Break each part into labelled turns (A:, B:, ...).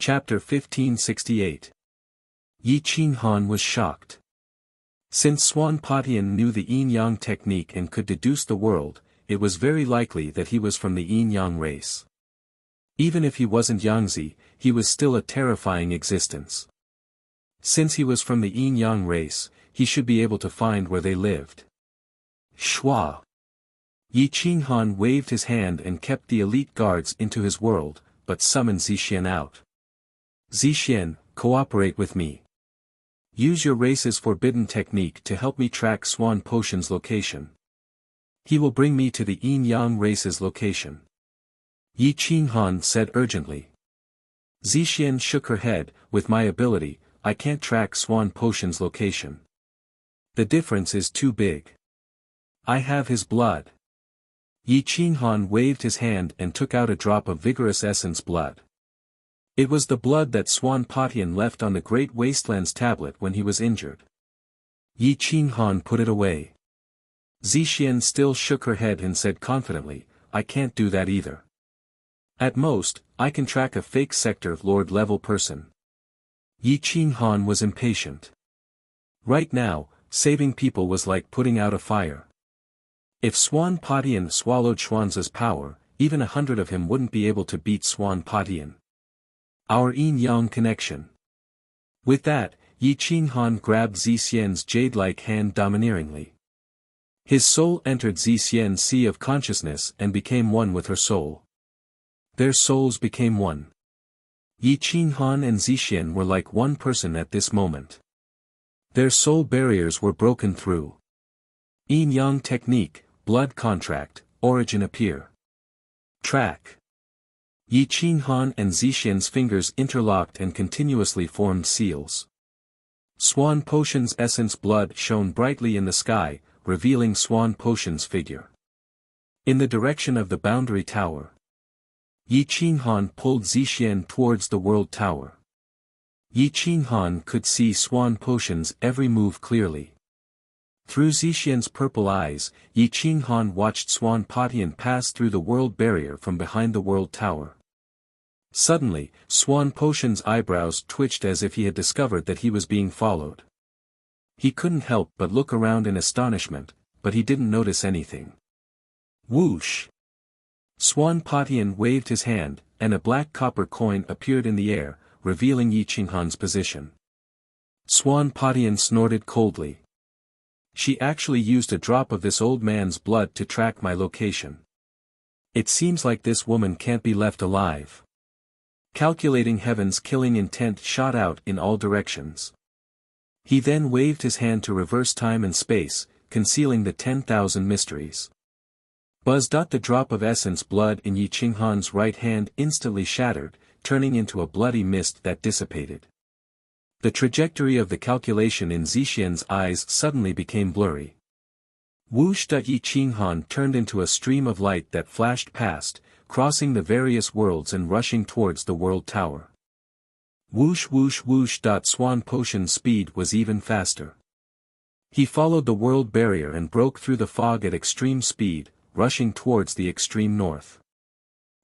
A: Chapter 1568. Yi Qinghan was shocked. Since Swan Patian knew the yin-yang technique and could deduce the world, it was very likely that he was from the yin-yang race. Even if he wasn't Yangzi, he was still a terrifying existence. Since he was from the yin-yang race, he should be able to find where they lived. Shua. Yi Qinghan waved his hand and kept the elite guards into his world, but summoned Zixian out. Zixian, cooperate with me. Use your race's forbidden technique to help me track Swan Potion's location. He will bring me to the yin-yang race's location. Yi Qinghan said urgently. Zixian shook her head. With my ability, I can't track Swan Potion's location. The difference is too big. I have his blood. Yi Qinghan waved his hand and took out a drop of vigorous essence blood. It was the blood that Swan Patian left on the Great Wasteland's tablet when he was injured. Yi Qinghan put it away. Zixian still shook her head and said confidently, I can't do that either. At most, I can track a fake sector lord-level person. Yi Qinghan was impatient. Right now, saving people was like putting out a fire. If Swan Patian swallowed Xuanzhe's power, even 100 of him wouldn't be able to beat Swan Patian. Our yin-yang connection. With that, Yi Qinghan grabbed Zixian's jade-like hand domineeringly. His soul entered Zixian's sea of consciousness and became one with her soul. Their souls became one. Yi Qinghan and Zixian were like one person at this moment. Their soul barriers were broken through. Yin-yang technique, blood contract, origin appear. Track. Yi Qinghan and Zixian's fingers interlocked and continuously formed seals. Swan Potion's essence blood shone brightly in the sky, revealing Swan Potion's figure. In the direction of the boundary tower. Yi Qinghan pulled Zixian towards the world tower. Yi Qinghan could see Swan Potion's every move clearly. Through Zixian's purple eyes, Yi Qinghan watched Swan Patian pass through the world barrier from behind the world tower. Suddenly, Swan Potion's eyebrows twitched as if he had discovered that he was being followed. He couldn't help but look around in astonishment, but he didn't notice anything. Whoosh! Swan Patian waved his hand, and a black copper coin appeared in the air, revealing Yi Qinghan's position. Swan Patian snorted coldly. She actually used a drop of this old man's blood to track my location. It seems like this woman can't be left alive. Calculating Heaven's killing intent shot out in all directions. He then waved his hand to reverse time and space, concealing the 10,000 mysteries. Buzz. The drop of essence blood in Yi Qinghan's right hand instantly shattered, turning into a bloody mist that dissipated. The trajectory of the calculation in Zixian's eyes suddenly became blurry. Whoosh. Yi Qinghan turned into a stream of light that flashed past, crossing the various worlds and rushing towards the world tower. Whoosh whoosh whoosh. Swan Potion's speed was even faster. He followed the world barrier and broke through the fog at extreme speed, rushing towards the extreme north.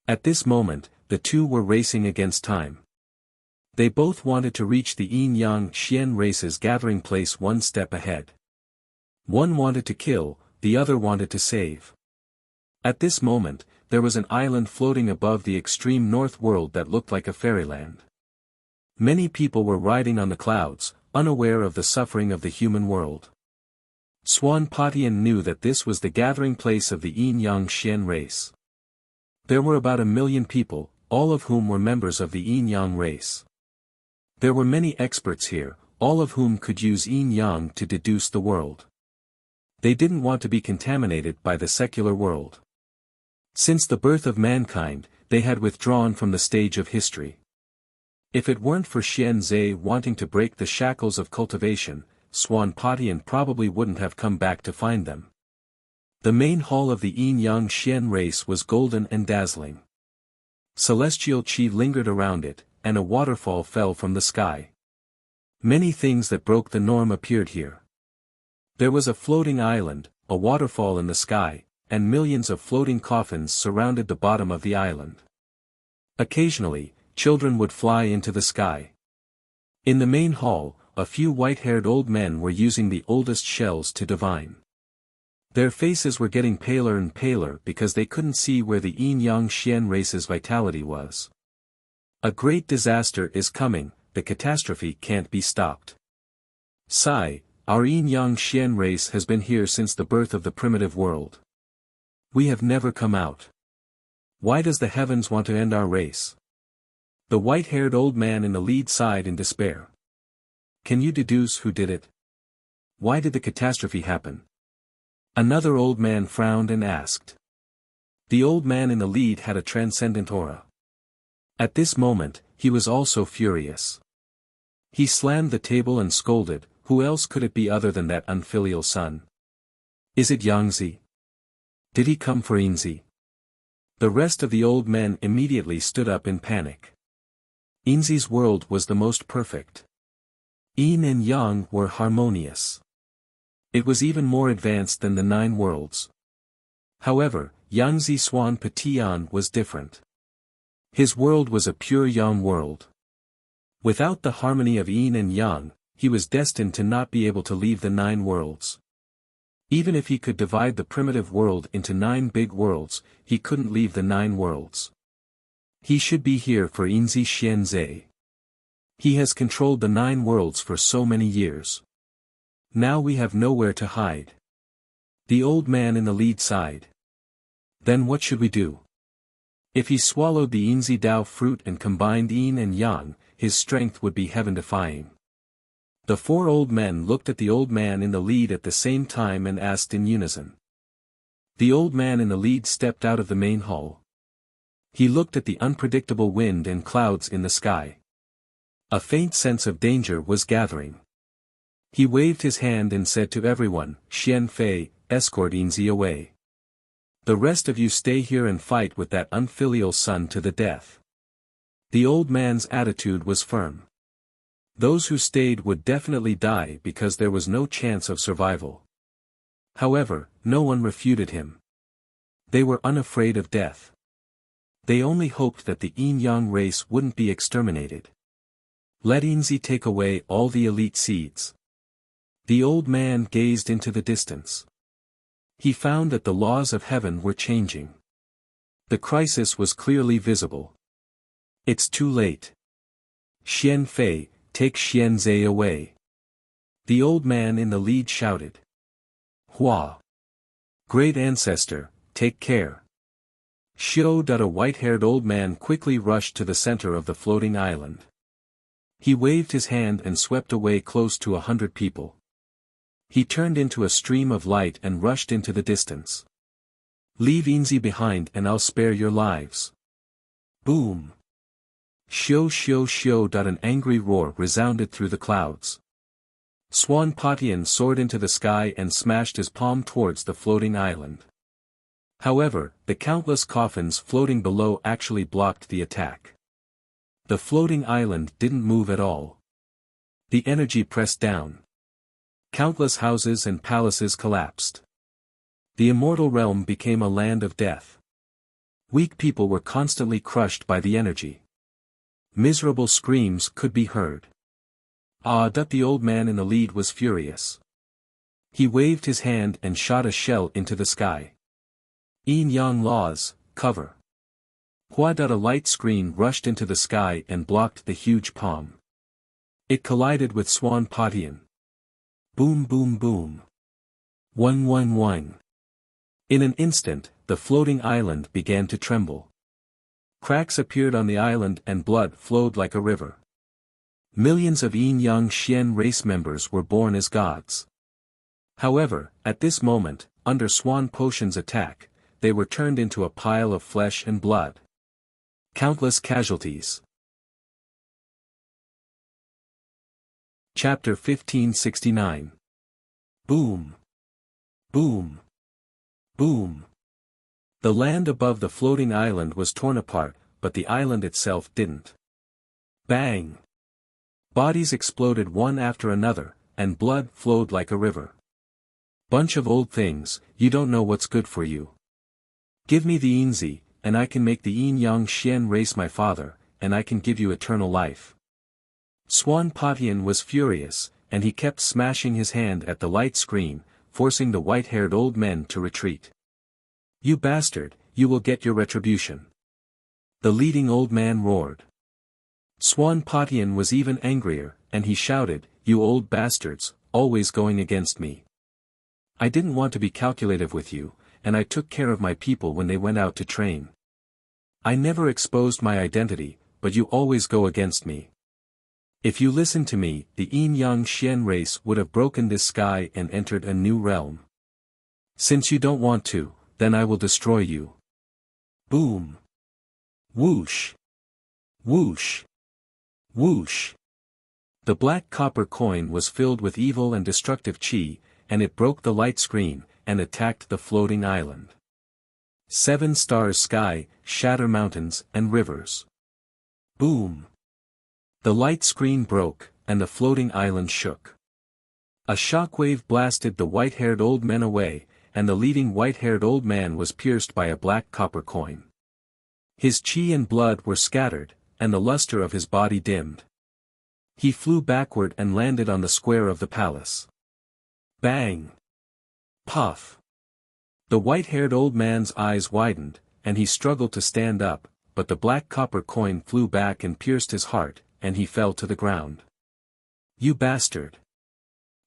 A: At this moment, the two were racing against time. They both wanted to reach the yin-yang Xian race's gathering place one step ahead. One wanted to kill, the other wanted to save. At this moment, there was an island floating above the extreme north world that looked like a fairyland. Many people were riding on the clouds, unaware of the suffering of the human world. Swan Patian knew that this was the gathering place of the yin-yang Xian race. There were about 1 million people, all of whom were members of the yin-yang race. There were many experts here, all of whom could use yin-yang to deduce the world. They didn't want to be contaminated by the secular world. Since the birth of mankind, they had withdrawn from the stage of history. If it weren't for Xian Zhe wanting to break the shackles of cultivation, Swan Patian probably wouldn't have come back to find them. The main hall of the yin-yang Xian race was golden and dazzling. Celestial qi lingered around it, and a waterfall fell from the sky. Many things that broke the norm appeared here. There was a floating island, a waterfall in the sky, and millions of floating coffins surrounded the bottom of the island. Occasionally, children would fly into the sky. In the main hall, a few white-haired old men were using the oldest shells to divine. Their faces were getting paler and paler because they couldn't see where the Yin-Yang Xian race's vitality was. A great disaster is coming, the catastrophe can't be stopped. Sigh, our Yin-Yang Xian race has been here since the birth of the primitive world. We have never come out. Why does the heavens want to end our race? The white-haired old man in the lead sighed in despair. Can you deduce who did it? Why did the catastrophe happen? Another old man frowned and asked. The old man in the lead had a transcendent aura. At this moment, he was also furious. He slammed the table and scolded, who else could it be other than that unfilial son? Is it Yangzi? Did he come for Yinzi? The rest of the old men immediately stood up in panic. Yinzi's world was the most perfect. Yin and Yang were harmonious. It was even more advanced than the 9 worlds. However, Yangzi Xuan Patian was different. His world was a pure Yang world. Without the harmony of Yin and Yang, he was destined to not be able to leave the 9 worlds. Even if he could divide the primitive world into 9 big worlds, he couldn't leave the 9 worlds. He should be here for Yinzi Xianzai. He has controlled the 9 worlds for so many years. Now we have nowhere to hide. The old man in the lead sighed. Then what should we do? If he swallowed the Yinzi Dao fruit and combined Yin and Yang, his strength would be heaven-defying. The 4 old men looked at the old man in the lead at the same time and asked in unison. The old man in the lead stepped out of the main hall. He looked at the unpredictable wind and clouds in the sky. A faint sense of danger was gathering. He waved his hand and said to everyone, Xian Fei, escort Yinzi away. The rest of you stay here and fight with that unfilial son to the death. The old man's attitude was firm. Those who stayed would definitely die because there was no chance of survival. However, no one refuted him. They were unafraid of death. They only hoped that the Yin-Yang race wouldn't be exterminated. Let Yinzi take away all the elite seeds. The old man gazed into the distance. He found that the laws of heaven were changing. The crisis was clearly visible. It's too late. Xian Fei, take Xianzai away. The old man in the lead shouted. Hua! Great ancestor, take care. Xiu. A white-haired old man quickly rushed to the center of the floating island. He waved his hand and swept away close to 100 people. He turned into a stream of light and rushed into the distance. Leave Yinzi behind and I'll spare your lives. Boom! Xiu. An angry roar resounded through the clouds. Xuan Patian soared into the sky and smashed his palm towards the floating island. However, the countless coffins floating below actually blocked the attack. The floating island didn't move at all. The energy pressed down. Countless houses and palaces collapsed. The immortal realm became a land of death. Weak people were constantly crushed by the energy. Miserable screams could be heard. The old man in the lead was furious. He waved his hand and shot a shell into the sky. Yin-Yang laws, cover. Hua. A light screen rushed into the sky and blocked the huge palm. It collided with Xuan Patian. Boom boom boom. One. In an instant, the floating island began to tremble. Cracks appeared on the island and blood flowed like a river. Millions of Yin-Yang Xian race members were born as gods. However, at this moment, under Xuan Patian's attack, they were turned into a pile of flesh and blood. Countless casualties. Chapter 1569. Boom! Boom! Boom! The land above the floating island was torn apart, but the island itself didn't. Bang! Bodies exploded one after another, and blood flowed like a river. Bunch of old things, you don't know what's good for you. Give me the Yinzi, and I can make the Yin-Yang Xian race my father, and I can give you eternal life." Swan Patian was furious, and he kept smashing his hand at the light screen, forcing the white-haired old men to retreat. "You bastard, you will get your retribution," the leading old man roared. Swan Patian was even angrier, and he shouted, "You old bastards, always going against me. I didn't want to be calculative with you, and I took care of my people when they went out to train. I never exposed my identity, but you always go against me. If you listened to me, the Yin-Yang Xian race would have broken this sky and entered a new realm. Since you don't want to, then I will destroy you." Boom! Whoosh! Whoosh! Whoosh! The black copper coin was filled with evil and destructive qi, and it broke the light screen, and attacked the floating island. 7 stars sky, shatter mountains and rivers. Boom! The light screen broke, and the floating island shook. A shockwave blasted the white-haired old men away, and the leading white-haired old man was pierced by a black copper coin. His qi and blood were scattered, and the luster of his body dimmed. He flew backward and landed on the square of the palace. Bang! Puff! The white-haired old man's eyes widened, and he struggled to stand up, but the black copper coin flew back and pierced his heart, and he fell to the ground. "You bastard!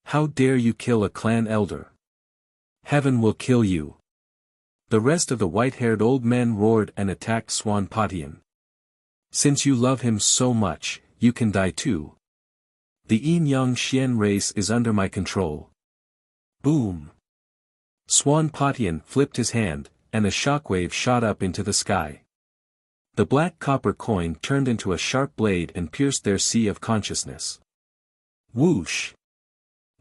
A: How dare you kill a clan elder? Heaven will kill you!" The rest of the white-haired old men roared and attacked Swan Patian. "Since you love him so much, you can die too. The Yin-Yang Xian race is under my control." Boom! Swan Patian flipped his hand, and a shockwave shot up into the sky. The black copper coin turned into a sharp blade and pierced their sea of consciousness. Whoosh!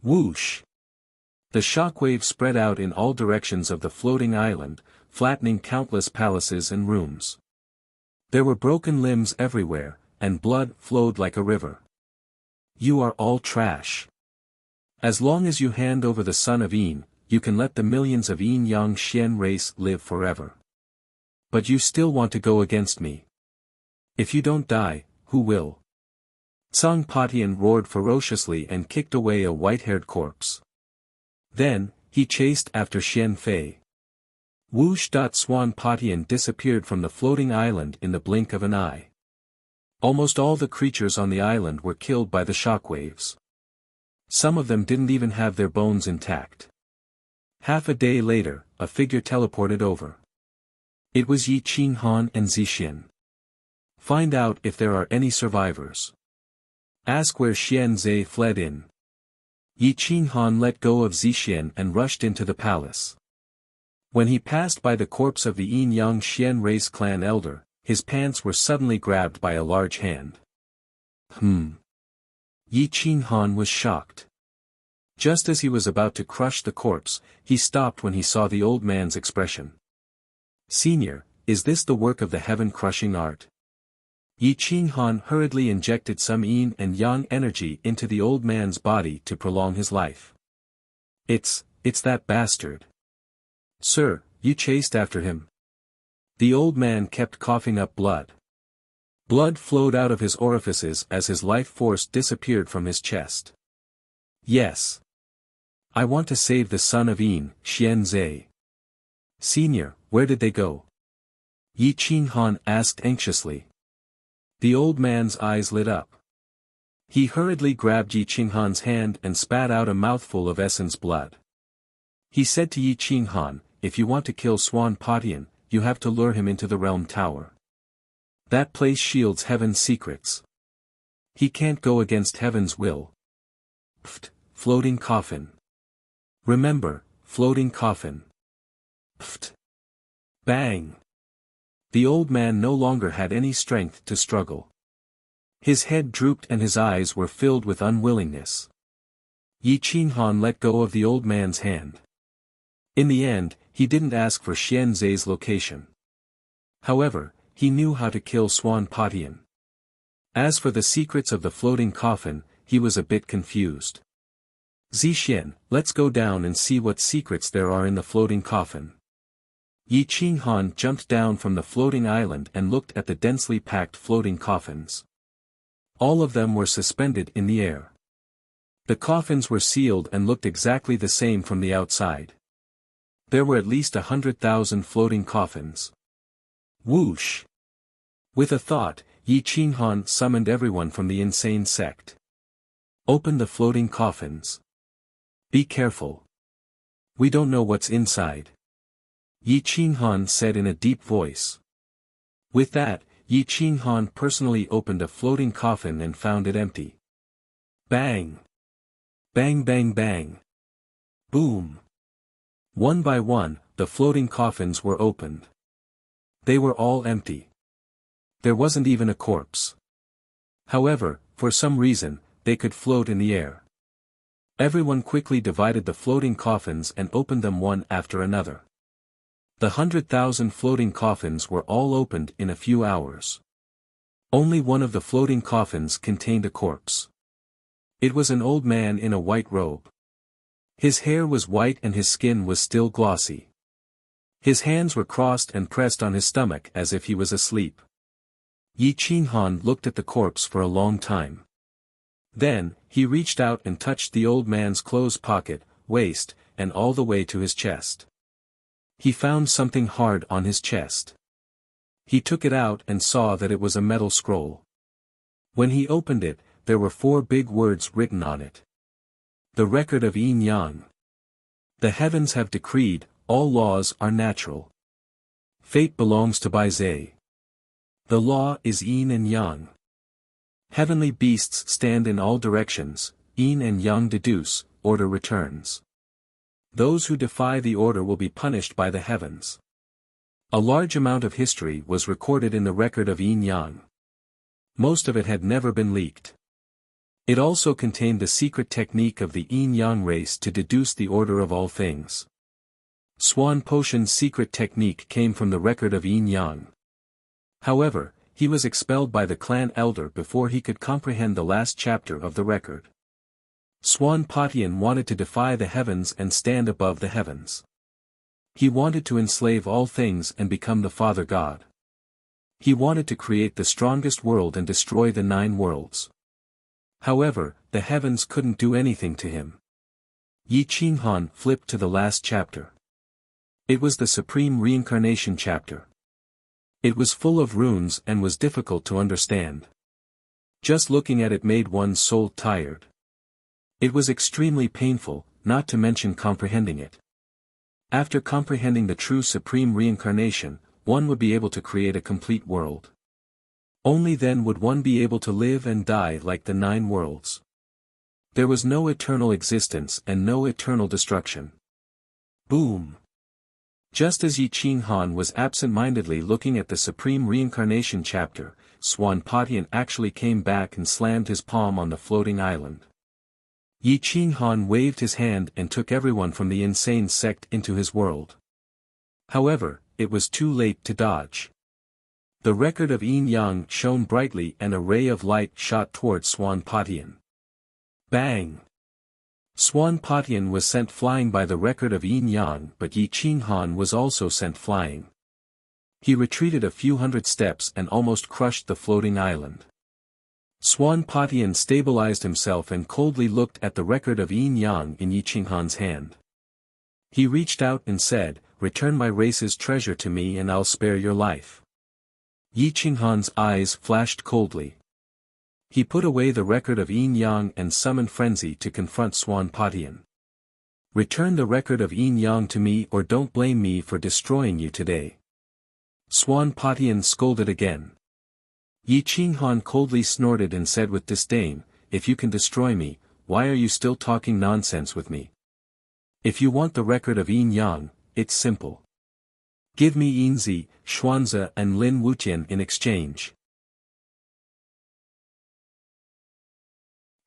A: Whoosh! The shockwave spread out in all directions of the floating island, flattening countless palaces and rooms. There were broken limbs everywhere, and blood flowed like a river. "You are all trash. As long as you hand over the son of Yin, you can let the millions of Yin-Yang Xian race live forever. But you still want to go against me. If you don't die, who will?" Song Patian roared ferociously and kicked away a white-haired corpse. Then, he chased after Xian Fei. Whoosh! Swan Patian disappeared from the floating island in the blink of an eye. Almost all the creatures on the island were killed by the shockwaves. Some of them didn't even have their bones intact. Half a day later, a figure teleported over. It was Yi Qinghan and Zixin. "Find out if there are any survivors. Ask where Xian Zhe fled in." Yi Qinghan let go of Zixin and rushed into the palace. When he passed by the corpse of the Yin-Yang Xian race clan elder, his pants were suddenly grabbed by a large hand. Yi Qinghan was shocked. Just as he was about to crush the corpse, he stopped when he saw the old man's expression. "Senior, is this the work of the heaven-crushing art?" Yi Qinghan hurriedly injected some yin and yang energy into the old man's body to prolong his life. It's that bastard. Sir, you chased after him." The old man kept coughing up blood. Blood flowed out of his orifices as his life force disappeared from his chest. "Yes. I want to save the son of Yin, Xian Zhe." "Senior, where did they go?" Yi Qinghan asked anxiously. The old man's eyes lit up. He hurriedly grabbed Yi Qinghan's hand and spat out a mouthful of essence blood. He said to Yi Qinghan, "If you want to kill Swan Patian, you have to lure him into the realm tower. That place shields heaven's secrets. He can't go against heaven's will." Pft, floating coffin. Remember, floating coffin. Pft. Bang. The old man no longer had any strength to struggle. His head drooped and his eyes were filled with unwillingness. Yi Qinghan let go of the old man's hand. In the end, he didn't ask for Xian Zhe's location. However, he knew how to kill Swan Patian. As for the secrets of the floating coffin, he was a bit confused. "Zixin, let's go down and see what secrets there are in the floating coffin." Yi Qinghan jumped down from the floating island and looked at the densely packed floating coffins. All of them were suspended in the air. The coffins were sealed and looked exactly the same from the outside. There were at least 100,000 floating coffins. Whoosh! With a thought, Yi Qinghan summoned everyone from the insane sect. Open the floating coffins. Be careful. We don't know what's inside. Yi Qinghan said in a deep voice. With that, Yi Qinghan personally opened a floating coffin and found it empty. Bang! Bang bang bang! Boom! One by one, the floating coffins were opened. They were all empty. There wasn't even a corpse. However, for some reason, they could float in the air. Everyone quickly divided the floating coffins and opened them one after another. The 100,000 floating coffins were all opened in a few hours. Only one of the floating coffins contained a corpse. It was an old man in a white robe. His hair was white and his skin was still glossy. His hands were crossed and pressed on his stomach as if he was asleep. Yi Qinghan looked at the corpse for a long time. Then, he reached out and touched the old man's clothes pocket, waist, and all the way to his chest. He found something hard on his chest. He took it out and saw that it was a metal scroll. When he opened it, there were 4 big words written on it. The record of Yin Yang. The heavens have decreed, all laws are natural. Fate belongs to Bai Zhe. The law is Yin and Yang. Heavenly beasts stand in all directions, Yin and Yang deduce, order returns. Those who defy the order will be punished by the heavens. A large amount of history was recorded in the record of Yin Yang. Most of it had never been leaked. It also contained the secret technique of the Yin Yang race to deduce the order of all things. Swan Potion's secret technique came from the record of Yin Yang. However, he was expelled by the clan elder before he could comprehend the last chapter of the record. Swan Potion wanted to defy the heavens and stand above the heavens. He wanted to enslave all things and become the Father God. He wanted to create the strongest world and destroy the 9 worlds. However, the heavens couldn't do anything to him. Yi Qinghan flipped to the last chapter. It was the Supreme Reincarnation chapter. It was full of runes and was difficult to understand. Just looking at it made one's soul tired. It was extremely painful, not to mention comprehending it. After comprehending the true Supreme Reincarnation, one would be able to create a complete world. Only then would one be able to live and die like the 9 worlds. There was no eternal existence and no eternal destruction. Boom! Just as Yi Qinghan was absent-mindedly looking at the Supreme Reincarnation chapter, Swan Potion actually came back and slammed his palm on the floating island. Yi Qinghan waved his hand and took everyone from the insane sect into his world. However, it was too late to dodge. The record of Yin Yang shone brightly and a ray of light shot toward Swan Potion. Bang! Swan Potion was sent flying by the record of Yin Yang, but Yi Qinghan was also sent flying. He retreated a few hundred steps and almost crushed the floating island. Swan Potion stabilized himself and coldly looked at the record of Yin Yang in Yi Qinghan's hand. He reached out and said, "Return my race's treasure to me and I'll spare your life." Yi Qinghan's eyes flashed coldly. He put away the record of Yin Yang and summoned frenzy to confront Swan Potion. "Return the record of Yin Yang to me or don't blame me for destroying you today." Swan Potion scolded again. Yi Qinghan coldly snorted and said with disdain, "If you can destroy me, why are you still talking nonsense with me? If you want the record of Yin Yang, it's simple. Give me Yinzi, Xuanzi and Lin Wuqian in exchange."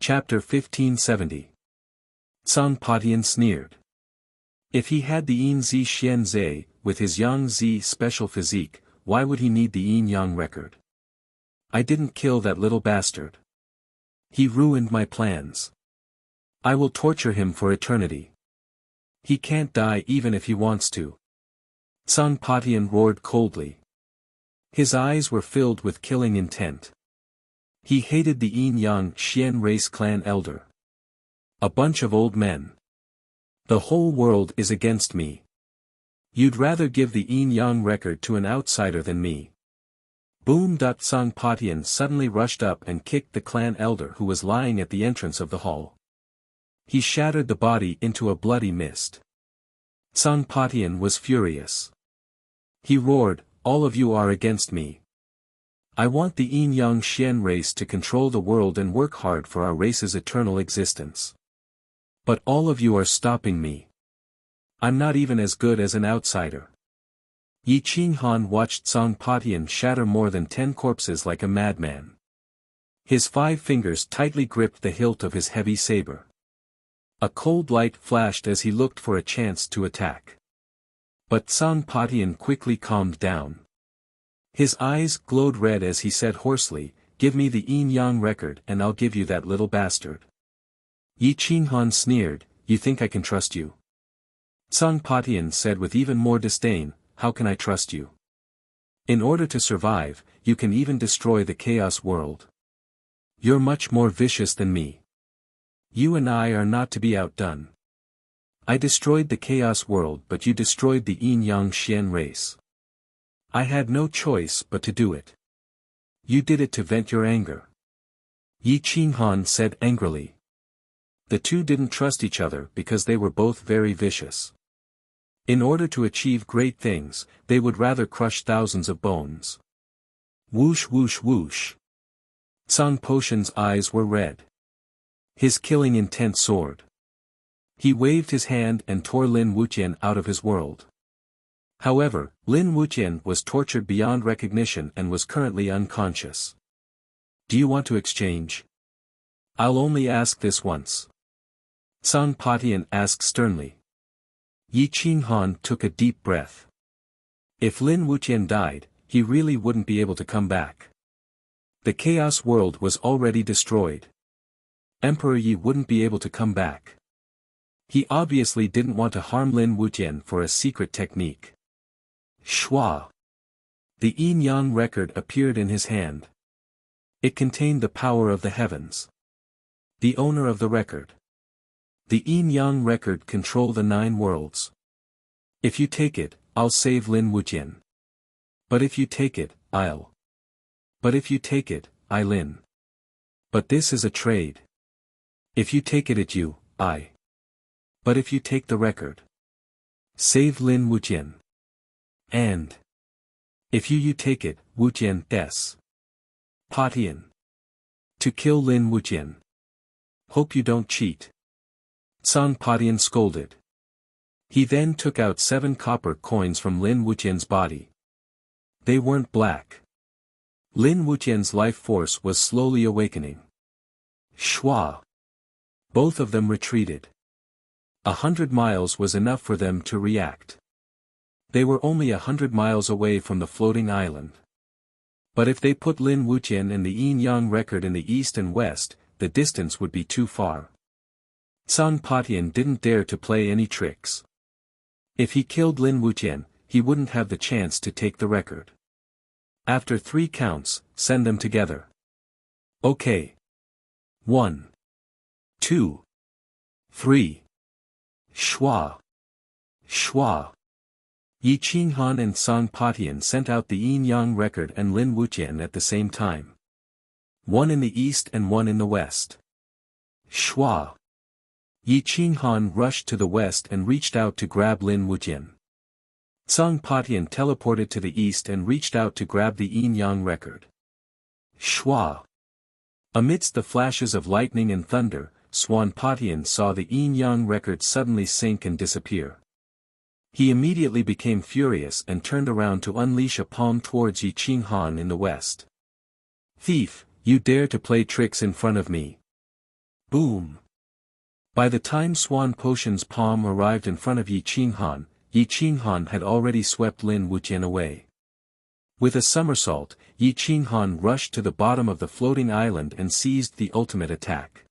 A: Chapter 1570. Song Potion sneered. If he had the Yinzi Xianzi, with his Yang Zi special physique, why would he need the Yin Yang record? I didn't kill that little bastard. He ruined my plans. I will torture him for eternity. He can't die even if he wants to. Song Patian roared coldly. His eyes were filled with killing intent. He hated the Yin-Yang Xian race clan elder. A bunch of old men. The whole world is against me. You'd rather give the Yin-Yang record to an outsider than me. Boom! Song Patian suddenly rushed up and kicked the clan elder who was lying at the entrance of the hall. He shattered the body into a bloody mist. Song Patian was furious. He roared, "All of you are against me. I want the Yin-Yang Xian race to control the world and work hard for our race's eternal existence. But all of you are stopping me. I'm not even as good as an outsider." Yi Qinghan watched Song Patian shatter more than 10 corpses like a madman. His 5 fingers tightly gripped the hilt of his heavy saber. A cold light flashed as he looked for a chance to attack. But Song Patian quickly calmed down. His eyes glowed red as he said hoarsely, "Give me the Yin-Yang record and I'll give you that little bastard." Yi Qinghan sneered, "You think I can trust you?" Song Patian said with even more disdain, "How can I trust you? In order to survive, you can even destroy the chaos world. You're much more vicious than me. You and I are not to be outdone. I destroyed the chaos world but you destroyed the Yin-Yang Xian race. I had no choice but to do it. You did it to vent your anger." Yi Qinghan said angrily. The two didn't trust each other because they were both very vicious. In order to achieve great things, they would rather crush thousands of bones. Whoosh whoosh whoosh. Song Patian's eyes were red. His killing intent soared. He waved his hand and tore Lin Wuxian out of his world. However, Lin Wuxian was tortured beyond recognition and was currently unconscious. "Do you want to exchange?" "I'll only ask this once." Song Patian asked sternly. Yi Qinghan took a deep breath. If Lin Wuxian died, he really wouldn't be able to come back. The chaos world was already destroyed. Emperor Yi wouldn't be able to come back. He obviously didn't want to harm Lin Wuxian for a secret technique. Shwa. The Yin-Yang record appeared in his hand. It contained the power of the heavens. The owner of the record. The Yin-Yang record control the 9 worlds. If you take it, I'll save Lin Wuxian. But if you take it, I'll. But if you take it, I Lin. But this is a trade. If you take it you, I. But if you take the record. Save Lin Wuxian. And. If you take it, Wuxian des. Patian. To kill Lin Wuxian. Hope you don't cheat. Song Patian scolded. He then took out 7 copper coins from Lin Wuxian's body. They weren't black. Lin Wuxian's life force was slowly awakening. Shwa. Both of them retreated. 100 miles was enough for them to react. They were only 100 miles away from the floating island. But if they put Lin Wuxian and the Yin-Yang record in the east and west, the distance would be too far. Song Patian didn't dare to play any tricks. If he killed Lin Wuxian, he wouldn't have the chance to take the record. After 3 counts, send them together. Okay. 1. 2. 3. Shwa. Shwa. Yi Qinghan and Song Patian sent out the Yin-Yang record and Lin Wuxian at the same time. One in the east and one in the west. Shwa. Yi Qinghan rushed to the west and reached out to grab Lin Wuxian. Song Patian teleported to the east and reached out to grab the Yin-Yang record. Shwa. Amidst the flashes of lightning and thunder, Swan Patian saw the Yin-Yang record suddenly sink and disappear. He immediately became furious and turned around to unleash a palm towards Yi Qinghan in the west. "Thief, you dare to play tricks in front of me." Boom. By the time Swan Patian's palm arrived in front of Yi Qinghan had already swept Lin Wuxian away. With a somersault, Yi Qinghan rushed to the bottom of the floating island and seized the ultimate attack.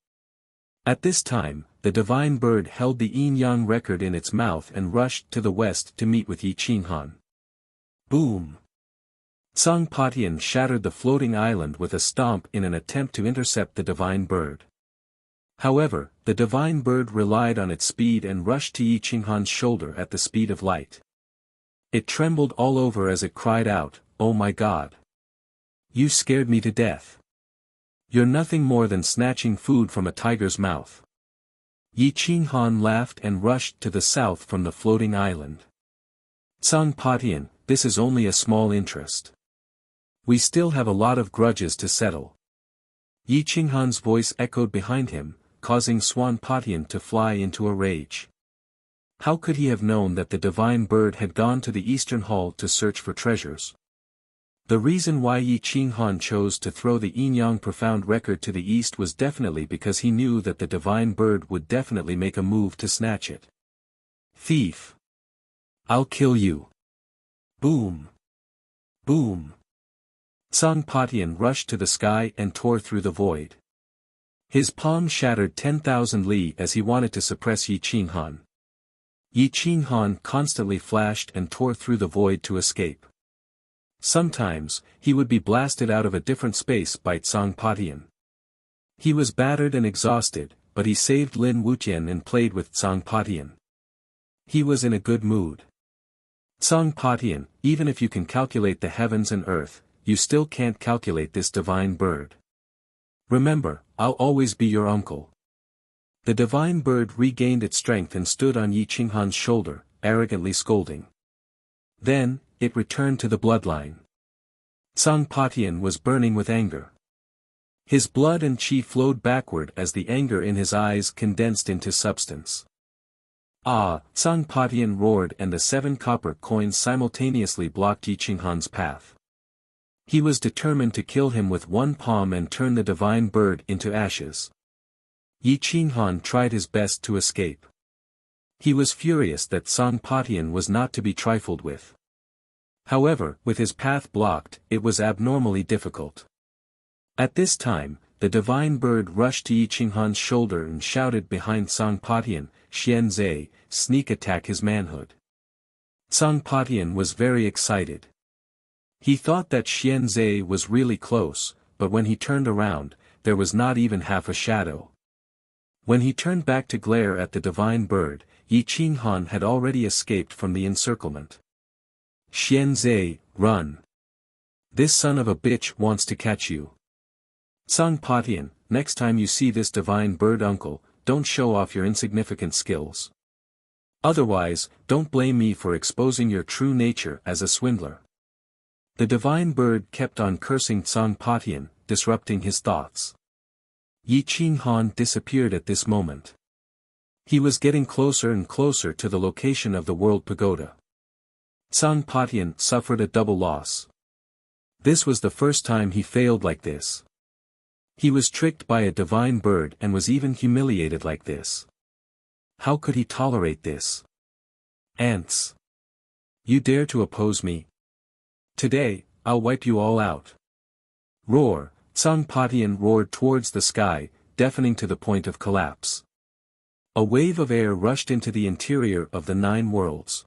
A: At this time, the divine bird held the Yin-Yang record in its mouth and rushed to the west to meet with Yi Qinghan. Boom! Tsang Patian shattered the floating island with a stomp in an attempt to intercept the divine bird. However, the divine bird relied on its speed and rushed to Yi Qinghan's shoulder at the speed of light. It trembled all over as it cried out, "Oh my God! You scared me to death. You're nothing more than snatching food from a tiger's mouth." Yi Qinghan laughed and rushed to the south from the floating island. "Tsang Patian, this is only a small interest. We still have a lot of grudges to settle." Yi Qinghan's voice echoed behind him, causing Swan Patian to fly into a rage. How could he have known that the divine bird had gone to the Eastern Hall to search for treasures? The reason why Yi Qinghan chose to throw the Yin-Yang profound record to the east was definitely because he knew that the divine bird would definitely make a move to snatch it. "Thief! I'll kill you!" Boom! Boom! Tsang Patian rushed to the sky and tore through the void. His palm shattered 10,000 li as he wanted to suppress Yi Qinghan. Yi Qinghan constantly flashed and tore through the void to escape. Sometimes, he would be blasted out of a different space by Tsang Patian. He was battered and exhausted, but he saved Lin Wuxian and played with Tsang Patian. He was in a good mood. "Tsang Patian, even if you can calculate the heavens and earth, you still can't calculate this divine bird. Remember, I'll always be your uncle." The divine bird regained its strength and stood on Yi Qinghan's shoulder, arrogantly scolding. Then, it returned to the bloodline. Tsang Patian was burning with anger. His blood and qi flowed backward as the anger in his eyes condensed into substance. "Ah!" Tsang Patian roared, and the 7 copper coins simultaneously blocked Yi Qinghan's path. He was determined to kill him with one palm and turn the divine bird into ashes. Yi Qinghan tried his best to escape. He was furious that Tsang Patian was not to be trifled with. However, with his path blocked, it was abnormally difficult. At this time, the divine bird rushed to Yi Qinghan's shoulder and shouted behind Tsang Patian, "Xian Zhe, sneak attack his manhood." Tsang Patian was very excited. He thought that Xian Zhe was really close, but when he turned around, there was not even half a shadow. When he turned back to glare at the divine bird, Yi Qinghan had already escaped from the encirclement. "Xian Zhe, run! This son of a bitch wants to catch you." "Tsang Patian, next time you see this divine bird uncle, don't show off your insignificant skills. Otherwise, don't blame me for exposing your true nature as a swindler." The divine bird kept on cursing Tsang Patian, disrupting his thoughts. Yi Qinghan disappeared at this moment. He was getting closer and closer to the location of the World Pagoda. Tsang Patian suffered a double loss. This was the first time he failed like this. He was tricked by a divine bird and was even humiliated like this. How could he tolerate this? "Ants! You dare to oppose me? Today, I'll wipe you all out." Roar! Tsang Patian roared towards the sky, deafening to the point of collapse. A wave of air rushed into the interior of the 9 worlds.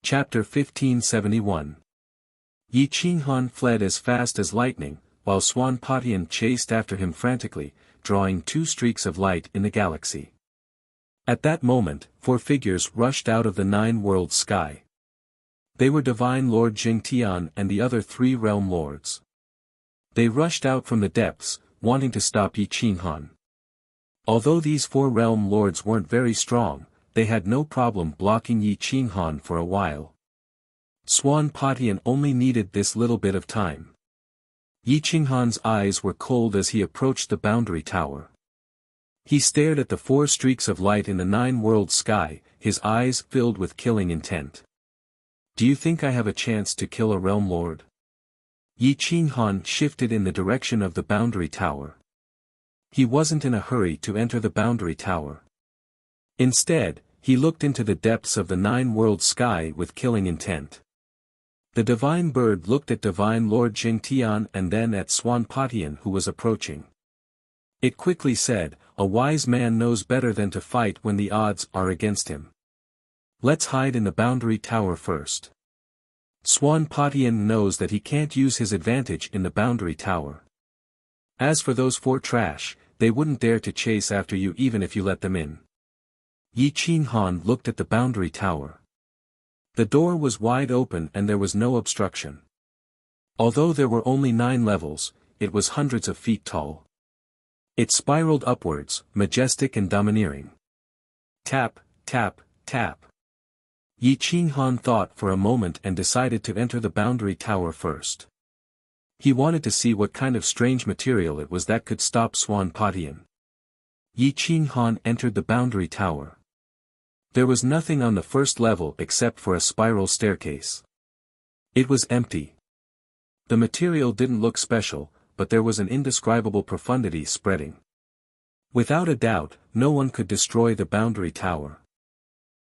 A: Chapter 1571. Yi Qinghan fled as fast as lightning, while Swan Patian chased after him frantically, drawing 2 streaks of light in the galaxy. At that moment, 4 figures rushed out of the 9 worlds sky. They were Divine Lord Jingtian and the other 3 realm lords. They rushed out from the depths, wanting to stop Yi Qinghan. Although these 4 realm lords weren't very strong, they had no problem blocking Yi Qinghan for a while. Swan Patian only needed this little bit of time. Yi Qinghan's eyes were cold as he approached the boundary tower. He stared at the 4 streaks of light in the 9 world sky, his eyes filled with killing intent. "Do you think I have a chance to kill a realm lord?" Yi Qinghan shifted in the direction of the boundary tower. He wasn't in a hurry to enter the boundary tower. Instead, he looked into the depths of the 9 world sky with killing intent. The divine bird looked at Divine Lord Jingtian and then at Swan Patian who was approaching. It quickly said, "A wise man knows better than to fight when the odds are against him." Let's hide in the boundary tower first. Swan Patian knows that he can't use his advantage in the boundary tower. As for those 4 trash, they wouldn't dare to chase after you even if you let them in. Yi Qinghan looked at the boundary tower. The door was wide open and there was no obstruction. Although there were only 9 levels, it was hundreds of feet tall. It spiraled upwards, majestic and domineering. Tap, tap, tap. Yi Qinghan thought for a moment and decided to enter the boundary tower first. He wanted to see what kind of strange material it was that could stop Swan Patian. Yi Qinghan entered the boundary tower. There was nothing on the first level except for a spiral staircase. It was empty. The material didn't look special, but there was an indescribable profundity spreading. Without a doubt, no one could destroy the boundary tower.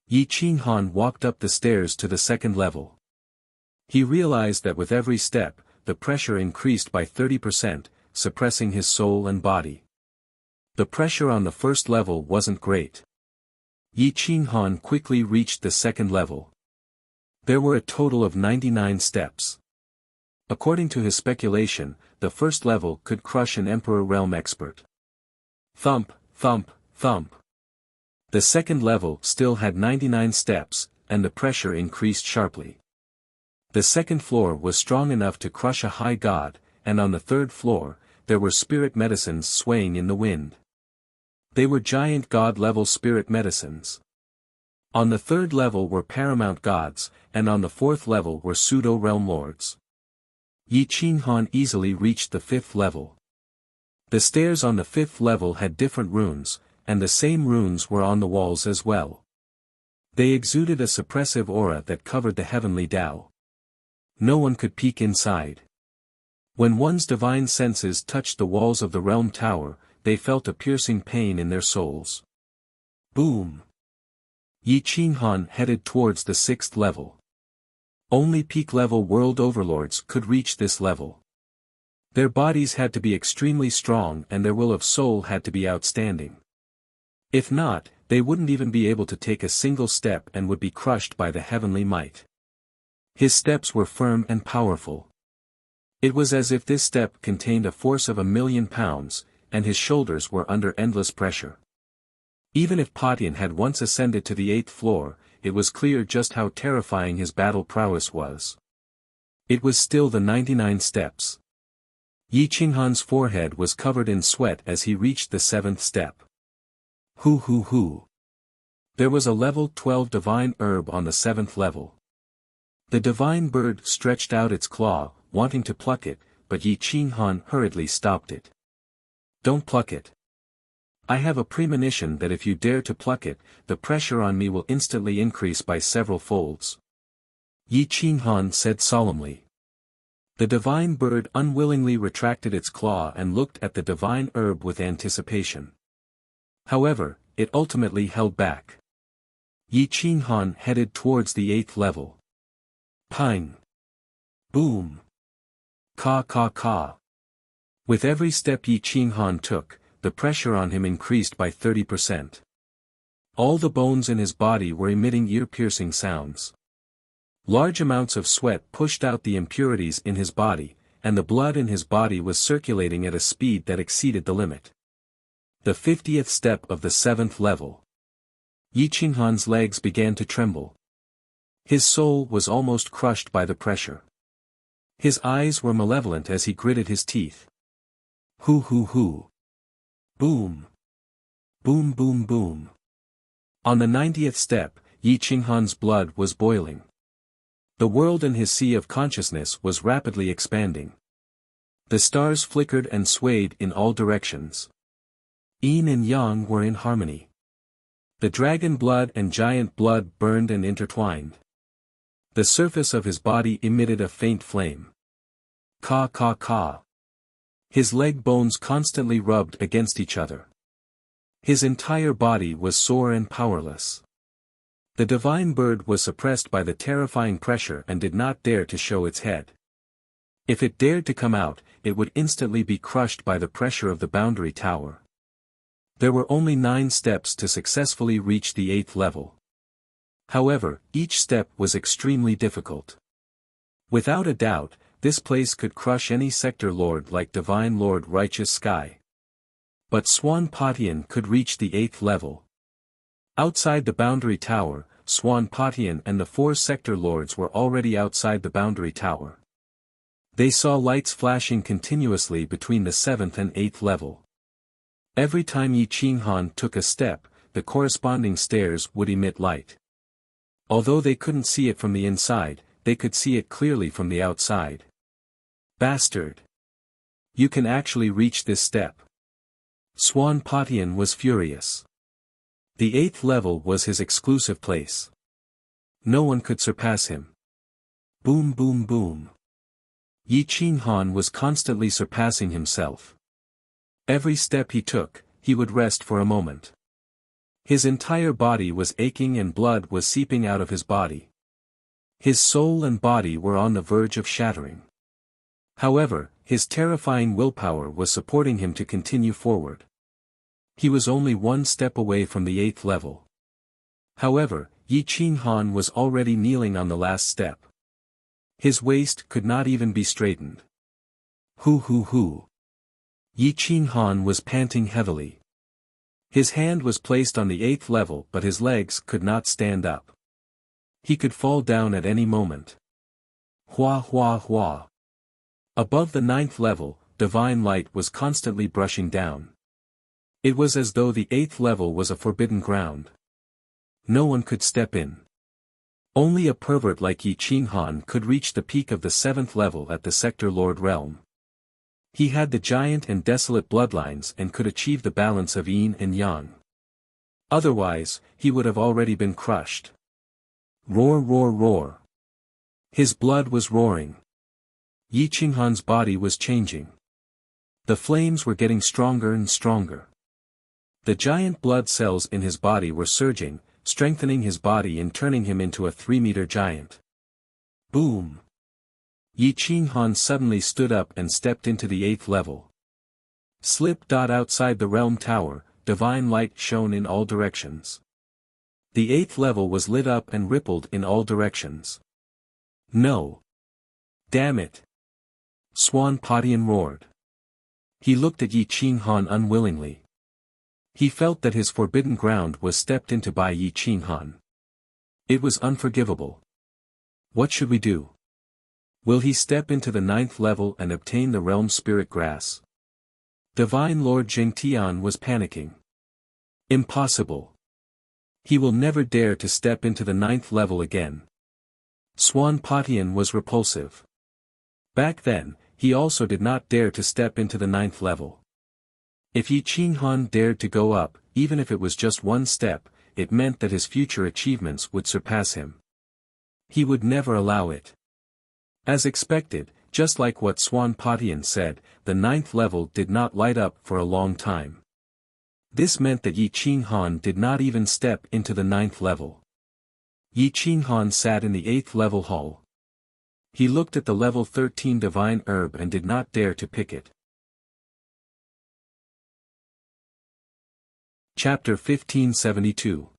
A: Yi Qinghan walked up the stairs to the second level. He realized that with every step, the pressure increased by 30%, suppressing his soul and body. The pressure on the first level wasn't great. Yi Qinghan quickly reached the second level. There were a total of 99 steps. According to his speculation, the first level could crush an Emperor Realm expert. Thump, thump, thump. The second level still had 99 steps, and the pressure increased sharply. The second floor was strong enough to crush a high god, and on the third floor, there were spirit medicines swaying in the wind. They were giant god-level spirit medicines. On the third level were paramount gods, and on the fourth level were pseudo-realm lords. Yi Qinghan easily reached the fifth level. The stairs on the fifth level had different runes, and the same runes were on the walls as well. They exuded a suppressive aura that covered the heavenly Tao. No one could peek inside. When one's divine senses touched the walls of the realm tower, they felt a piercing pain in their souls. Boom! Yi Qinghan headed towards the sixth level. Only peak-level world overlords could reach this level. Their bodies had to be extremely strong and their will of soul had to be outstanding. If not, they wouldn't even be able to take a single step and would be crushed by the heavenly might. His steps were firm and powerful. It was as if this step contained a force of 1,000,000 pounds, and his shoulders were under endless pressure. Even if Patian had once ascended to the 8th floor, it was clear just how terrifying his battle prowess was. It was still the 99 steps. Yi Qinghan's forehead was covered in sweat as he reached the 7th step. Hoo hoo hoo. There was a level 12 divine herb on the 7th level. The divine bird stretched out its claw, wanting to pluck it, but Yi Qinghan hurriedly stopped it. Don't pluck it. I have a premonition that if you dare to pluck it, the pressure on me will instantly increase by several folds. Yi Qinghan said solemnly. The divine bird unwillingly retracted its claw and looked at the divine herb with anticipation. However, it ultimately held back. Yi Qinghan headed towards the 8th level. Pine. Boom. Ka ka ka. With every step Yi Qinghan took, the pressure on him increased by 30%. All the bones in his body were emitting ear-piercing sounds. Large amounts of sweat pushed out the impurities in his body, and the blood in his body was circulating at a speed that exceeded the limit. The 50th step of the 7th level. Yi Qinghan's legs began to tremble. His soul was almost crushed by the pressure. His eyes were malevolent as he gritted his teeth. Hoo hoo hoo. Boom. Boom boom boom. On the 90th step, Yi Qinghan's blood was boiling. The world in his sea of consciousness was rapidly expanding. The stars flickered and swayed in all directions. Yin and Yang were in harmony. The dragon blood and giant blood burned and intertwined. The surface of his body emitted a faint flame. Ka ka ka. His leg bones constantly rubbed against each other. His entire body was sore and powerless. The divine bird was suppressed by the terrifying pressure and did not dare to show its head. If it dared to come out, it would instantly be crushed by the pressure of the boundary tower. There were only 9 steps to successfully reach the 8th level. However, each step was extremely difficult. Without a doubt, this place could crush any sector lord like Divine Lord Righteous Sky. But Swan Patian could reach the 8th level. Outside the boundary tower, Swan Patian and the 4 sector lords were already outside the boundary tower. They saw lights flashing continuously between the 7th and 8th level. Every time Yi Qinghan took a step, the corresponding stairs would emit light. Although they couldn't see it from the inside, they could see it clearly from the outside. Bastard! You can actually reach this step. Swan Patian was furious. The 8th level was his exclusive place. No one could surpass him. Boom boom boom. Yi Qinghan was constantly surpassing himself. Every step he took, he would rest for a moment. His entire body was aching and blood was seeping out of his body. His soul and body were on the verge of shattering. However, his terrifying willpower was supporting him to continue forward. He was only 1 step away from the 8th level. However, Yi Qinghan was already kneeling on the last step. His waist could not even be straightened. Hoo. Yi Qinghan was panting heavily. His hand was placed on the 8th level but his legs could not stand up. He could fall down at any moment. Hua. Above the 9th level, divine light was constantly brushing down. It was as though the 8th level was a forbidden ground. No one could step in. Only a pervert like Yi Qinghan could reach the peak of the 7th level at the Sector Lord realm. He had the giant and desolate bloodlines and could achieve the balance of yin and yang. Otherwise, he would have already been crushed. Roar. His blood was roaring. Yi Qinghan's body was changing. The flames were getting stronger and stronger. The giant blood cells in his body were surging, strengthening his body and turning him into a 3-meter giant. Boom! Yi Qinghan suddenly stood up and stepped into the 8th level. Slip. Outside the realm tower, divine light shone in all directions. The 8th level was lit up and rippled in all directions. No! Damn it! Swan Patian roared. He looked at Yi Qinghan unwillingly. He felt that his forbidden ground was stepped into by Yi Qinghan. It was unforgivable. What should we do? Will he step into the 9th level and obtain the realm spirit grass? Divine Lord Jingtian was panicking. Impossible. He will never dare to step into the 9th level again. Swan Patian was repulsive. Back then, he also did not dare to step into the 9th level. If Yi Qinghan dared to go up, even if it was just 1 step, it meant that his future achievements would surpass him. He would never allow it. As expected, just like what Swan Patian said, the 9th level did not light up for a long time. This meant that Yi Qinghan did not even step into the 9th level. Yi Qinghan sat in the 8th level hall. He looked at the level 13 divine herb and did not dare to pick it. Chapter 1572.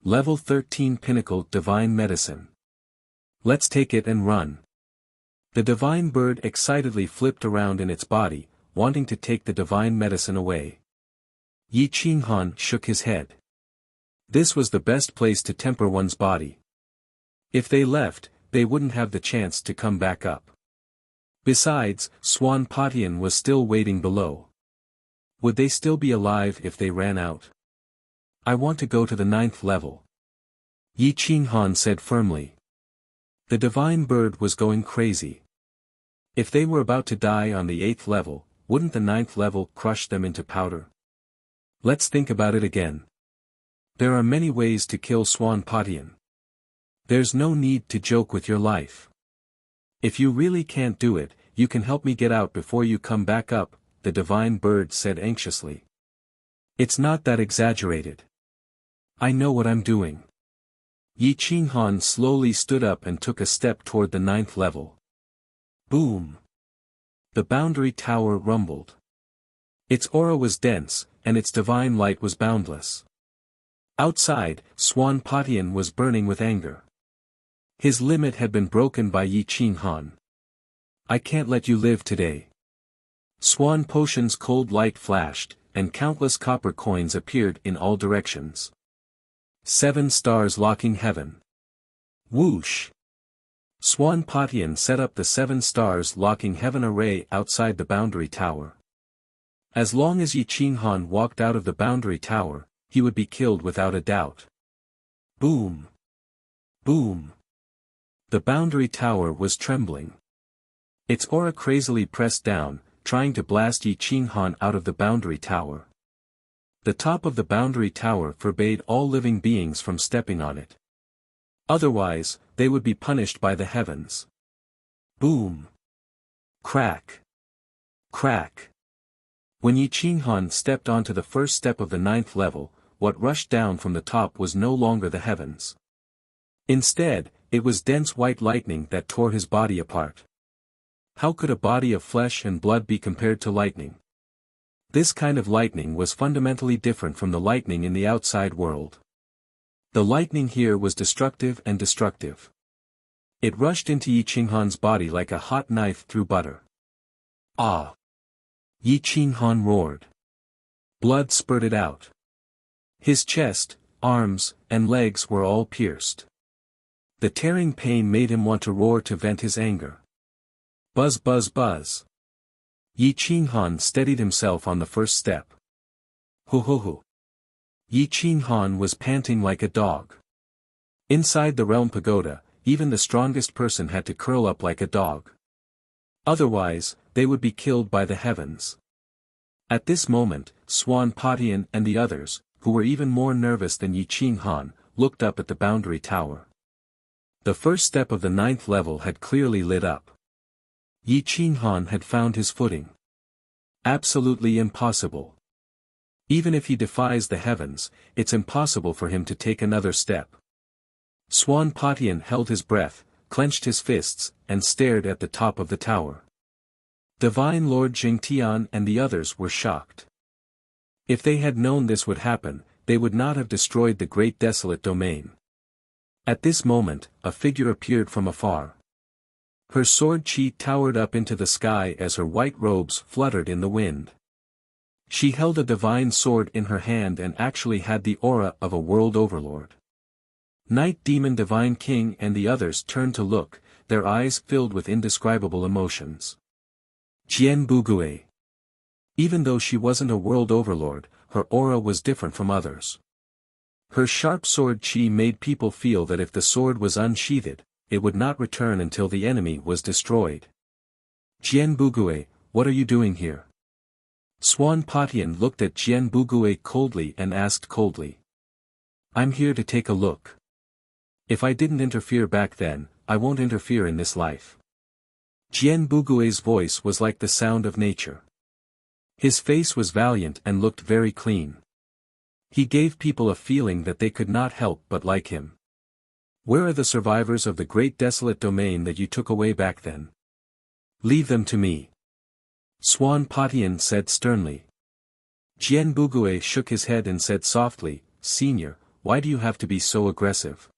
A: Level 13 Pinnacle Divine Medicine. Let's take it and run. The divine bird excitedly flipped around in its body, wanting to take the divine medicine away. Yi Qinghan shook his head. This was the best place to temper one's body. If they left, they wouldn't have the chance to come back up. Besides, Swan Patian was still waiting below. Would they still be alive if they ran out? I want to go to the 9th level. Yi Qinghan said firmly. The divine bird was going crazy. If they were about to die on the 8th level, wouldn't the 9th level crush them into powder? Let's think about it again. There are many ways to kill Swan Patian. There's no need to joke with your life. If you really can't do it, you can help me get out before you come back up, the divine bird said anxiously. It's not that exaggerated. I know what I'm doing. Yi Qinghan slowly stood up and took a step toward the 9th level. Boom! The boundary tower rumbled. Its aura was dense, and its divine light was boundless. Outside, Swan Patian was burning with anger. His limit had been broken by Yi Qing Han. I can't let you live today. Swan Potion's cold light flashed, and countless copper coins appeared in all directions. 7 stars locking heaven. Whoosh! Swan Patian set up the 7 stars locking heaven array outside the boundary tower. As long as Yi Qing Han walked out of the boundary tower, he would be killed without a doubt. Boom! Boom! The boundary tower was trembling. Its aura crazily pressed down, trying to blast Yi Qing Han out of the boundary tower. The top of the boundary tower forbade all living beings from stepping on it. Otherwise, they would be punished by the heavens. Boom! Crack! Crack! When Yi Qing Han stepped onto the first step of the 9th level, what rushed down from the top was no longer the heavens. Instead, it was dense white lightning that tore his body apart. How could a body of flesh and blood be compared to lightning? This kind of lightning was fundamentally different from the lightning in the outside world. The lightning here was destructive and destructive. It rushed into Yi Qing Han's body like a hot knife through butter. Ah! Yi Qing Han roared. Blood spurted out. His chest, arms, and legs were all pierced. The tearing pain made him want to roar to vent his anger. Buzz buzz buzz. Yi Qing Han steadied himself on the first step. Ho ho ho. Yi Qing Han was panting like a dog. Inside the realm pagoda, even the strongest person had to curl up like a dog. Otherwise, they would be killed by the heavens. At this moment, Swan Patian and the others, who were even more nervous than Yi Qing Han, looked up at the boundary tower. The first step of the 9th level had clearly lit up. Yi Qing Han had found his footing. Absolutely impossible. Even if he defies the heavens, it's impossible for him to take another step. Swan Patian held his breath, clenched his fists, and stared at the top of the tower. Divine Lord Jingtian and the others were shocked. If they had known this would happen, they would not have destroyed the great desolate domain. At this moment, a figure appeared from afar. Her sword chi towered up into the sky as her white robes fluttered in the wind. She held a divine sword in her hand and actually had the aura of a world overlord. Night Demon Divine King and the others turned to look, their eyes filled with indescribable emotions. Jian Bugui. Even though she wasn't a world overlord, her aura was different from others. Her sharp sword chi made people feel that if the sword was unsheathed, it would not return until the enemy was destroyed. Jian Bugui, what are you doing here? Swan Patian looked at Jian Bugui coldly and asked coldly. I'm here to take a look. If I didn't interfere back then, I won't interfere in this life. Jian Bugui's voice was like the sound of nature. His face was valiant and looked very clean. He gave people a feeling that they could not help but like him. Where are the survivors of the great desolate domain that you took away back then? Leave them to me. Swan Patian said sternly. Jian Bugui shook his head and said softly, Senior, why do you have to be so aggressive?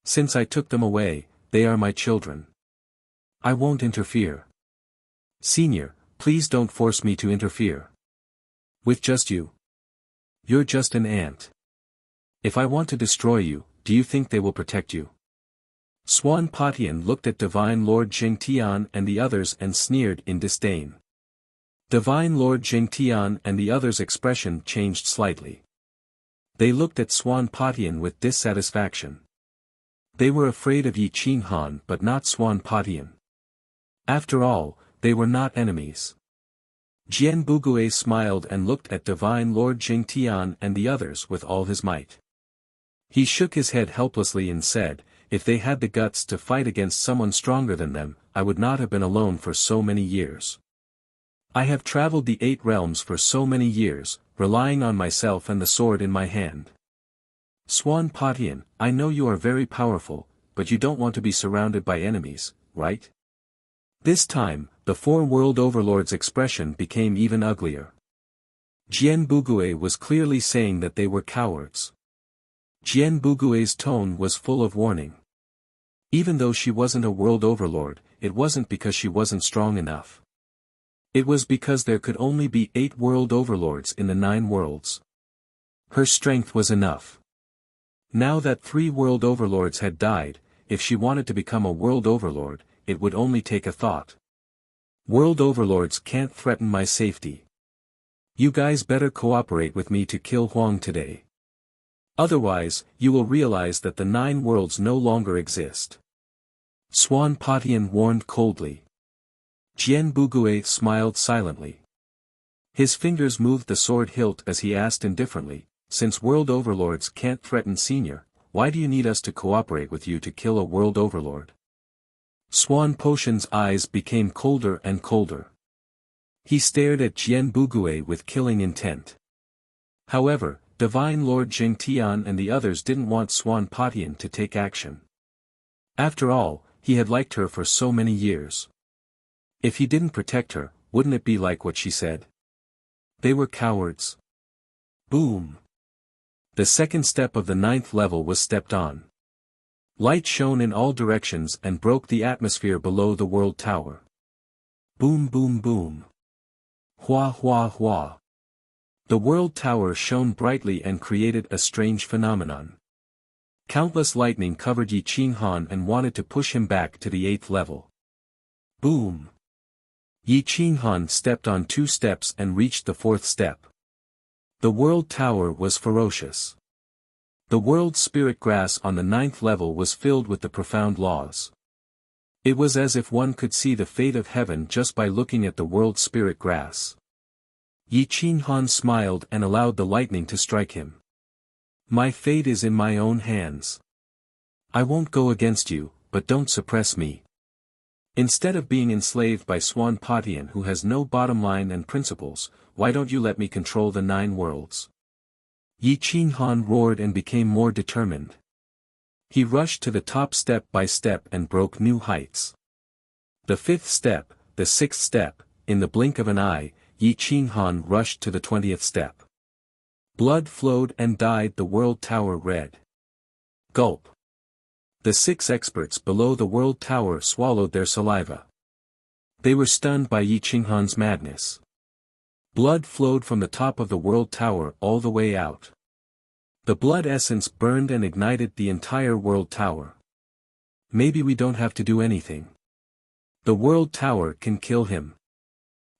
A: Since I took them away, they are my children. I won't interfere. Senior, please don't force me to interfere. With just you. You're just an ant. If I want to destroy you, do you think they will protect you? Swan Patian looked at Divine Lord Jingtian and the others and sneered in disdain. Divine Lord Jingtian and the others' expression changed slightly. They looked at Swan Patian with dissatisfaction. They were afraid of Yi Qing Han but not Swan Patian. After all, they were not enemies. Jian Bugui smiled and looked at Divine Lord Jingtian and the others with all his might. He shook his head helplessly and said, if they had the guts to fight against someone stronger than them, I would not have been alone for so many years. I have traveled the 8 realms for so many years, relying on myself and the sword in my hand. Swan Patian, I know you are very powerful, but you don't want to be surrounded by enemies, right? This time, the 4 world overlords' expression became even uglier. Jian Bugui was clearly saying that they were cowards. Jian Bugui's tone was full of warning. Even though she wasn't a world overlord, it wasn't because she wasn't strong enough. It was because there could only be 8 world overlords in the 9 worlds. Her strength was enough. Now that 3 world overlords had died, if she wanted to become a world overlord, it would only take a thought. World overlords can't threaten my safety. You guys better cooperate with me to kill Huang today. Otherwise, you will realize that the 9 worlds no longer exist. Swan Patian warned coldly. Jian Bugui smiled silently. His fingers moved the sword hilt as he asked indifferently, since world overlords can't threaten senior, why do you need us to cooperate with you to kill a world overlord? Swan Potion's eyes became colder and colder. He stared at Jian Bugui with killing intent. However, Divine Lord Jingtian and the others didn't want Swan Patian to take action. After all, he had liked her for so many years. If he didn't protect her, wouldn't it be like what she said? They were cowards. Boom! The second step of the 9th level was stepped on. Light shone in all directions and broke the atmosphere below the world tower. Boom boom boom. Hua hua hua. The world tower shone brightly and created a strange phenomenon. Countless lightning covered Yi Qinghan and wanted to push him back to the 8th level. Boom! Yi Qinghan stepped on 2 steps and reached the 4th step. The world tower was ferocious. The world spirit grass on the 9th level was filled with the profound laws. It was as if one could see the fate of heaven just by looking at the world spirit grass. Yi Qinghan smiled and allowed the lightning to strike him. My fate is in my own hands. I won't go against you, but don't suppress me. Instead of being enslaved by Swan Patian who has no bottom line and principles, why don't you let me control the 9 worlds? Yi Qinghan roared and became more determined. He rushed to the top step by step and broke new heights. The 5th step, the 6th step, in the blink of an eye, Yi Qinghan rushed to the 20th step. Blood flowed and dyed the world tower red. Gulp. The 6 experts below the world tower swallowed their saliva. They were stunned by Yi Qinghan's madness. Blood flowed from the top of the world tower all the way out. The blood essence burned and ignited the entire world tower. Maybe we don't have to do anything. The world tower can kill him.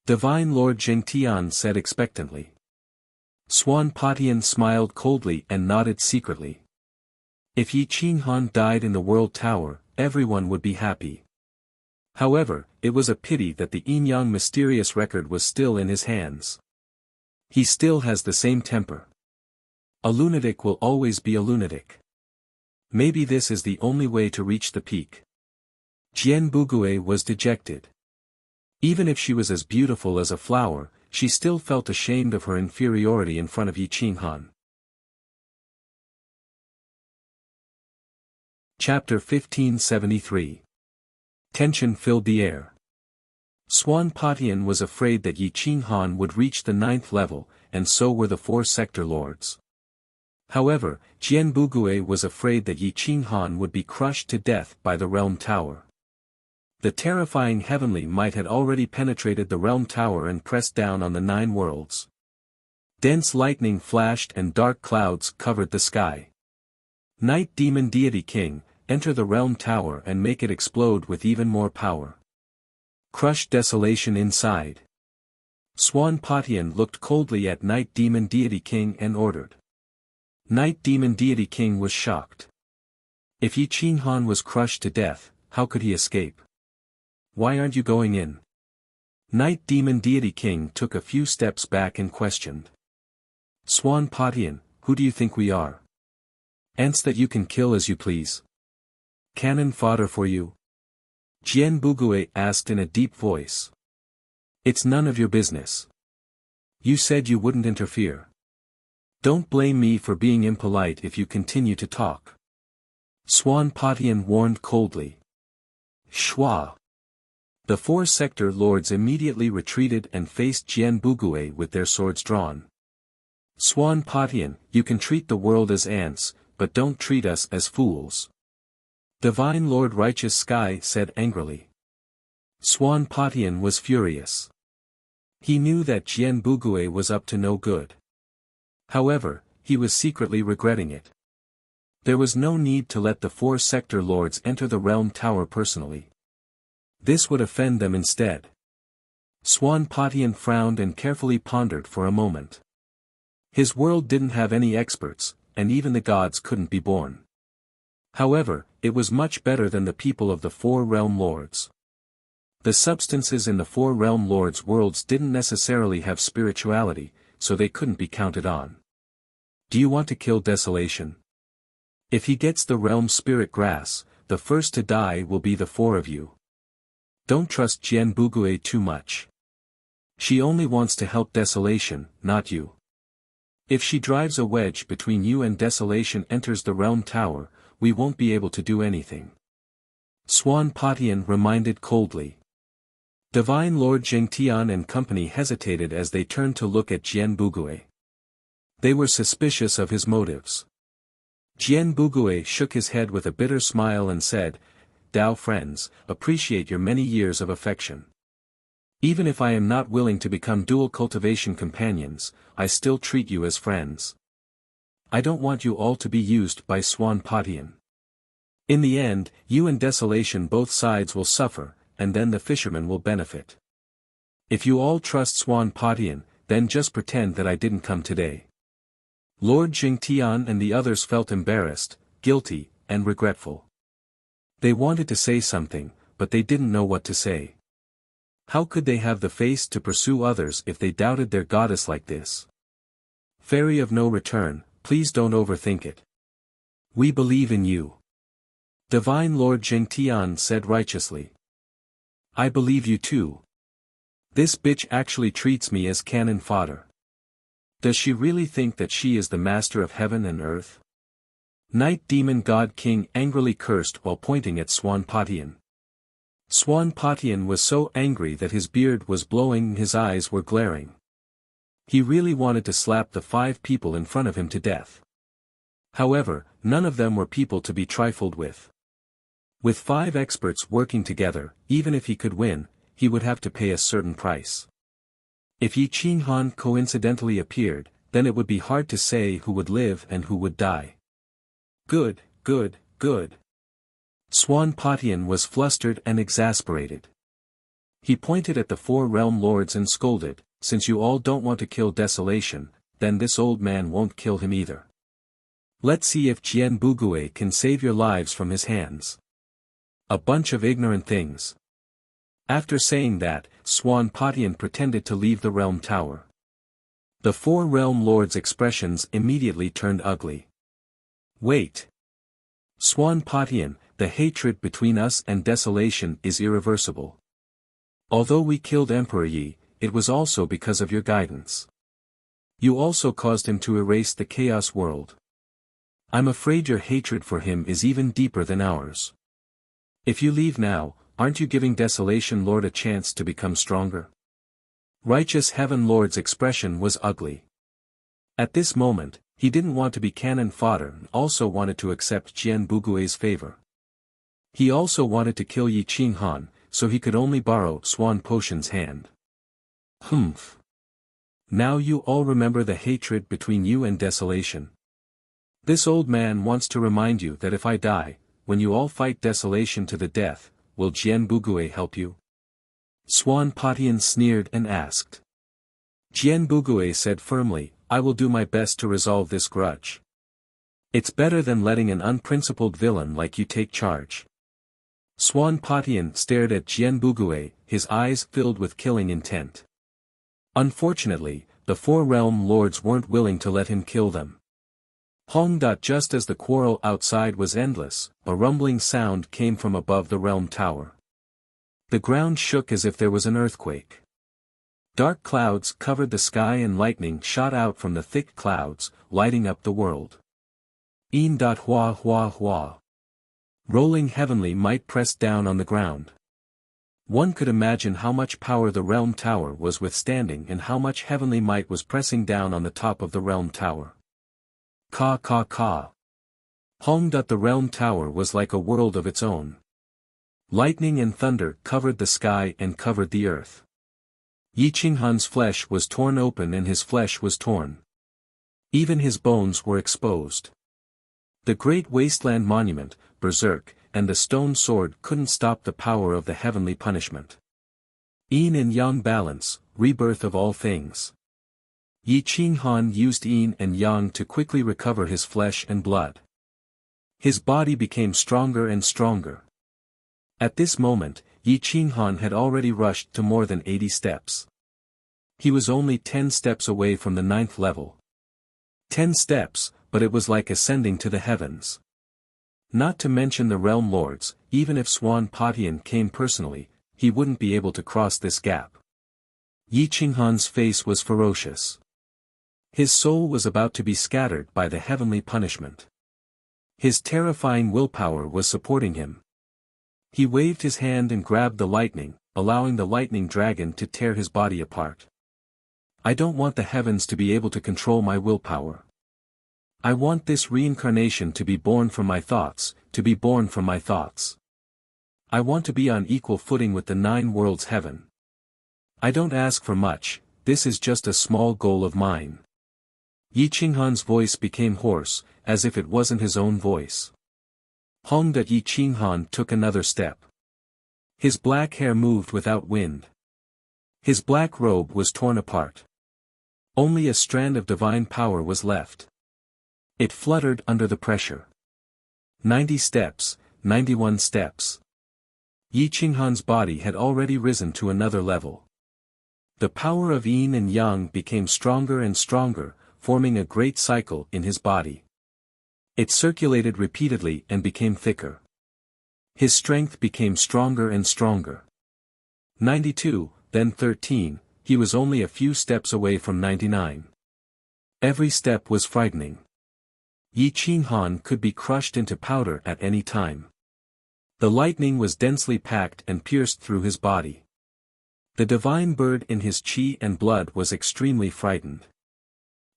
A: Divine Lord Jingtian said expectantly. Swan Patian smiled coldly and nodded secretly. If Yi Qinghan died in the world tower, everyone would be happy. However, it was a pity that the Yin-Yang mysterious record was still in his hands. He still has the same temper. A lunatic will always be a lunatic. Maybe this is the only way to reach the peak. Jian Bugui was dejected. Even if she was as beautiful as a flower, she still felt ashamed of her inferiority in front of Yi Qinghan. Chapter 1573. Tension filled the air. Swan Patian was afraid that Yi Qinghan would reach the 9th level, and so were the 4 sector lords. However, Jian Bugui was afraid that Yi Qinghan would be crushed to death by the realm tower. The terrifying heavenly might had already penetrated the realm tower and pressed down on the 9 worlds. Dense lightning flashed and dark clouds covered the sky. Night Demon Deity King, enter the realm tower and make it explode with even more power. Crush desolation inside. Swan Patian looked coldly at Night Demon Deity King and ordered. Night Demon Deity King was shocked. If Yi Qinghan was crushed to death, how could he escape? Why aren't you going in? Night Demon Deity King took a few steps back and questioned. Swan Patian, who do you think we are? Ants that you can kill as you please? Cannon fodder for you? Jian Bugui asked in a deep voice. It's none of your business. You said you wouldn't interfere. Don't blame me for being impolite if you continue to talk. Swan Patian warned coldly. Shua. The 4 sector lords immediately retreated and faced Jian Bugui with their swords drawn. Swan Patian, you can treat the world as ants, but don't treat us as fools. Divine Lord Righteous Sky said angrily. Swan Patian was furious. He knew that Jian Bugui was up to no good. However, he was secretly regretting it. There was no need to let the 4 sector lords enter the realm tower personally. This would offend them instead. Swan Patian frowned and carefully pondered for a moment. His world didn't have any experts, and even the gods couldn't be born. However, it was much better than the people of the 4 realm lords. The substances in the 4 realm lords' worlds didn't necessarily have spirituality, so they couldn't be counted on. Do you want to kill Desolation? If he gets the realm spirit grass, the first to die will be the 4 of you. Don't trust Jian Bugui too much. She only wants to help Desolation, not you. If she drives a wedge between you and Desolation enters the realm tower, we won't be able to do anything. Swan Patian reminded coldly. Divine Lord Zhengtian and company hesitated as they turned to look at Jian Bugui. They were suspicious of his motives. Jian Bugui shook his head with a bitter smile and said, Dao friends, appreciate your many years of affection. Even if I am not willing to become dual cultivation companions, I still treat you as friends. I don't want you all to be used by Swan Patian. In the end, you and Desolation both sides will suffer, and then the fishermen will benefit. If you all trust Swan Patian, then just pretend that I didn't come today. Lord Jingtian and the others felt embarrassed, guilty, and regretful. They wanted to say something, but they didn't know what to say. How could they have the face to pursue others if they doubted their goddess like this? Fairy of no return, please don't overthink it. We believe in you. Divine Lord Jingtian said righteously. I believe you too. This bitch actually treats me as cannon fodder. Does she really think that she is the master of heaven and earth? Night Demon God King angrily cursed while pointing at Swan Patian. Swan Patian was so angry that his beard was blowing and his eyes were glaring. He really wanted to slap the 5 people in front of him to death. However, none of them were people to be trifled with. With 5 experts working together, even if he could win, he would have to pay a certain price. If Yi Qinghan coincidentally appeared, then it would be hard to say who would live and who would die. Good, good, good. Swan Patian was flustered and exasperated. He pointed at the 4 realm lords and scolded, since you all don't want to kill Desolation, then this old man won't kill him either. Let's see if Jian Bugui can save your lives from his hands. A bunch of ignorant things. After saying that, Swan Patian pretended to leave the realm tower. The 4 realm lords' expressions immediately turned ugly. Wait. Swan Patian, the hatred between us and Desolation is irreversible. Although we killed Emperor Yi, it was also because of your guidance. You also caused him to erase the Chaos World. I'm afraid your hatred for him is even deeper than ours. If you leave now, aren't you giving Desolation Lord a chance to become stronger? Righteous Heaven Lord's expression was ugly. At this moment, he didn't want to be cannon fodder and also wanted to accept Jian Bugui's favor. He also wanted to kill Yi Qinghan, so he could only borrow Swan Potion's hand. Humph. Now you all remember the hatred between you and Desolation. This old man wants to remind you that if I die, when you all fight Desolation to the death, will Jian Bugui help you? Swan Patian sneered and asked. Jian Bugui said firmly, I will do my best to resolve this grudge. It's better than letting an unprincipled villain like you take charge. Swan Patian stared at Jian Bugui, his eyes filled with killing intent. Unfortunately, the 4 realm lords weren't willing to let him kill them. Hong. Just as the quarrel outside was endless, a rumbling sound came from above the realm tower. The ground shook as if there was an earthquake. Dark clouds covered the sky and lightning shot out from the thick clouds, lighting up the world. Hua hua hua. Rolling heavenly might pressed down on the ground. One could imagine how much power the realm tower was withstanding and how much heavenly might was pressing down on the top of the realm tower. Ka ka ka. Hong. The realm tower was like a world of its own. Lightning and thunder covered the sky and covered the earth. Yi Qinghan's flesh was torn open and his flesh was torn. Even his bones were exposed. The great wasteland monument, Berserk, and the stone sword couldn't stop the power of the heavenly punishment. Yin and Yang balance, rebirth of all things. Yi Qinghan used Yin and Yang to quickly recover his flesh and blood. His body became stronger and stronger. At this moment, Yi Qinghan had already rushed to more than 80 steps. He was only 10 steps away from the 9th level. 10 steps, but it was like ascending to the heavens. Not to mention the realm lords, even if Swan Patian came personally, he wouldn't be able to cross this gap. Yi Qinghan's face was ferocious. His soul was about to be scattered by the heavenly punishment. His terrifying willpower was supporting him. He waved his hand and grabbed the lightning, allowing the lightning dragon to tear his body apart. I don't want the heavens to be able to control my willpower. I want this reincarnation to be born from my thoughts, to be born from my thoughts. I want to be on equal footing with the 9 worlds heaven. I don't ask for much, this is just a small goal of mine. Yi Qinghan's voice became hoarse, as if it wasn't his own voice. Hong. Yi Qinghan took another step. His black hair moved without wind. His black robe was torn apart. Only a strand of divine power was left. It fluttered under the pressure. 90 steps, 91 steps. Yi Qinghan's body had already risen to another level. The power of Yin and Yang became stronger and stronger, forming a great cycle in his body. It circulated repeatedly and became thicker. His strength became stronger and stronger. 92, then 13, he was only a few steps away from 99. Every step was frightening. Yi Qinghan could be crushed into powder at any time. The lightning was densely packed and pierced through his body. The divine bird in his qi and blood was extremely frightened.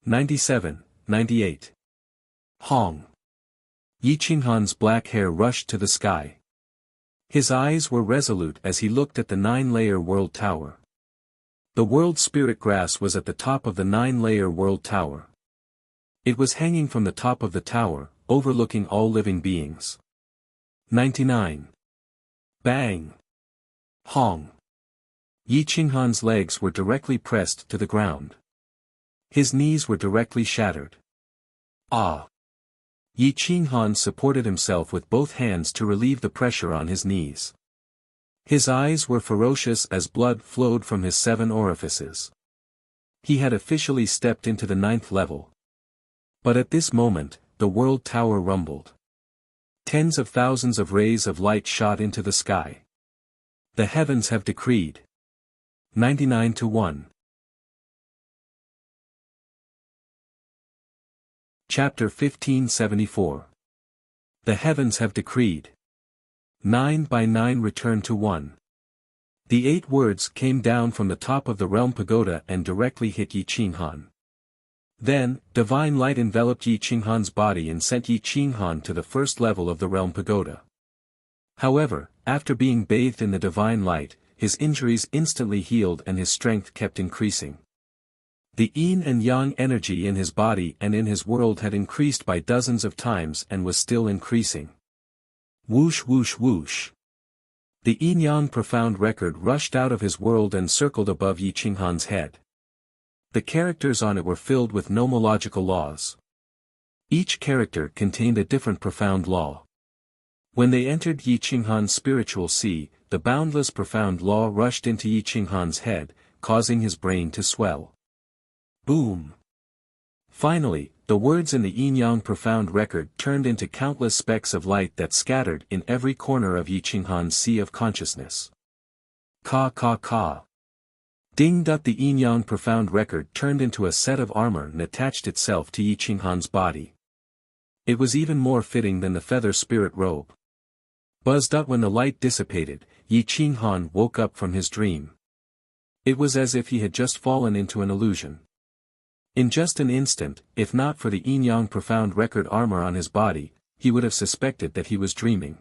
A: 97, 98. Hong. Yi Qinghan's black hair rushed to the sky. His eyes were resolute as he looked at the 9-layer world tower. The world spirit grass was at the top of the 9-layer world tower. It was hanging from the top of the tower, overlooking all living beings. 99. Bang! Hong. Yi Qinghan's legs were directly pressed to the ground. His knees were directly shattered. Ah! Yi Qinghan supported himself with both hands to relieve the pressure on his knees. His eyes were ferocious as blood flowed from his 7 orifices. He had officially stepped into the 9th level. But at this moment, the world tower rumbled. Tens of thousands of rays of light shot into the sky. The heavens have decreed. 99-1. Chapter 1574. The heavens have decreed. 9 by 9 return to 1. The 8 words came down from the top of the realm pagoda and directly hit Yi Qinghan. Then, divine light enveloped Yi Qinghan's body and sent Yi Qinghan to the first level of the realm pagoda. However, after being bathed in the divine light, his injuries instantly healed and his strength kept increasing. The yin and yang energy in his body and in his world had increased by dozens of times and was still increasing. Whoosh whoosh whoosh. The yin-yang profound record rushed out of his world and circled above Yi Qinghan's head. The characters on it were filled with nomological laws. Each character contained a different profound law. When they entered Yi Qinghan's spiritual sea, the boundless profound law rushed into Yi Qinghan's head, causing his brain to swell. Boom! Finally, the words in the yin-yang profound record turned into countless specks of light that scattered in every corner of Yi Qinghan's sea of consciousness. Ka ka ka. Ding. The yin-yang profound record turned into a set of armor and attached itself to Yi Qinghan's body. It was even more fitting than the feather spirit robe. Buzz. When the light dissipated, Yi Qinghan woke up from his dream. It was as if he had just fallen into an illusion. In just an instant, if not for the yin-yang profound record armor on his body, he would have suspected that he was dreaming.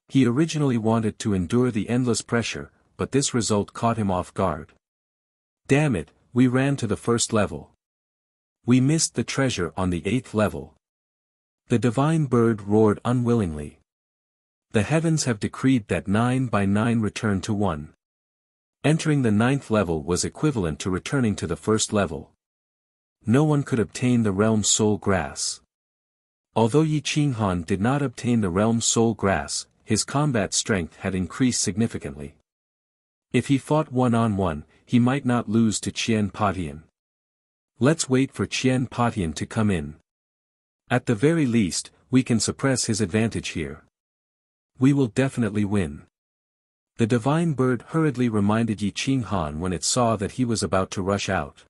A: He originally wanted to endure the endless pressure, but this result caught him off guard. Damn it, we ran to the first level. We missed the treasure on the 8th level. The divine bird roared unwillingly. The heavens have decreed that 9 by 9 return to 1. Entering the 9th level was equivalent to returning to the first level. No one could obtain the realm's soul grass. Although Yi Qinghan did not obtain the realm's soul grass, his combat strength had increased significantly. If he fought one-on-one, he might not lose to Qian Patian. Let's wait for Qian Patian to come in. At the very least, we can suppress his advantage here. We will definitely win. The divine bird hurriedly reminded Yi Qinghan when it saw that he was about to rush out.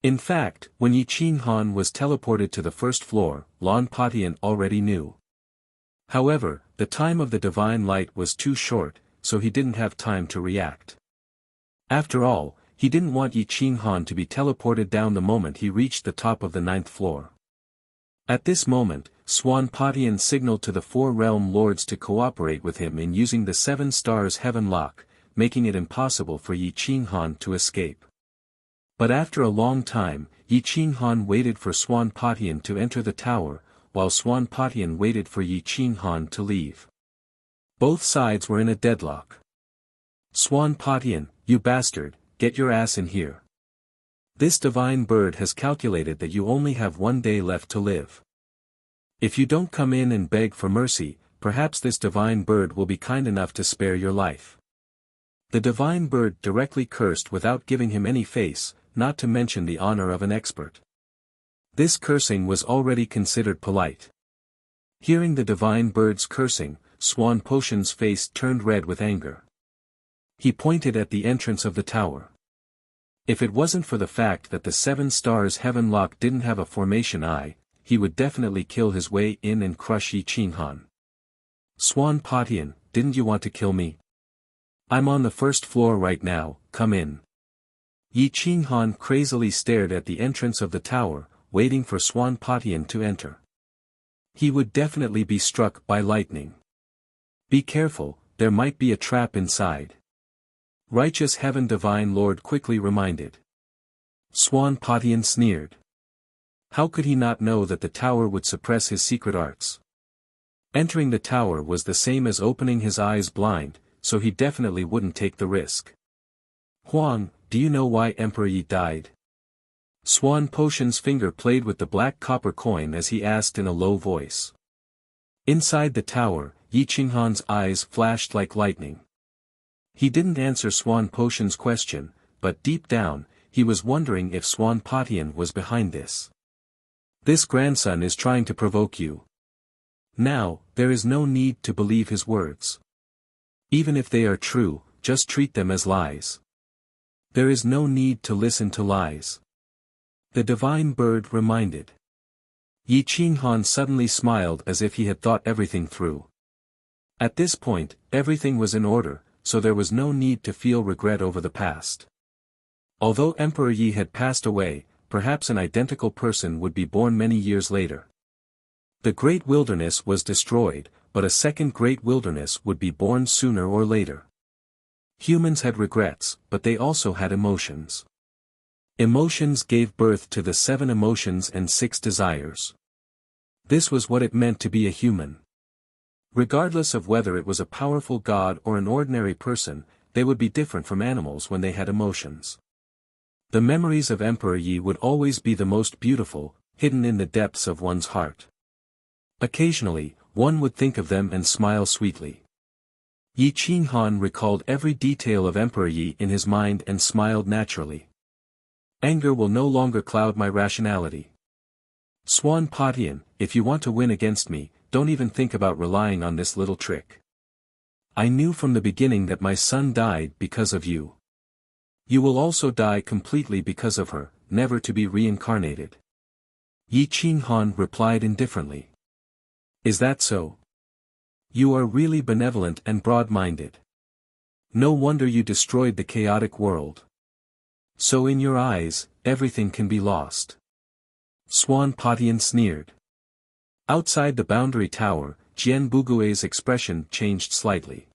A: In fact, when Yi Qinghan was teleported to the first floor, Lan Patian already knew. However, the time of the divine light was too short, so he didn't have time to react. After all, he didn't want Yi Qinghan to be teleported down the moment he reached the top of the 9th floor. At this moment, Swan Patian signaled to the 4 realm lords to cooperate with him in using the 7 stars heaven lock, making it impossible for Yi Qinghan to escape. But after a long time, Yi Qinghan waited for Swan Patian to enter the tower, while Swan Patian waited for Yi Qinghan to leave. Both sides were in a deadlock. Swan Patian, you bastard, get your ass in here. This divine bird has calculated that you only have 1 day left to live. If you don't come in and beg for mercy, perhaps this divine bird will be kind enough to spare your life. The divine bird directly cursed without giving him any face, not to mention the honor of an expert. This cursing was already considered polite. Hearing the divine bird's cursing, Swan Patian's face turned red with anger. He pointed at the entrance of the tower. If it wasn't for the fact that the 7 stars heaven lock didn't have a formation eye, he would definitely kill his way in and crush Yi Qinghan. Swan Patian, didn't you want to kill me? I'm on the first floor right now, come in. Yi Qinghan crazily stared at the entrance of the tower, waiting for Swan Patian to enter. He would definitely be struck by lightning. Be careful, there might be a trap inside. Righteous Heaven Divine Lord quickly reminded. Swan Patian sneered. How could he not know that the tower would suppress his secret arts? Entering the tower was the same as opening his eyes blind, so he definitely wouldn't take the risk. Huang, do you know why Emperor Yi died? Swan Patian's finger played with the black copper coin as he asked in a low voice. Inside the tower, Yi Qinghan's eyes flashed like lightning. He didn't answer Swan Patian's question, but deep down, he was wondering if Swan Patian was behind this. This grandson is trying to provoke you. Now, there is no need to believe his words. Even if they are true, just treat them as lies. There is no need to listen to lies. The divine bird reminded. Yi Qinghan suddenly smiled as if he had thought everything through. At this point, everything was in order, so there was no need to feel regret over the past. Although Emperor Yi had passed away, perhaps an identical person would be born many years later. The Great Wilderness was destroyed, but a second Great Wilderness would be born sooner or later. Humans had regrets, but they also had emotions. Emotions gave birth to the 7 emotions and 6 desires. This was what it meant to be a human. Regardless of whether it was a powerful god or an ordinary person, they would be different from animals when they had emotions. The memories of Emperor Yi would always be the most beautiful, hidden in the depths of one's heart. Occasionally, one would think of them and smile sweetly. Yi Qinghan recalled every detail of Emperor Yi in his mind and smiled naturally. Anger will no longer cloud my rationality. Swan Patian, if you want to win against me, don't even think about relying on this little trick. I knew from the beginning that my son died because of you. You will also die completely because of her, never to be reincarnated. Yi Qinghan replied indifferently. Is that so? You are really benevolent and broad-minded. No wonder you destroyed the chaotic world. So in your eyes, everything can be lost. Swan Patian sneered. Outside the boundary tower, Jian Bugui's expression changed slightly.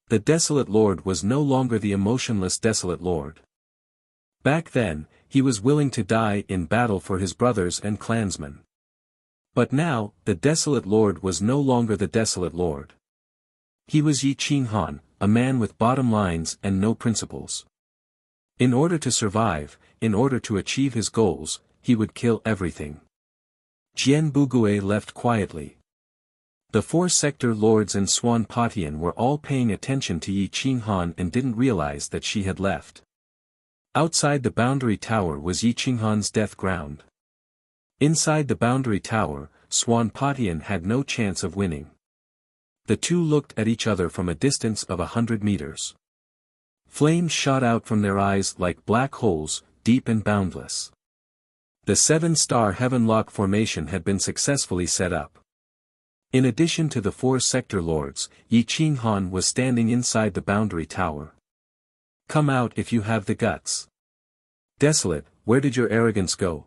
A: The desolate lord was no longer the emotionless desolate lord. Back then, he was willing to die in battle for his brothers and clansmen. But now, the desolate lord was no longer the desolate lord. He was Yi Qinghan, a man with bottom lines and no principles. In order to survive, in order to achieve his goals, he would kill everything. Jian Bugui left quietly. The four sector lords and Swan Patian were all paying attention to Yi Qinghan and didn't realize that she had left. Outside the boundary tower was Yi Qinghan's death ground. Inside the boundary tower, Swan Patian had no chance of winning. The two looked at each other from a distance of 100 meters. Flames shot out from their eyes like black holes, deep and boundless. The seven-star Heavenlock formation had been successfully set up. In addition to the four sector lords, Yi Qinghan was standing inside the boundary tower. Come out if you have the guts. Desolate, where did your arrogance go?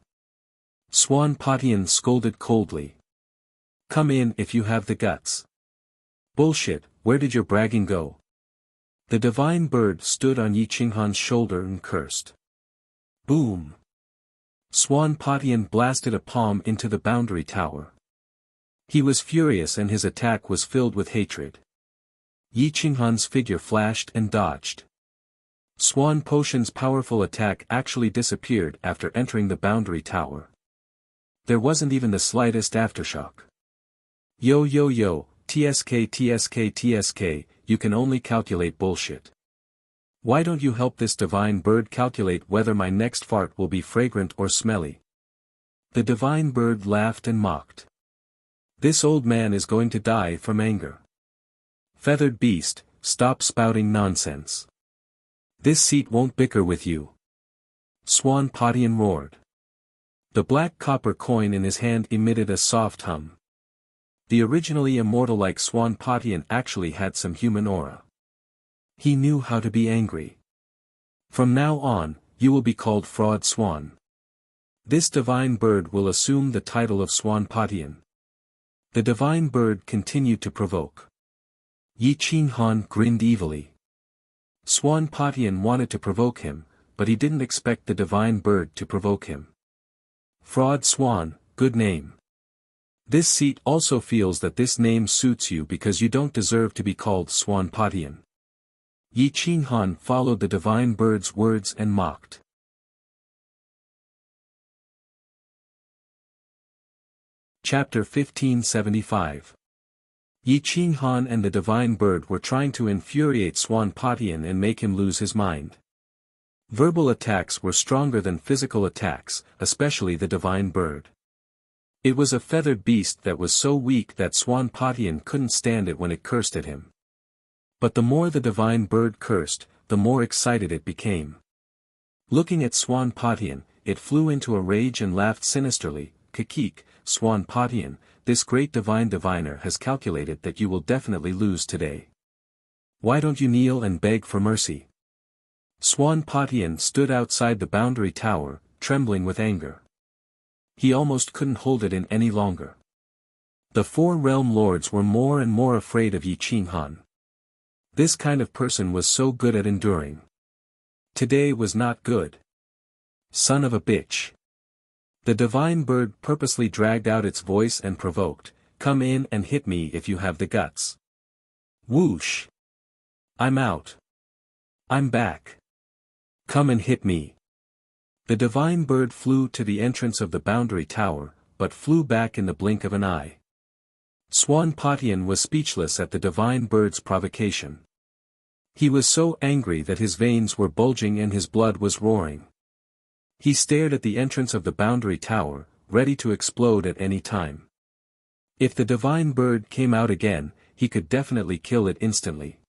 A: Swan Patian scolded coldly. Come in if you have the guts. Bullshit, where did your bragging go? The divine bird stood on Yi Qinghan's shoulder and cursed. Boom! Swan Patian blasted a palm into the boundary tower. He was furious and his attack was filled with hatred. Yi Qinghan's figure flashed and dodged. Swan Potion's powerful attack actually disappeared after entering the boundary tower. There wasn't even the slightest aftershock. Yo yo yo, TSK TSK TSK, you can only calculate bullshit. Why don't you help this divine bird calculate whether my next fart will be fragrant or smelly? The divine bird laughed and mocked. This old man is going to die from anger. Feathered beast, stop spouting nonsense. This seat won't bicker with you. Swan Patian roared. The black copper coin in his hand emitted a soft hum. The originally immortal-like Swan Patian actually had some human aura. He knew how to be angry. From now on, you will be called Fraud Swan. This divine bird will assume the title of Swan Patian. The divine bird continued to provoke. Yi Qinghan grinned evilly. Swan Patian wanted to provoke him, but he didn't expect the divine bird to provoke him. Fraud Swan, good name. This seat also feels that this name suits you because you don't deserve to be called Swan Patian. Yi Qinghan followed the divine bird's words and mocked. Chapter 1575. Yi Qinghan and the divine bird were trying to infuriate Swan Patian and make him lose his mind. Verbal attacks were stronger than physical attacks, especially the divine bird. It was a feathered beast that was so weak that Swan Patian couldn't stand it when it cursed at him. But the more the divine bird cursed, the more excited it became. Looking at Swan Patian, it flew into a rage and laughed sinisterly. Kikik, Swan Patian, this great divine diviner has calculated that you will definitely lose today. Why don't you kneel and beg for mercy? Swan Patian stood outside the boundary tower, trembling with anger. He almost couldn't hold it in any longer. The four realm lords were more and more afraid of Yi Qinghan. This kind of person was so good at enduring. Today was not good. Son of a bitch. The divine bird purposely dragged out its voice and provoked, come in and hit me if you have the guts. Whoosh. I'm out. I'm back. Come and hit me. The divine bird flew to the entrance of the boundary tower, but flew back in the blink of an eye. Swan Patian was speechless at the divine bird's provocation. He was so angry that his veins were bulging and his blood was roaring. He stared at the entrance of the boundary tower, ready to explode at any time. If the divine bird came out again, he could definitely kill it instantly.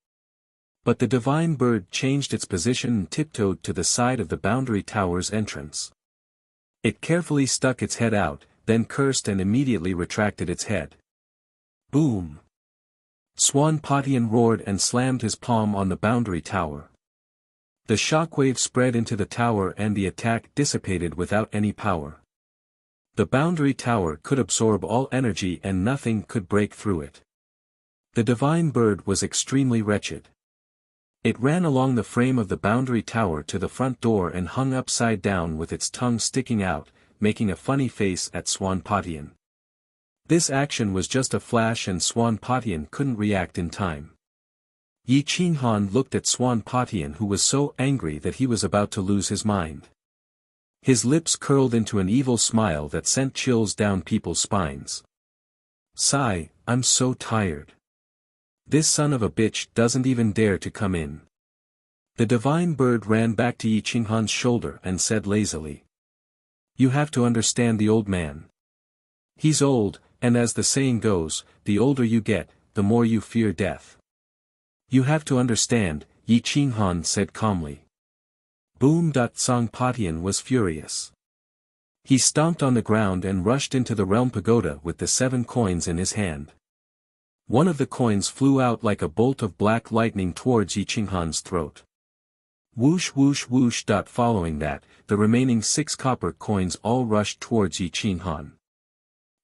A: But the divine bird changed its position and tiptoed to the side of the boundary tower's entrance. It carefully stuck its head out, then cursed and immediately retracted its head. Boom! Swan Patian roared and slammed his palm on the boundary tower. The shockwave spread into the tower and the attack dissipated without any power. The boundary tower could absorb all energy and nothing could break through it. The divine bird was extremely wretched. It ran along the frame of the boundary tower to the front door and hung upside down with its tongue sticking out, making a funny face at Swanpatian. This action was just a flash and Swanpatian couldn't react in time. Yi Qinghan looked at Swanpatian, who was so angry that he was about to lose his mind. His lips curled into an evil smile that sent chills down people's spines. "Sigh, I'm so tired. This son of a bitch doesn't even dare to come in." The divine bird ran back to Yi Qinghan's shoulder and said lazily, "You have to understand the old man. He's old, and as the saying goes, the older you get, the more you fear death. You have to understand," Yi Qinghan said calmly. Boom! Swanpatian was furious. He stomped on the ground and rushed into the realm pagoda with the 7 coins in his hand. One of the coins flew out like a bolt of black lightning towards Yi Qinghan's throat. Whoosh whoosh whoosh. Following that, the remaining 6 copper coins all rushed towards Yi Qinghan.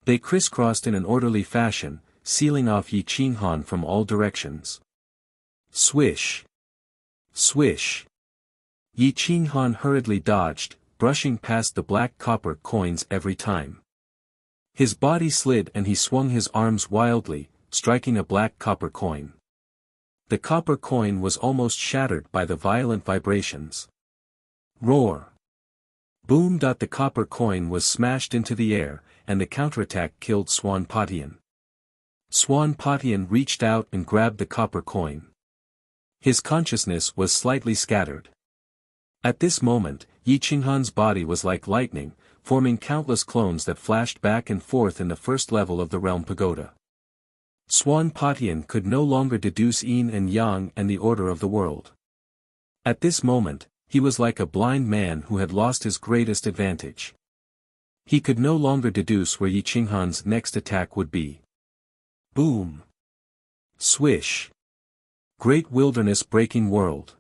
A: They crisscrossed in an orderly fashion, sealing off Yi Qinghan from all directions. Swish! Swish! Yi Qinghan hurriedly dodged, brushing past the black copper coins every time. His body slid and he swung his arms wildly, striking a black copper coin. The copper coin was almost shattered by the violent vibrations. Roar! Boom! The copper coin was smashed into the air, and the counterattack killed Swanpatian. Swanpatian reached out and grabbed the copper coin. His consciousness was slightly scattered. At this moment, Yi Qinghan's body was like lightning, forming countless clones that flashed back and forth in the first level of the realm pagoda. Swanpatian could no longer deduce yin and yang and the order of the world. At this moment, he was like a blind man who had lost his greatest advantage. He could no longer deduce where Yi Qinghan's next attack would be. Boom! Swish! Great wilderness-breaking world.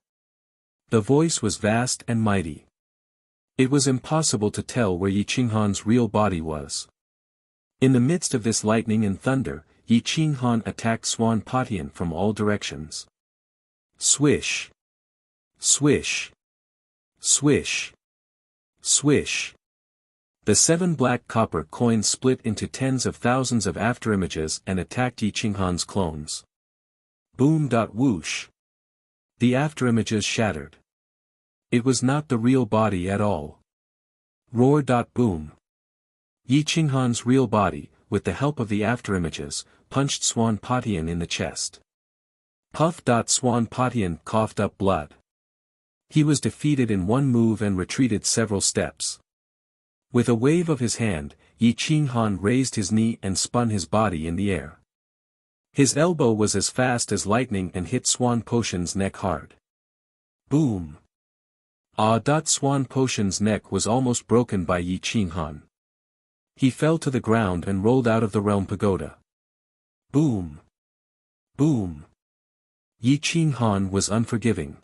A: The voice was vast and mighty. It was impossible to tell where Yi Qinghan's real body was. In the midst of this lightning and thunder, Yi Qinghan attacked Swanpatian from all directions. Swish! Swish! Swish! Swish! The 7 black copper coins split into tens of thousands of afterimages and attacked Yi Qinghan's clones. Boom! Whoosh! The afterimages shattered. It was not the real body at all. Roar! Boom! Yi Qinghan's real body, with the help of the afterimages, punched Swanpatian in the chest. Puff! Swanpatian coughed up blood. He was defeated in one move and retreated several steps. With a wave of his hand, Yi Qinghan raised his knee and spun his body in the air. His elbow was as fast as lightning and hit Swanpatian's neck hard. Boom! Swanpatian's neck was almost broken by Yi Qinghan. He fell to the ground and rolled out of the realm pagoda. Boom! Boom! Yi Qinghan was unforgiving.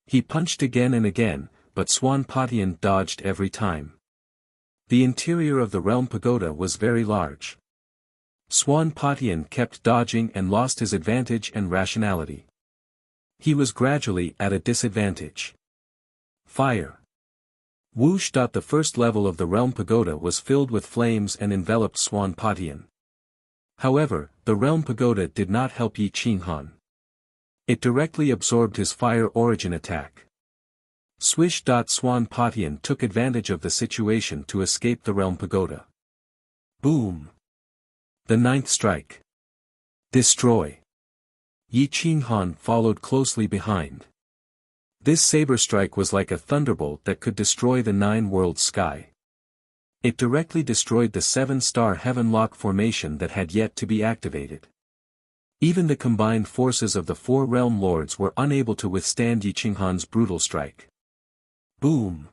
A: He punched again and again, but Swanpatian dodged every time. The interior of the realm pagoda was very large. Swanpatian kept dodging and lost his advantage and rationality. He was gradually at a disadvantage. Fire! Whoosh! The first level of the realm pagoda was filled with flames and enveloped Swanpatian. However, the realm pagoda did not help Yi Qinghan. It directly absorbed his fire origin attack. Swish! Swanpatian took advantage of the situation to escape the realm pagoda. Boom! The 9th strike. Destroy! Yi Qinghan followed closely behind. This saber strike was like a thunderbolt that could destroy the 9-world sky. It directly destroyed the 7-star Heavenlock formation that had yet to be activated. Even the combined forces of the 4 realm lords were unable to withstand Yi Qinghan's brutal strike. Boom!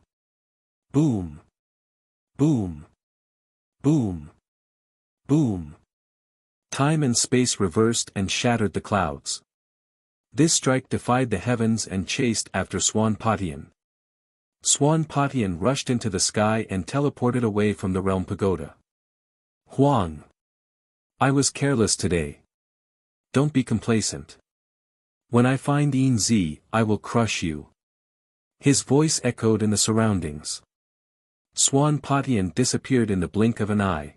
A: Boom! Boom! Boom! Boom! Time and space reversed and shattered the clouds. This strike defied the heavens and chased after Swanpatian. Swan Patian rushed into the sky and teleported away from the realm pagoda. Huang! I was careless today. Don't be complacent. When I find Yin Zi, I will crush you. His voice echoed in the surroundings. Swan Patian disappeared in the blink of an eye.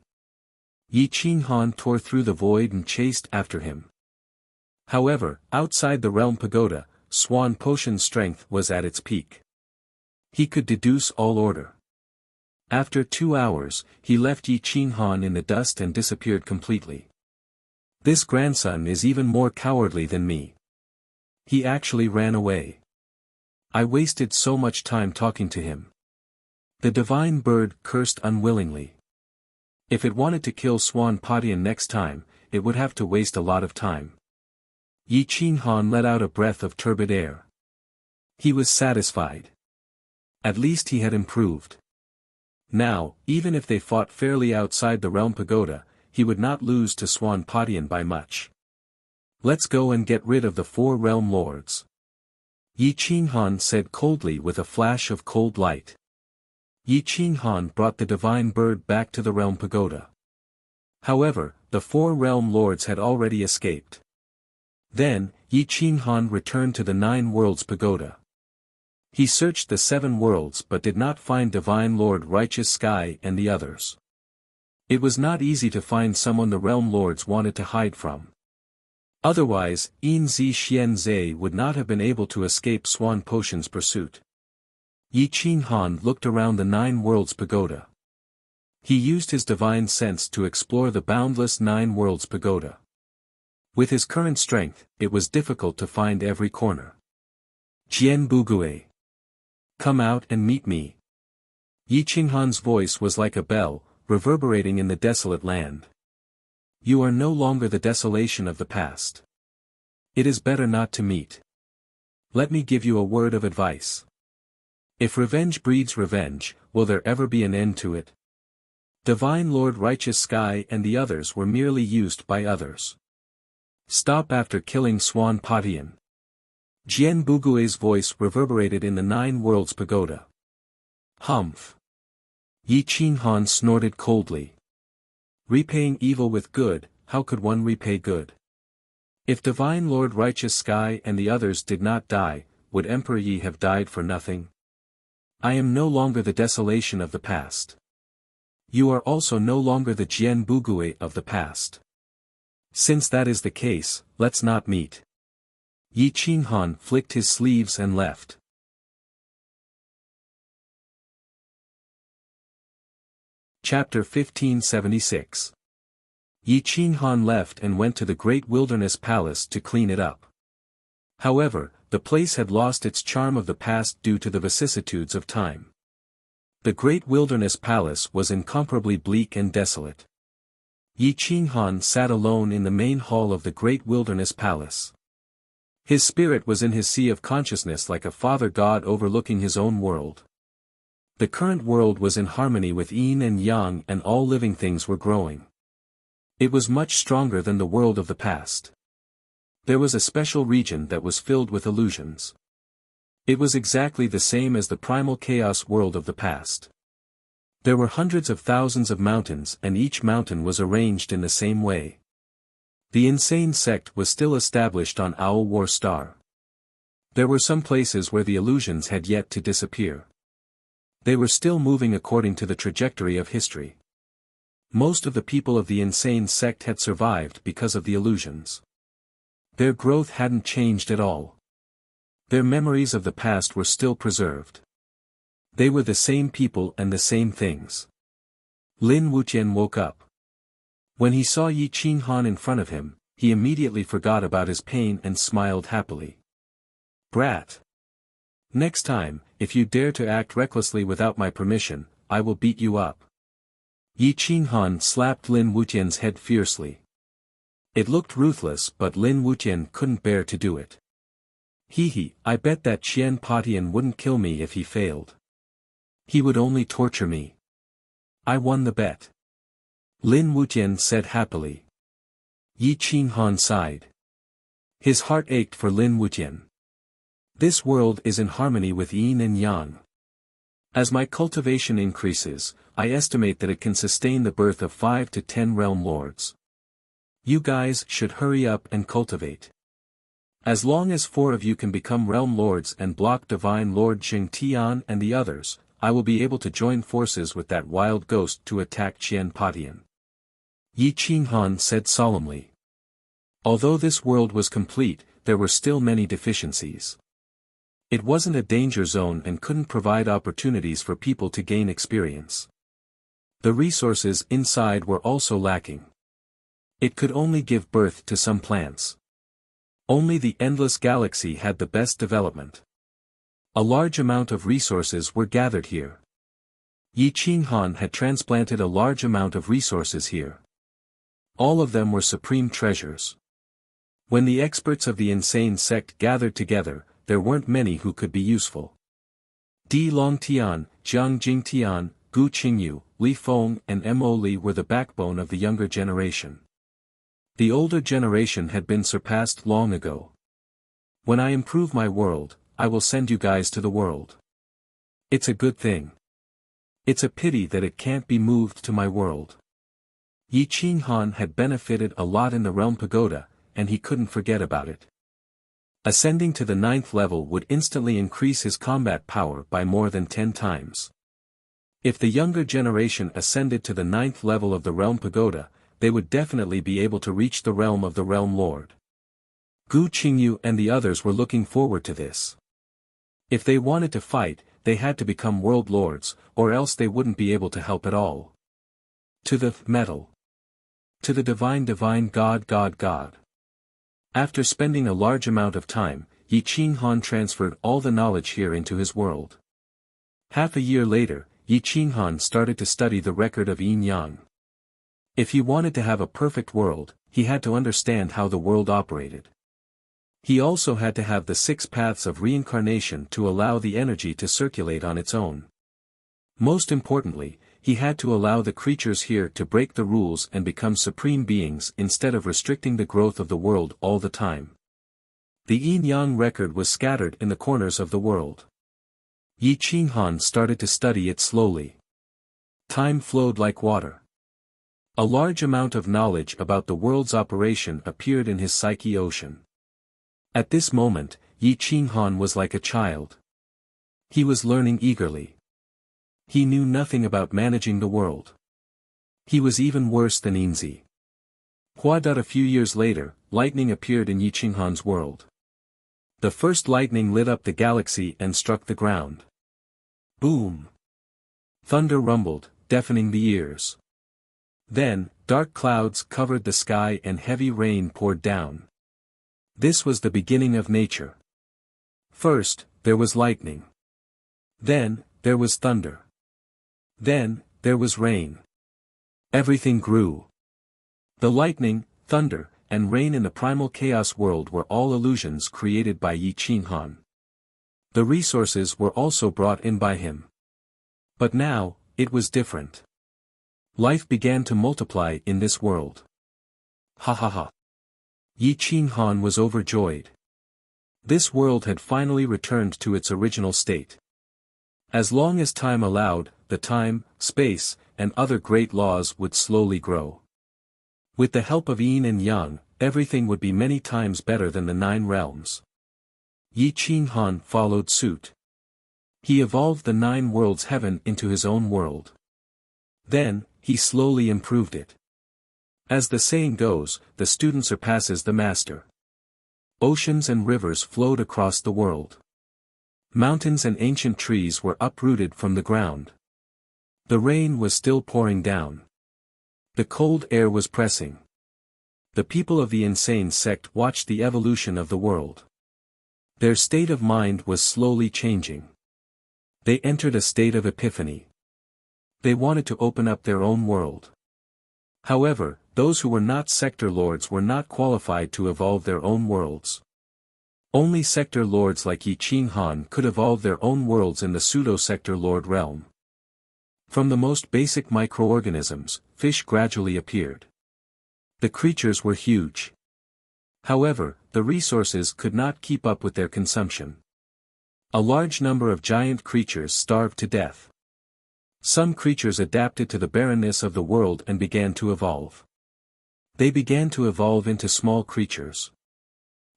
A: Yi Qinghan tore through the void and chased after him. However, outside the realm pagoda, Swan Potion's strength was at its peak. He could deduce all order. After 2 hours, he left Yi Qinghan in the dust and disappeared completely. This grandson is even more cowardly than me. He actually ran away. I wasted so much time talking to him. The divine bird cursed unwillingly. If it wanted to kill Swan Patian next time, it would have to waste a lot of time. Yi Qinghan let out a breath of turbid air. He was satisfied. At least he had improved. Now, even if they fought fairly outside the realm pagoda, he would not lose to Swan Patian by much. Let's go and get rid of the 4 realm lords. Yi Qinghan said coldly with a flash of cold light. Yi Qinghan brought the divine bird back to the realm pagoda. However, the 4 realm lords had already escaped. Then, Yi Qinghan returned to the 9 worlds pagoda. He searched the 7 worlds but did not find Divine Lord Righteous Sky and the others. It was not easy to find someone the realm lords wanted to hide from. Otherwise, Yin Zi Xian Zhe would not have been able to escape Swan Potion's pursuit. Yi Qinghan looked around the 9 worlds pagoda. He used his divine sense to explore the boundless 9 worlds pagoda. With his current strength, it was difficult to find every corner. Jian Bugui. Come out and meet me. Yi Qinghan's voice was like a bell, reverberating in the desolate land. You are no longer the desolation of the past. It is better not to meet. Let me give you a word of advice. If revenge breeds revenge, will there ever be an end to it? Divine Lord Righteous Sky and the others were merely used by others. Stop after killing Swan Patian. Jian Bugui's voice reverberated in the 9 worlds pagoda. Humph. Yi Qinghan snorted coldly. Repaying evil with good, how could one repay good? If Divine Lord Righteous Sky and the others did not die, would Emperor Yi have died for nothing? I am no longer the desolation of the past. You are also no longer the Jian Bugui of the past. Since that is the case, let's not meet. Yi Qinghan flicked his sleeves and left. Chapter 1576. Yi Qinghan left and went to the Great Wilderness Palace to clean it up. However, the place had lost its charm of the past due to the vicissitudes of time. The Great Wilderness Palace was incomparably bleak and desolate. Yi Qinghan sat alone in the main hall of the Great Wilderness Palace. His spirit was in his sea of consciousness like a father god overlooking his own world. The current world was in harmony with yin and yang and all living things were growing. It was much stronger than the world of the past. There was a special region that was filled with illusions. It was exactly the same as the primal chaos world of the past. There were hundreds of thousands of mountains and each mountain was arranged in the same way. The insane sect was still established on Owl War Star. There were some places where the illusions had yet to disappear. They were still moving according to the trajectory of history. Most of the people of the insane sect had survived because of the illusions. Their growth hadn't changed at all. Their memories of the past were still preserved. They were the same people and the same things. Lin Wuxian woke up. When he saw Yi Qinghan in front of him, he immediately forgot about his pain and smiled happily. Brat! Next time, if you dare to act recklessly without my permission, I will beat you up. Yi Qinghan slapped Lin Wuxian's head fiercely. It looked ruthless but Lin Wuxian couldn't bear to do it. Hee, I bet that Qian Patian wouldn't kill me if he failed. He would only torture me. I won the bet. Lin Wuxian said happily. Yi Qinghan sighed. His heart ached for Lin Wuxian. This world is in harmony with yin and yang. As my cultivation increases, I estimate that it can sustain the birth of 5 to 10 realm lords. You guys should hurry up and cultivate. As long as 4 of you can become realm lords and block Divine Lord Jing Tian and the others, I will be able to join forces with that wild ghost to attack Qian Patian. Yi Qinghan said solemnly. Although this world was complete, there were still many deficiencies. It wasn't a danger zone and couldn't provide opportunities for people to gain experience. The resources inside were also lacking. It could only give birth to some plants. Only the endless galaxy had the best development. A large amount of resources were gathered here. Yi Qinghan had transplanted a large amount of resources here. All of them were supreme treasures. When the experts of the insane sect gathered together, there weren't many who could be useful. Di Longtian, Jiang Jingtian, Gu Qingyu, Li Feng and Mo Li were the backbone of the younger generation. The older generation had been surpassed long ago. When I improve my world, I will send you guys to the world. It's a good thing. It's a pity that it can't be moved to my world. Yi Qinghan had benefited a lot in the Realm Pagoda, and he couldn't forget about it. Ascending to the 9th level would instantly increase his combat power by more than 10 times. If the younger generation ascended to the 9th level of the Realm Pagoda, they would definitely be able to reach the realm of the Realm Lord. Gu Qingyu and the others were looking forward to this. If they wanted to fight, they had to become world lords, or else they wouldn't be able to help at all. To the metal. To the divine God. After spending a large amount of time, Yi Qinghan transferred all the knowledge here into his world. Half a year later, Yi Qinghan started to study the record of Yin Yang. If he wanted to have a perfect world, he had to understand how the world operated. He also had to have the 6 paths of reincarnation to allow the energy to circulate on its own. Most importantly, he had to allow the creatures here to break the rules and become supreme beings instead of restricting the growth of the world all the time. The yin-yang record was scattered in the corners of the world. Yi Qinghan started to study it slowly. Time flowed like water. A large amount of knowledge about the world's operation appeared in his psyche ocean. At this moment, Yi Qinghan was like a child. He was learning eagerly. He knew nothing about managing the world. He was even worse than Yinzi. A few years later, lightning appeared in Yi Qinghan's world. The first lightning lit up the galaxy and struck the ground. Boom! Thunder rumbled, deafening the ears. Then, dark clouds covered the sky and heavy rain poured down. This was the beginning of nature. First, there was lightning. Then, there was thunder. Then, there was rain. Everything grew. The lightning, thunder, and rain in the primal chaos world were all illusions created by Yi Qinghan. The resources were also brought in by him. But now, it was different. Life began to multiply in this world. Ha ha ha. Yi Qinghan was overjoyed. This world had finally returned to its original state. As long as time allowed, the time, space, and other great laws would slowly grow. With the help of yin and yang, everything would be many times better than the 9 realms. Yi Qinghan followed suit. He evolved the 9 worlds heaven into his own world. Then, he slowly improved it. As the saying goes, the student surpasses the master. Oceans and rivers flowed across the world. Mountains and ancient trees were uprooted from the ground. The rain was still pouring down. The cold air was pressing. The people of the insane sect watched the evolution of the world. Their state of mind was slowly changing. They entered a state of epiphany. They wanted to open up their own world. However, those who were not sector lords were not qualified to evolve their own worlds. Only sector lords like Yi Qinghan could evolve their own worlds in the pseudo-sector lord realm. From the most basic microorganisms, fish gradually appeared. The creatures were huge. However, the resources could not keep up with their consumption. A large number of giant creatures starved to death. Some creatures adapted to the barrenness of the world and began to evolve. They began to evolve into small creatures.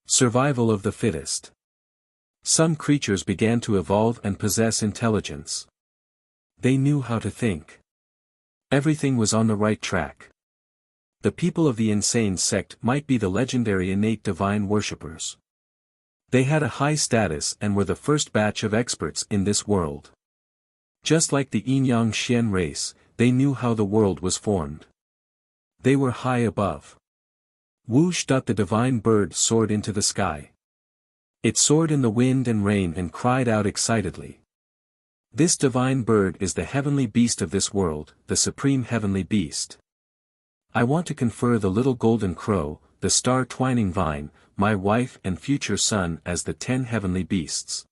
A: Survival of the fittest. Some creatures began to evolve and possess intelligence. They knew how to think. Everything was on the right track. The people of the insane sect might be the legendary innate divine worshippers. They had a high status and were the first batch of experts in this world. Just like the Yin-Yang Xian race, they knew how the world was formed. They were high above. Whoosh! The divine bird soared into the sky. It soared in the wind and rain and cried out excitedly. This divine bird is the heavenly beast of this world, the supreme heavenly beast. I want to confer the little golden crow, the star-twining vine, my wife and future son as the 10 heavenly beasts.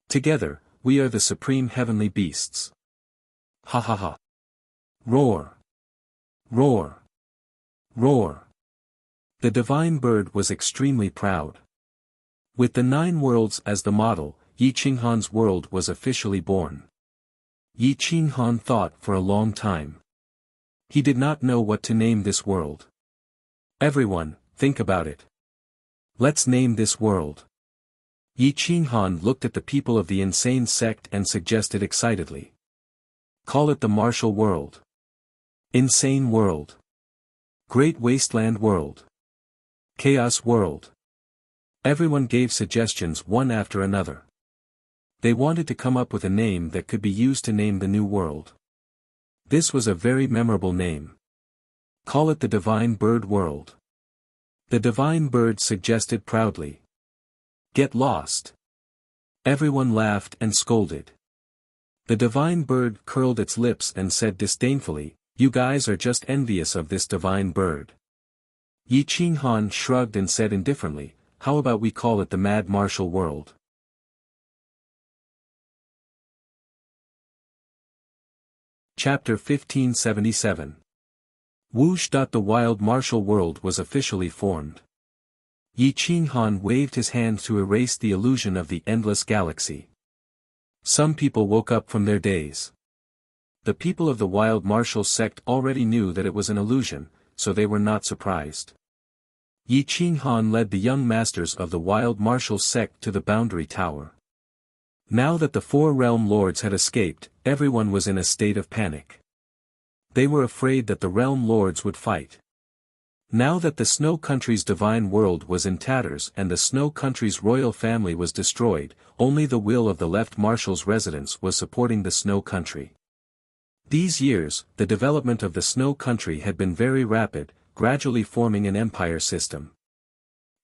A: Together, we are the supreme heavenly beasts. Ha ha ha. Roar! Roar! Roar! The divine bird was extremely proud. With the 9 worlds as the model, Yi Qinghan's world was officially born. Yi Qinghan thought for a long time. He did not know what to name this world. Everyone, think about it. Let's name this world. Yi Qinghan looked at the people of the insane sect and suggested excitedly. Call it the martial world. Insane world. Great wasteland world. Chaos world. Everyone gave suggestions one after another. They wanted to come up with a name that could be used to name the new world. This was a very memorable name. Call it the Divine Bird World. The Divine Bird suggested proudly. Get lost. Everyone laughed and scolded. The Divine Bird curled its lips and said disdainfully, you guys are just envious of this Divine Bird. Yi Qinghan shrugged and said indifferently, how about we call it the Mad Martial World? Chapter 1577. Whoosh! The wild martial world was officially formed. Yi Qinghan waved his hand to erase the illusion of the endless galaxy. Some people woke up from their daze. The people of the wild martial sect already knew that it was an illusion, so they were not surprised. Yi Qinghan led the young masters of the wild martial sect to the boundary tower. Now that the 4 realm lords had escaped, everyone was in a state of panic. They were afraid that the realm lords would fight. Now that the Snow Country's divine world was in tatters and the Snow Country's royal family was destroyed, only the will of the left marshal's residence was supporting the Snow Country. These years, the development of the Snow Country had been very rapid, gradually forming an empire system.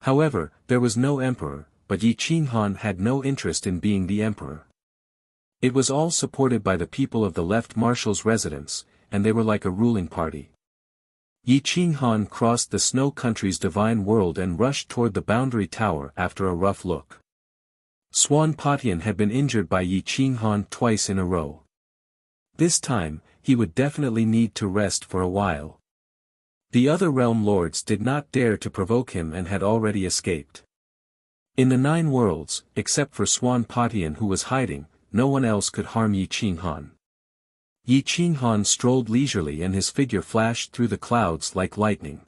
A: However, there was no emperor, but Yi Qinghan had no interest in being the emperor. It was all supported by the people of the left marshal's residence, and they were like a ruling party. Yi Qinghan crossed the Snow Country's divine world and rushed toward the boundary tower after a rough look. Swan Patian had been injured by Yi Qinghan twice in a row. This time, he would definitely need to rest for a while. The other realm lords did not dare to provoke him and had already escaped. In the 9 worlds, except for Swan Patian who was hiding, no one else could harm Yi Qinghan. Yi Qinghan strolled leisurely and his figure flashed through the clouds like lightning.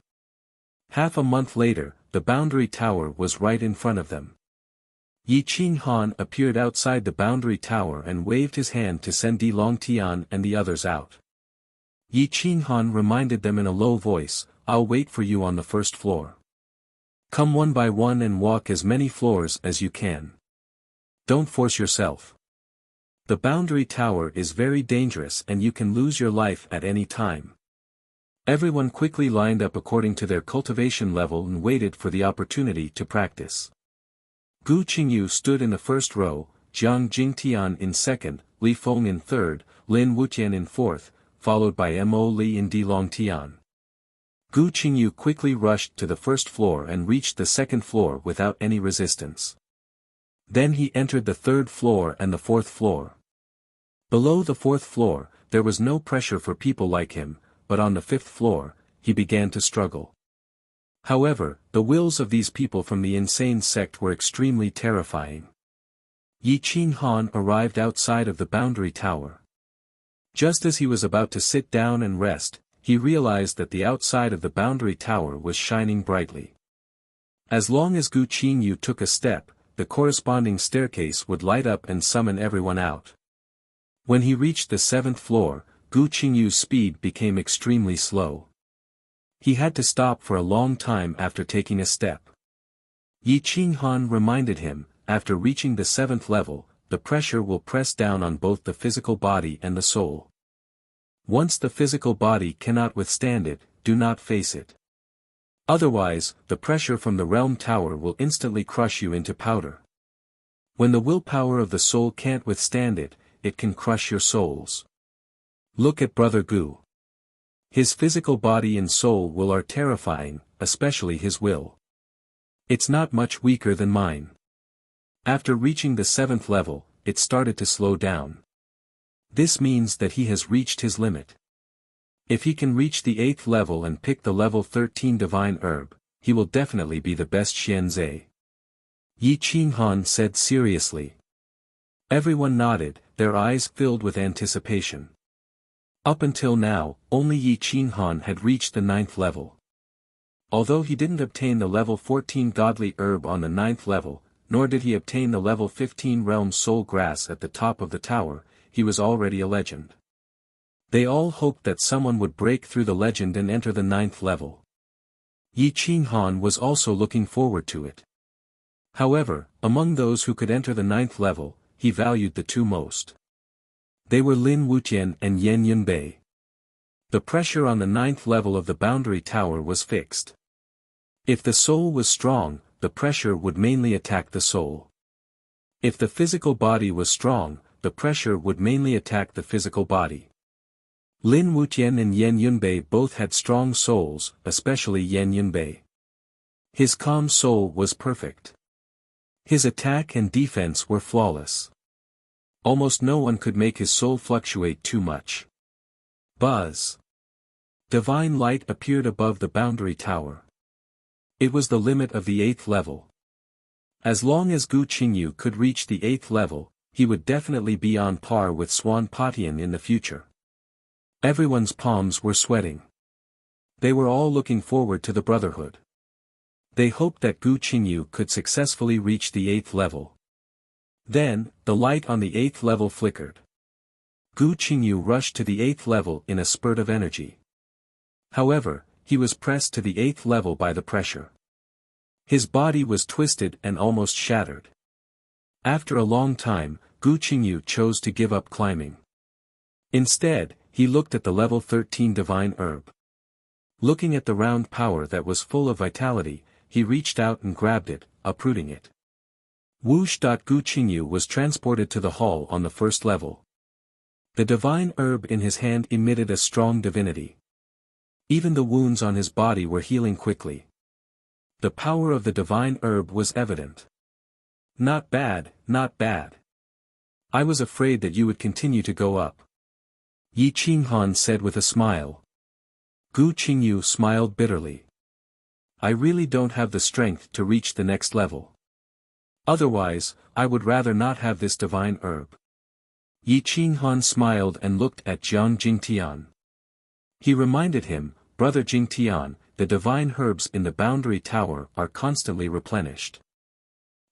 A: Half a month later, the boundary tower was right in front of them. Yi Qinghan appeared outside the boundary tower and waved his hand to send Di Longtian and the others out. Yi Qinghan reminded them in a low voice, I'll wait for you on the first floor. Come one by one and walk as many floors as you can. Don't force yourself. The boundary tower is very dangerous and you can lose your life at any time. Everyone quickly lined up according to their cultivation level and waited for the opportunity to practice. Gu Qingyu stood in the first row, Jiang Jingtian in second, Li Feng in third, Lin Wutian in fourth, followed by Mo Li and Di Longtian. Gu Qingyu quickly rushed to the first floor and reached the second floor without any resistance. Then he entered the third floor and the fourth floor. Below the fourth floor, there was no pressure for people like him, but on the fifth floor, he began to struggle. However, the wills of these people from the insane sect were extremely terrifying. Yi Qinghan arrived outside of the boundary tower. Just as he was about to sit down and rest, he realized that the outside of the boundary tower was shining brightly. As long as Gu Qingyu took a step, the corresponding staircase would light up and summon everyone out. When he reached the 7th floor, Gu Qingyu's speed became extremely slow. He had to stop for a long time after taking a step. Yi Qinghan reminded him, after reaching the 7th level, the pressure will press down on both the physical body and the soul. Once the physical body cannot withstand it, do not face it. Otherwise, the pressure from the realm tower will instantly crush you into powder. When the willpower of the soul can't withstand it, it can crush your souls. Look at Brother Gu. His physical body and soul are terrifying, especially his will. It's not much weaker than mine. After reaching the 7th level, it started to slow down. This means that he has reached his limit. If he can reach the 8th level and pick the level 13 divine herb, he will definitely be the best Xianzhe. Yi Qinghan said seriously. Everyone nodded, their eyes filled with anticipation. Up until now, only Yi Qinghan had reached the 9th level. Although he didn't obtain the level 14 godly herb on the 9th level, nor did he obtain the level 15 realm soul grass at the top of the tower, he was already a legend. They all hoped that someone would break through the legend and enter the 9th level. Yi Qinghan was also looking forward to it. However, among those who could enter the 9th level, he valued the two most. They were Lin Wuxian and Yan Yunbei. The pressure on the 9th level of the boundary tower was fixed. If the soul was strong, the pressure would mainly attack the soul. If the physical body was strong, the pressure would mainly attack the physical body. Lin Wuxian and Yan Yunbei both had strong souls, especially Yan Yunbei. His calm soul was perfect. His attack and defense were flawless. Almost no one could make his soul fluctuate too much. Buzz. Divine light appeared above the boundary tower. It was the limit of the 8th level. As long as Gu Qingyu could reach the 8th level, he would definitely be on par with Swan Patian in the future. Everyone's palms were sweating. They were all looking forward to the brotherhood. They hoped that Gu Qingyu could successfully reach the 8th level. Then, the light on the 8th level flickered. Gu Qingyu rushed to the 8th level in a spurt of energy. However, he was pressed to the 8th level by the pressure. His body was twisted and almost shattered. After a long time, Gu Qingyu chose to give up climbing. Instead, he looked at the level 13 divine herb. Looking at the round power that was full of vitality, he reached out and grabbed it, uprooting it. Whoosh! Gu Qingyu was transported to the hall on the 1st level. The divine herb in his hand emitted a strong divinity. Even the wounds on his body were healing quickly. The power of the divine herb was evident. Not bad, not bad. I was afraid that you would continue to go up. Yi Qinghan said with a smile. Gu Qingyu smiled bitterly. I really don't have the strength to reach the next level. Otherwise, I would rather not have this divine herb. Yi Qinghan smiled and looked at Jiang Jingtian. He reminded him, Brother Jingtian, the divine herbs in the boundary tower are constantly replenished.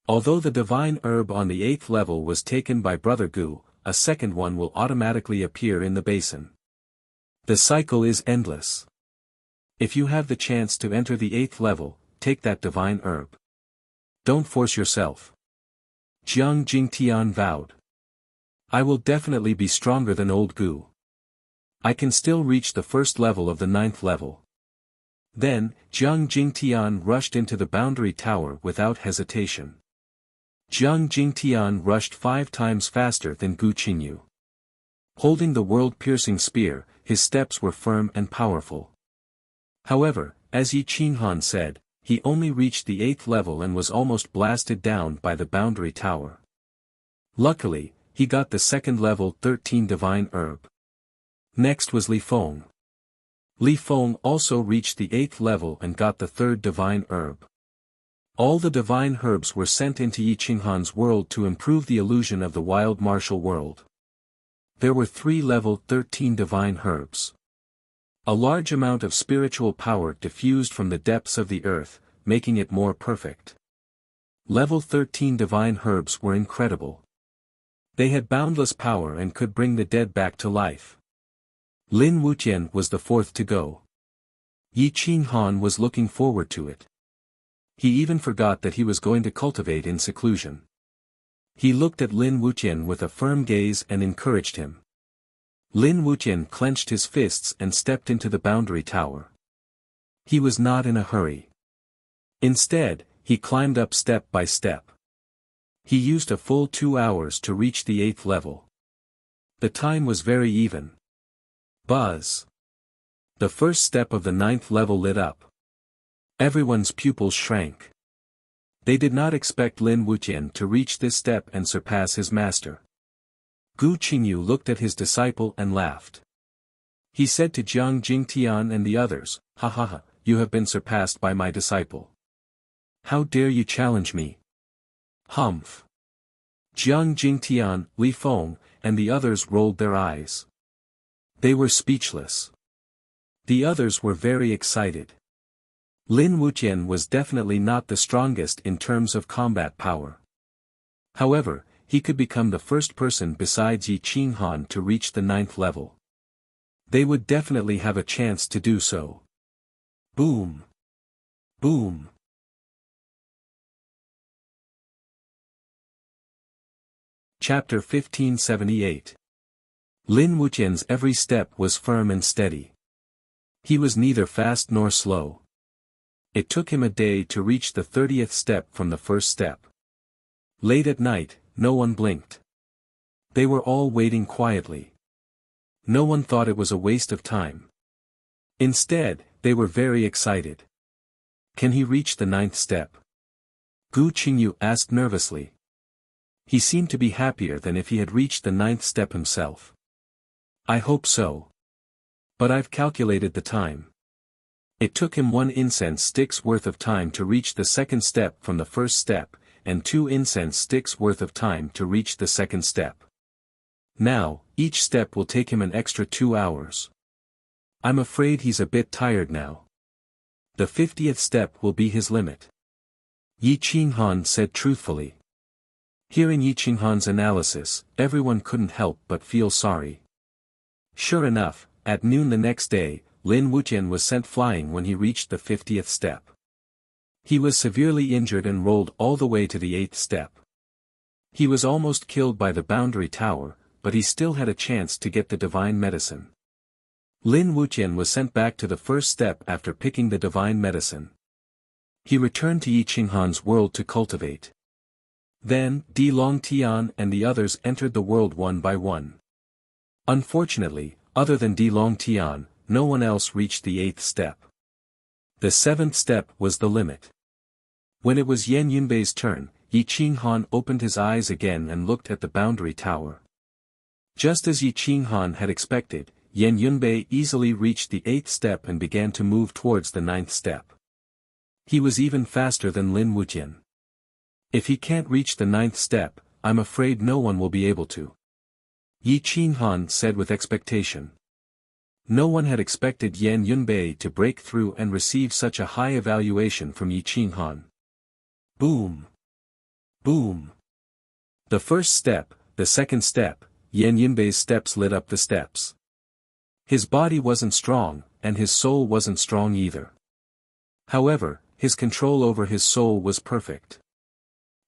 A: Although the divine herb on the 8th level was taken by Brother Gu, a second one will automatically appear in the basin. The cycle is endless. If you have the chance to enter the 8th level, take that divine herb. Don't force yourself. Jiang Jingtian vowed. I will definitely be stronger than old Gu. I can still reach the 1st level of the 9th level. Then, Jiang Jingtian rushed into the boundary tower without hesitation. Jiang Jingtian rushed 5 times faster than Gu Qingyu. Holding the world-piercing spear, his steps were firm and powerful. However, as Yi Qinghan said, he only reached the 8th level and was almost blasted down by the boundary tower. Luckily, he got the 2nd level 13 divine herb. Next was Li Feng. Li Feng also reached the 8th level and got the 3rd divine herb. All the divine herbs were sent into Yi Qinghan's world to improve the illusion of the wild martial world. There were 3 level 13 divine herbs. A large amount of spiritual power diffused from the depths of the earth, making it more perfect. Level 13 divine herbs were incredible. They had boundless power and could bring the dead back to life. Lin Wuxian was the 4th to go. Yi Qinghan was looking forward to it. He even forgot that he was going to cultivate in seclusion. He looked at Lin Wuxian with a firm gaze and encouraged him. Lin Wuxian clenched his fists and stepped into the boundary tower. He was not in a hurry. Instead, he climbed up step by step. He used a full 2 hours to reach the 8th level. The time was very even. Buzz. The first step of the 9th level lit up. Everyone's pupils shrank. They did not expect Lin Wuxian to reach this step and surpass his master. Gu Qingyu looked at his disciple and laughed. He said to Jiang Jingtian and the others, "Ha ha ha, you have been surpassed by my disciple. How dare you challenge me?" Humph. Jiang Jingtian, Li Feng, and the others rolled their eyes. They were speechless. The others were very excited. Lin Wuxian was definitely not the strongest in terms of combat power. However, he could become the first person besides Yi Qinghan to reach the 9th level. They would definitely have a chance to do so. Boom. Boom. Chapter 1578. Lin Wuxian's every step was firm and steady. He was neither fast nor slow. It took him a day to reach the 30th step from the first step. Late at night, no one blinked. They were all waiting quietly. No one thought it was a waste of time. Instead, they were very excited. Can he reach the 9th step? Gu Qingyu asked nervously. He seemed to be happier than if he had reached the 9th step himself. I hope so. But I've calculated the time. It took him 1 incense stick's worth of time to reach the 2nd step from the first step, and 2 incense sticks worth of time to reach the 2nd step. Now, each step will take him an extra 2 hours. I'm afraid he's a bit tired now. The 50th step will be his limit. Yi Qinghan said truthfully. Hearing Yi Qinghan's analysis, everyone couldn't help but feel sorry. Sure enough, at noon the next day, Lin Wuxian was sent flying when he reached the 50th step. He was severely injured and rolled all the way to the 8th step. He was almost killed by the boundary tower, but he still had a chance to get the divine medicine. Lin Wuxian was sent back to the first step after picking the divine medicine. He returned to Yi Qinghan's world to cultivate. Then, Di Longtian and the others entered the world one by one. Unfortunately, other than Di Longtian, no one else reached the 8th step. The 7th step was the limit. When it was Yan Yunbei's turn, Yi Qinghan opened his eyes again and looked at the boundary tower. Just as Yi Qinghan had expected, Yan Yunbei easily reached the 8th step and began to move towards the 9th step. He was even faster than Lin Wuxian. If he can't reach the 9th step, I'm afraid no one will be able to. Yi Qinghan said with expectation. No one had expected Yan Yunbei to break through and receive such a high evaluation from Yi Qinghan. Boom! Boom! The first step, the 2nd step, Yan Yunbei's steps lit up the steps. His body wasn't strong, and his soul wasn't strong either. However, his control over his soul was perfect.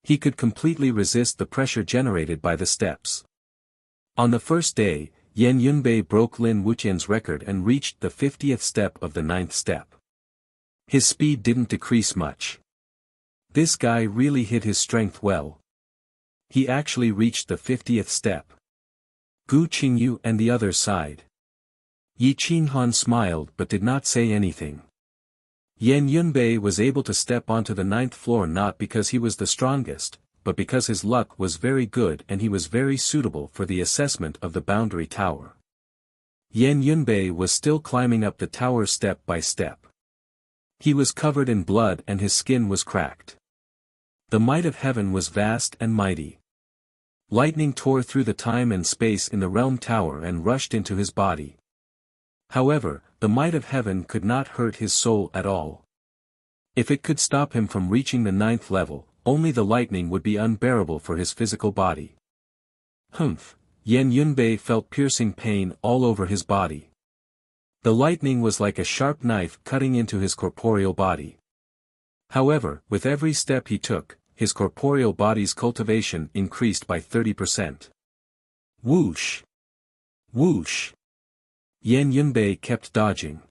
A: He could completely resist the pressure generated by the steps. On the first day, Yan Yunbei broke Lin Wuxian's record and reached the 50th step of the 9th step. His speed didn't decrease much. This guy really hid his strength well. He actually reached the 50th step. Gu Qingyu and the others sighed. Yi Qinghan smiled but did not say anything. Yan Yunbei was able to step onto the 9th floor not because he was the strongest, but because his luck was very good and he was very suitable for the assessment of the boundary tower. Yan Yunbei was still climbing up the tower step by step. He was covered in blood and his skin was cracked. The might of heaven was vast and mighty. Lightning tore through the time and space in the realm tower and rushed into his body. However, the might of heaven could not hurt his soul at all. If it could stop him from reaching the 9th level, only the lightning would be unbearable for his physical body. Humph! Yan Yunbei felt piercing pain all over his body. The lightning was like a sharp knife cutting into his corporeal body. However, with every step he took, his corporeal body's cultivation increased by 30%. Whoosh! Whoosh! Yan Yunbei kept dodging.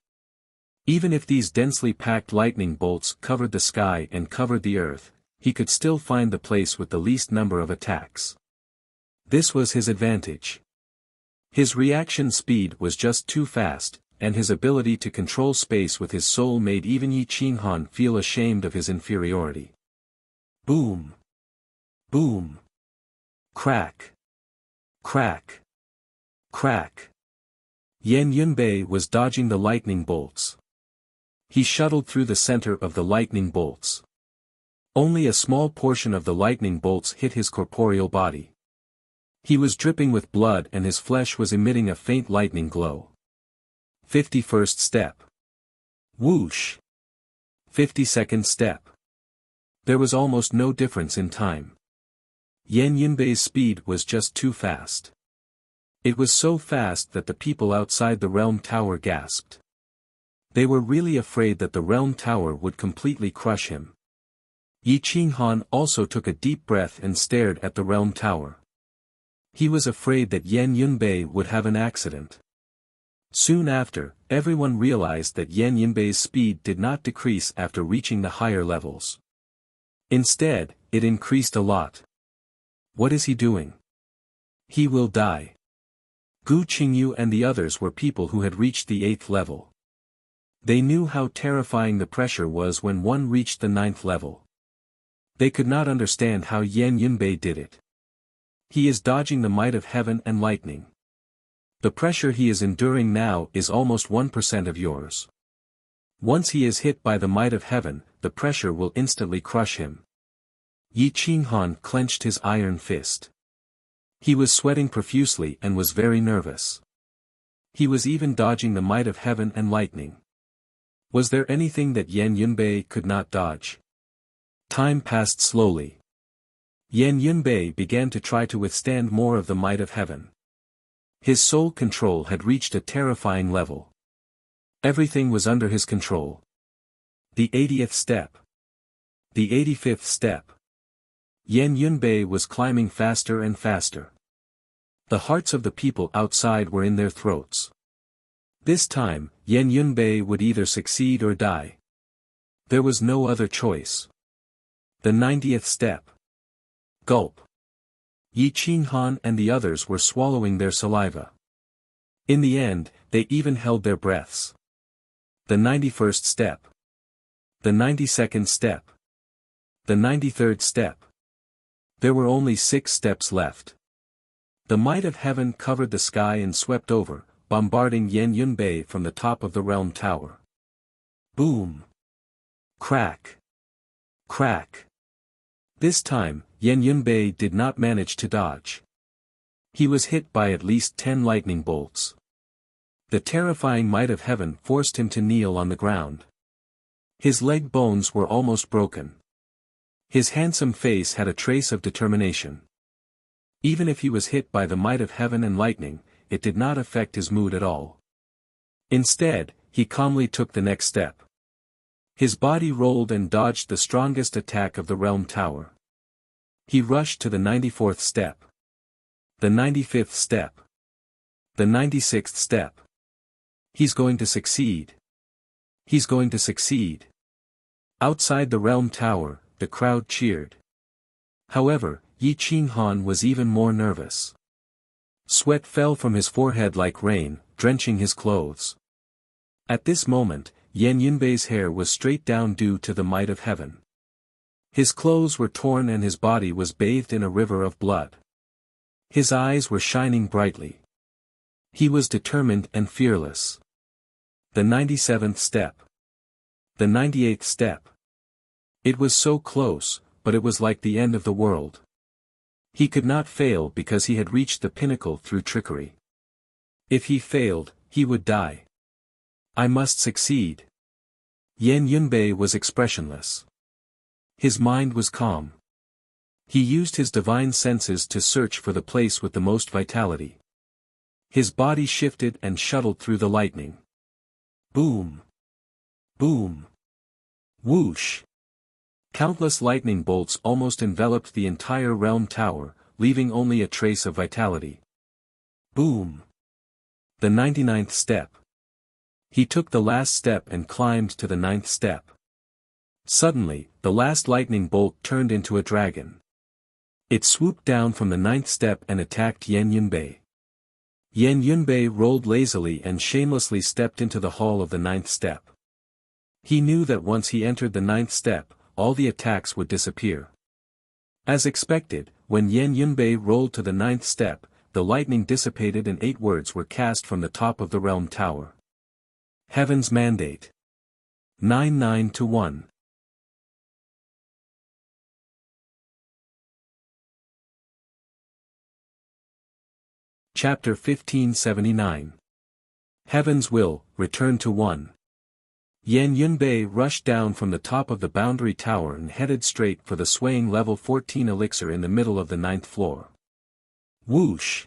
A: Even if these densely packed lightning bolts covered the sky and covered the earth, he could still find the place with the least number of attacks. This was his advantage. His reaction speed was just too fast, and his ability to control space with his soul made even Yi Qinghan feel ashamed of his inferiority. Boom! Boom! Crack! Crack! Crack! Yan Yunbei was dodging the lightning bolts. He shuttled through the center of the lightning bolts. Only a small portion of the lightning bolts hit his corporeal body. He was dripping with blood and his flesh was emitting a faint lightning glow. 51st step. Whoosh! 52nd step. There was almost no difference in time. Yan Yunbei's speed was just too fast. It was so fast that the people outside the realm tower gasped. They were really afraid that the realm tower would completely crush him. Yi Qinghan also took a deep breath and stared at the realm tower. He was afraid that Yan Yunbei would have an accident. Soon after, everyone realized that Yan Yunbei's speed did not decrease after reaching the higher levels. Instead, it increased a lot. What is he doing? He will die. Gu Qingyu and the others were people who had reached the 8th level. They knew how terrifying the pressure was when one reached the 9th level. They could not understand how Yan Yunbei did it. He is dodging the might of heaven and lightning. The pressure he is enduring now is almost 1% of yours. Once he is hit by the might of heaven, the pressure will instantly crush him. Yi Qinghan clenched his iron fist. He was sweating profusely and was very nervous. He was even dodging the might of heaven and lightning. Was there anything that Yan Yunbei could not dodge? Time passed slowly. Yan Yunbei began to try to withstand more of the might of heaven. His soul control had reached a terrifying level. Everything was under his control. The 80th step. The 85th step. Yan Yunbei was climbing faster and faster. The hearts of the people outside were in their throats. This time, Yan Yunbei would either succeed or die. There was no other choice. The 90th step. Gulp. Yi Qinghan and the others were swallowing their saliva. In the end, they even held their breaths. The 91st step. The 92nd step. The 93rd step. There were only 6 steps left. The might of heaven covered the sky and swept over, bombarding Yan Yunbei from the top of the realm tower. Boom! Crack! Crack! This time, Yan Yunbei did not manage to dodge. He was hit by at least 10 lightning bolts. The terrifying might of heaven forced him to kneel on the ground. His leg bones were almost broken. His handsome face had a trace of determination. Even if he was hit by the might of heaven and lightning, it did not affect his mood at all. Instead, he calmly took the next step. His body rolled and dodged the strongest attack of the realm tower. He rushed to the 94th step. The 95th step. The 96th step. He's going to succeed. He's going to succeed. Outside the realm tower, the crowd cheered. However, Yi Qinghan was even more nervous. Sweat fell from his forehead like rain, drenching his clothes. At this moment, Yan Yunbei's hair was straight down due to the might of heaven. His clothes were torn and his body was bathed in a river of blood. His eyes were shining brightly. He was determined and fearless. The 97th step. The 98th step. It was so close, but it was like the end of the world. He could not fail because he had reached the pinnacle through trickery. If he failed, he would die. I must succeed. Yan Yunbei was expressionless. His mind was calm. He used his divine senses to search for the place with the most vitality. His body shifted and shuttled through the lightning. Boom! Boom! Whoosh! Countless lightning bolts almost enveloped the entire realm tower, leaving only a trace of vitality. Boom! The 99th step. He took the last step and climbed to the 9th step. Suddenly, the last lightning bolt turned into a dragon. It swooped down from the 9th step and attacked Yan Yunbei. Yan Yunbei rolled lazily and shamelessly stepped into the hall of the 9th step. He knew that once he entered the 9th step, all the attacks would disappear. As expected, when Yan Yunbei rolled to the 9th step, the lightning dissipated and 8 words were cast from the top of the realm tower. Heaven's Mandate. 99-1. Chapter 1579. Heaven's Will, Return to 1. Yan Yunbei rushed down from the top of the boundary tower and headed straight for the swaying level 14 elixir in the middle of the 9th floor. Whoosh!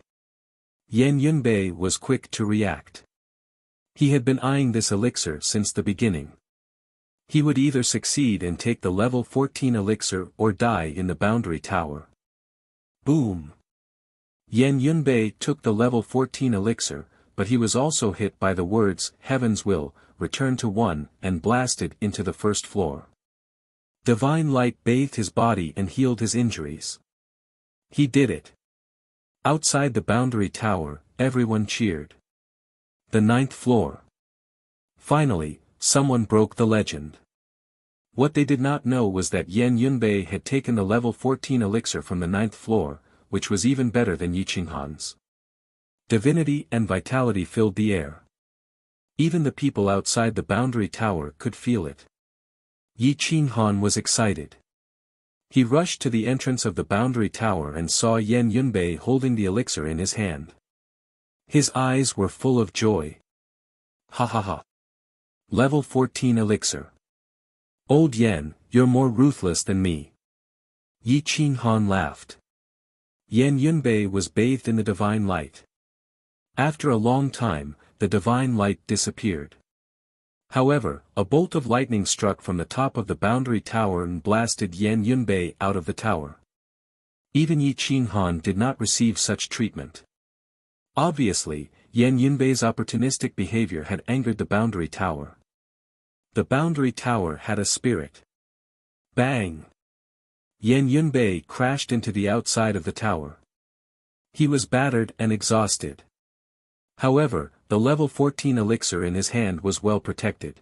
A: Yan Yunbei was quick to react. He had been eyeing this elixir since the beginning. He would either succeed and take the level 14 elixir or die in the boundary tower. Boom! Yan Yunbei took the level 14 elixir, but he was also hit by the words, Heaven's Will, Return to 1, and blasted into the 1st floor. Divine light bathed his body and healed his injuries. He did it. Outside the boundary tower, everyone cheered. The 9th floor. Finally, someone broke the legend. What they did not know was that Yan Yunbei had taken the level 14 elixir from the 9th floor, which was even better than Yi Qinghan's. Divinity and vitality filled the air. Even the people outside the boundary tower could feel it. Yi Qinghan was excited. He rushed to the entrance of the boundary tower and saw Yan Yunbei holding the elixir in his hand. His eyes were full of joy. Ha ha ha. Level 14 elixir. Old Yan, you're more ruthless than me. Yi Qinghan laughed. Yan Yunbei was bathed in the divine light. After a long time, the divine light disappeared. However, a bolt of lightning struck from the top of the boundary tower and blasted Yan Yunbei out of the tower. Even Yi Qinghan did not receive such treatment. Obviously, Yan Yunbei's opportunistic behavior had angered the boundary tower. The boundary tower had a spirit. Bang! Yan Yunbei crashed into the outside of the tower. He was battered and exhausted. However, the level 14 elixir in his hand was well protected.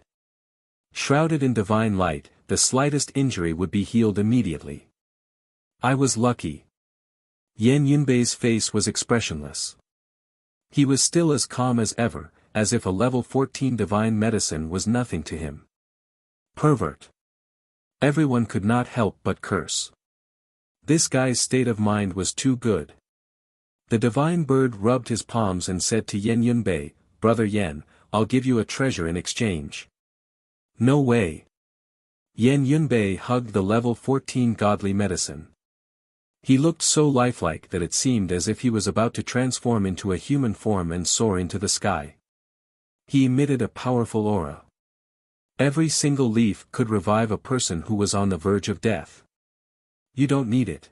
A: Shrouded in divine light, the slightest injury would be healed immediately. I was lucky. Yan Yunbei's face was expressionless. He was still as calm as ever, as if a level 14 divine medicine was nothing to him. Pervert. Everyone could not help but curse. This guy's state of mind was too good. The divine bird rubbed his palms and said to Yan Yunbei, Brother Yan, I'll give you a treasure in exchange. No way. Yan Yunbei hugged the level 14 godly medicine. He looked so lifelike that it seemed as if he was about to transform into a human form and soar into the sky. He emitted a powerful aura. Every single leaf could revive a person who was on the verge of death. You don't need it.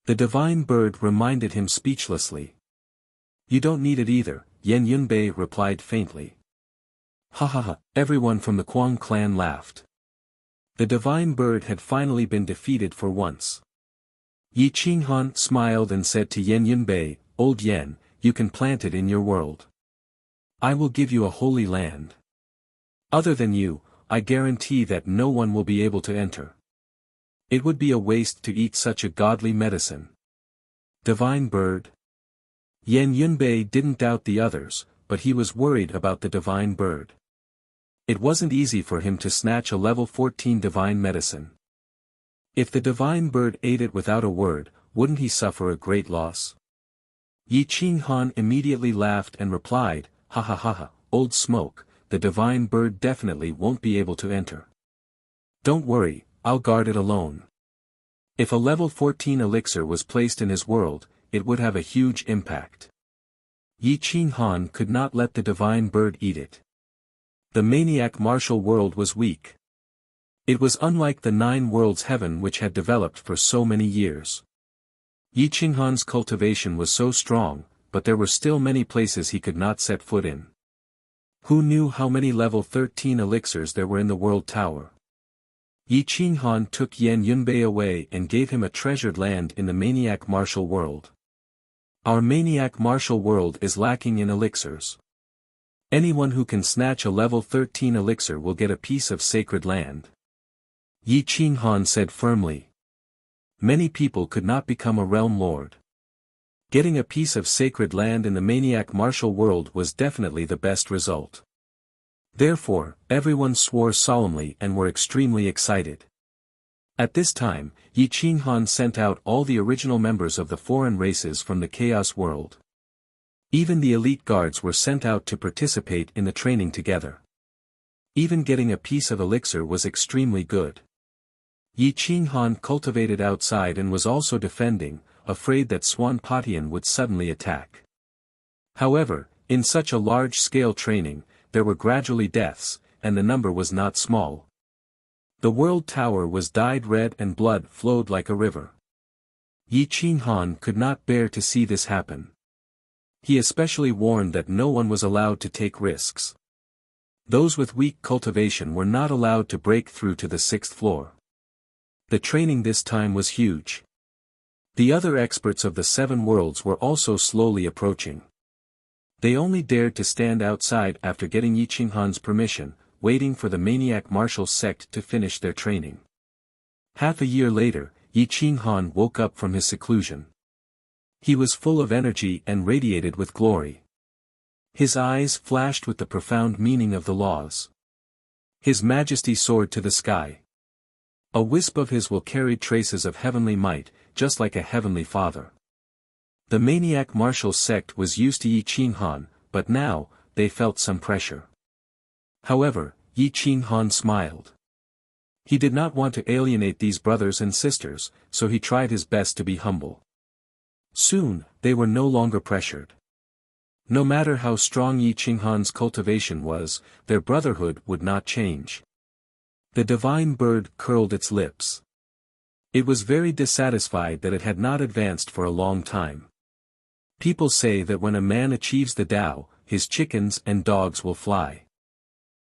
A: The divine bird reminded him speechlessly. You don't need it either, Yan Yunbei replied faintly. Ha ha ha, everyone from the Kuang clan laughed. The divine bird had finally been defeated for once. Yi Qinghan smiled and said to Yan Yunbei, Old Yan, you can plant it in your world. I will give you a holy land. Other than you, I guarantee that no one will be able to enter. It would be a waste to eat such a godly medicine. Divine bird. Yan Yunbei didn't doubt the others, but he was worried about the divine bird. It wasn't easy for him to snatch a level 14 divine medicine. If the divine bird ate it without a word, wouldn't he suffer a great loss? Yi Qing Han immediately laughed and replied, "Ha ha ha ha, old smoke, the divine bird definitely won't be able to enter. Don't worry, I'll guard it alone." If a level 14 elixir was placed in his world, it would have a huge impact. Yi Qing Han could not let the divine bird eat it. The maniac martial world was weak. It was unlike the 9 worlds heaven which had developed for so many years. Yi Qing Han's cultivation was so strong, but there were still many places he could not set foot in. Who knew how many level 13 elixirs there were in the world tower? Yi Qing Han took Yan Yunbei away and gave him a treasured land in the maniac martial world. Our maniac martial world is lacking in elixirs. Anyone who can snatch a level 13 elixir will get a piece of sacred land. Yi Qing Han said firmly. Many people could not become a realm lord. Getting a piece of sacred land in the maniac martial world was definitely the best result. Therefore, everyone swore solemnly and were extremely excited. At this time, Yi Qing Han sent out all the original members of the foreign races from the Chaos world. Even the elite guards were sent out to participate in the training together. Even getting a piece of elixir was extremely good. Yi Qing Han cultivated outside and was also defending, afraid that Swan Patian would suddenly attack. However, in such a large-scale training, there were gradually deaths, and the number was not small. The world tower was dyed red and blood flowed like a river. Yi Qing Han could not bear to see this happen. He especially warned that no one was allowed to take risks. Those with weak cultivation were not allowed to break through to the 6th floor. The training this time was huge. The other experts of the 7 worlds were also slowly approaching. They only dared to stand outside after getting Yi Qing Han's permission, waiting for the maniac martial sect to finish their training. Half a year later, Yi Qing Han woke up from his seclusion. He was full of energy and radiated with glory. His eyes flashed with the profound meaning of the laws. His majesty soared to the sky. A wisp of his will carried traces of heavenly might, just like a heavenly father. The maniac martial sect was used to Yi Qing Han, but now, they felt some pressure. However, Yi Qing Han smiled. He did not want to alienate these brothers and sisters, so he tried his best to be humble. Soon, they were no longer pressured. No matter how strong Yi Qing Han's cultivation was, their brotherhood would not change. The divine bird curled its lips. It was very dissatisfied that it had not advanced for a long time. People say that when a man achieves the Tao, his chickens and dogs will fly.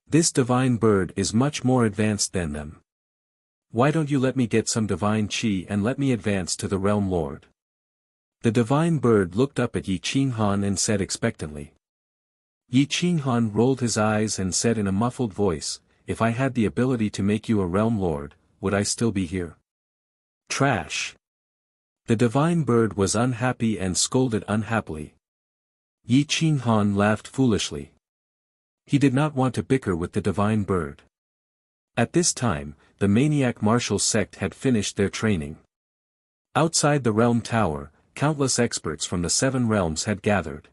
A: This divine bird is much more advanced than them. Why don't you let me get some divine qi and let me advance to the realm lord? The divine bird looked up at Yi Qing Han and said expectantly. Yi Qing Han rolled his eyes and said in a muffled voice, "If I had the ability to make you a realm lord, would I still be here?" Trash. The divine bird was unhappy and scolded unhappily. Yi Qing Han laughed foolishly. He did not want to bicker with the divine bird. At this time, the maniac martial sect had finished their training. Outside the realm tower, countless experts from the 7 realms had gathered.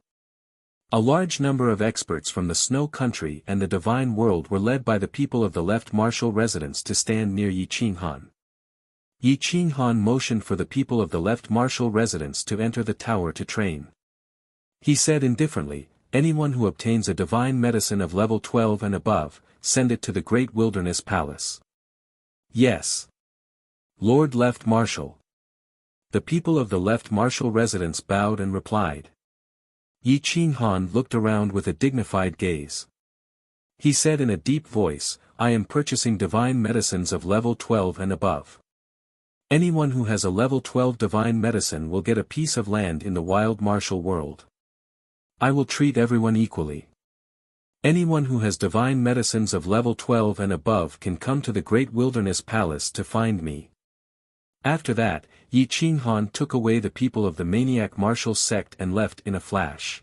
A: A large number of experts from the Snow Country and the Divine World were led by the people of the left martial residence to stand near Yi Qing Han. Yi Qing Han motioned for the people of the left martial residence to enter the tower to train. He said indifferently, "Anyone who obtains a divine medicine of level 12 and above, send it to the Great Wilderness Palace." Yes. Lord Left Marshal. The people of the left martial residence bowed and replied. Yi Qing Han looked around with a dignified gaze. He said in a deep voice, "I am purchasing divine medicines of level 12 and above. Anyone who has a level 12 divine medicine will get a piece of land in the wild martial world. I will treat everyone equally. Anyone who has divine medicines of level 12 and above can come to the Great Wilderness Palace to find me." After that, Yi Qing Han took away the people of the maniac martial sect and left in a flash.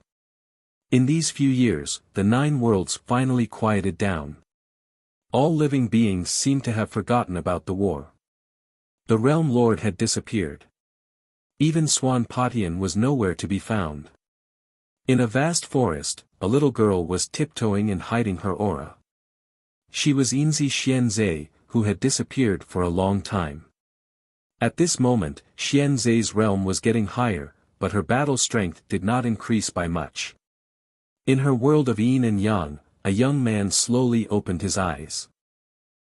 A: In these few years, the 9 worlds finally quieted down. All living beings seemed to have forgotten about the war. The realm lord had disappeared. Even Swan Patian was nowhere to be found. In a vast forest, a little girl was tiptoeing and hiding her aura. She was Inzi Xianzhe, who had disappeared for a long time. At this moment, Xianzhe's realm was getting higher, but her battle strength did not increase by much. In her world of yin and yang, a young man slowly opened his eyes.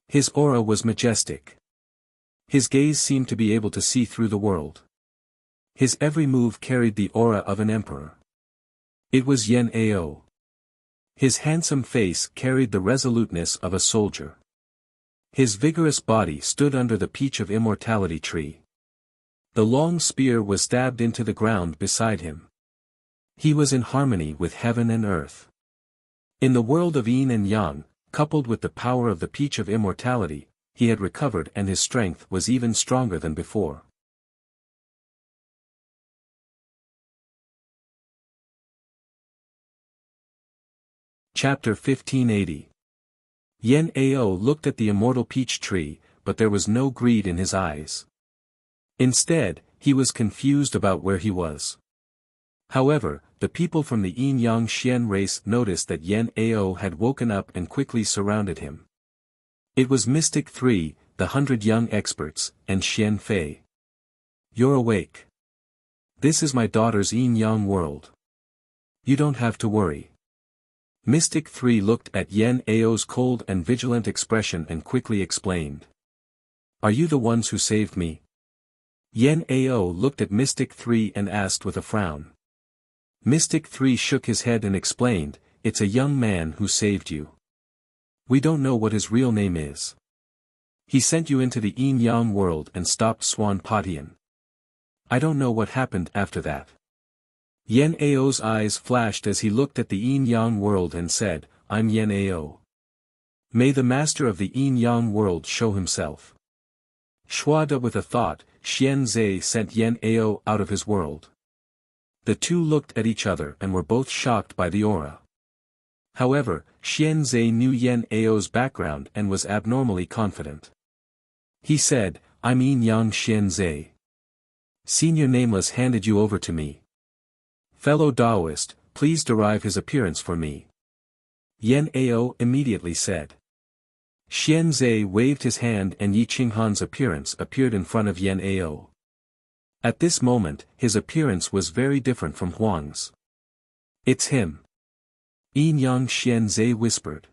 A: His aura was majestic. His gaze seemed to be able to see through the world. His every move carried the aura of an emperor. It was Yan Ao. His handsome face carried the resoluteness of a soldier. His vigorous body stood under the peach of immortality tree. The long spear was stabbed into the ground beside him. He was in harmony with heaven and earth. In the world of yin and yang, coupled with the power of the peach of immortality, he had recovered and his strength was even stronger than before. Chapter 1580. Yan Ao looked at the immortal peach tree, but there was no greed in his eyes. Instead, he was confused about where he was. However, the people from the Yin-Yang Xian race noticed that Yan Ao had woken up and quickly surrounded him. It was Mystic 3, the 100 young experts, and Xian Fei. You're awake. This is my daughter's Yin-Yang world. You don't have to worry. Mystic 3 looked at Yan Ao's cold and vigilant expression and quickly explained. Are you the ones who saved me? Yan Ao looked at Mystic 3 and asked with a frown. Mystic 3 shook his head and explained, it's a young man who saved you. We don't know what his real name is. He sent you into the Yin-Yang world and stopped Swan Patian. I don't know what happened after that. Yan Ao's eyes flashed as he looked at the Yin-Yang world and said, I'm Yan Ao. May the master of the Yin-Yang world show himself. Shuada with a thought, Xianzhe sent Yan Ao out of his world. The two looked at each other and were both shocked by the aura. However, Xianzhe knew Yan Ao's background and was abnormally confident. He said, I'm Yin-Yang Xianzhe. Senior Nameless handed you over to me. Fellow Taoist, please derive his appearance for me. Yan Ao immediately said. Xianzhe waved his hand and Yi Qinghan's appearance appeared in front of Yan Ao. At this moment, his appearance was very different from Huang's. It's him. Yin-Yang Xianzhe whispered.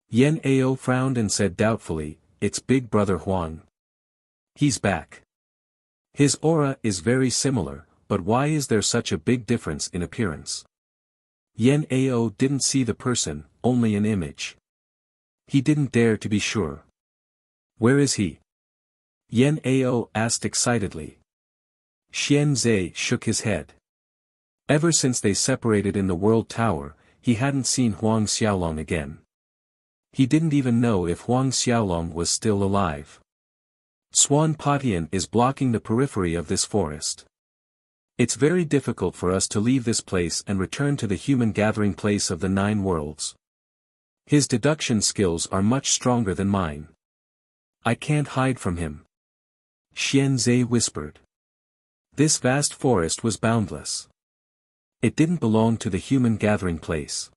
A: Yan Ao frowned and said doubtfully, it's Big Brother Huang. He's back. His aura is very similar, but why is there such a big difference in appearance? Yan Ao didn't see the person, only an image. He didn't dare to be sure. Where is he? Yan Ao asked excitedly. Xianzhe shook his head. Ever since they separated in the World Tower, he hadn't seen Huang Xiaolong again. He didn't even know if Huang Xiaolong was still alive. Swan Patian is blocking the periphery of this forest. It's very difficult for us to leave this place and return to the human gathering place of the 9 worlds. His deduction skills are much stronger than mine. I can't hide from him. Xianzhe whispered. This vast forest was boundless. It didn't belong to the human gathering place.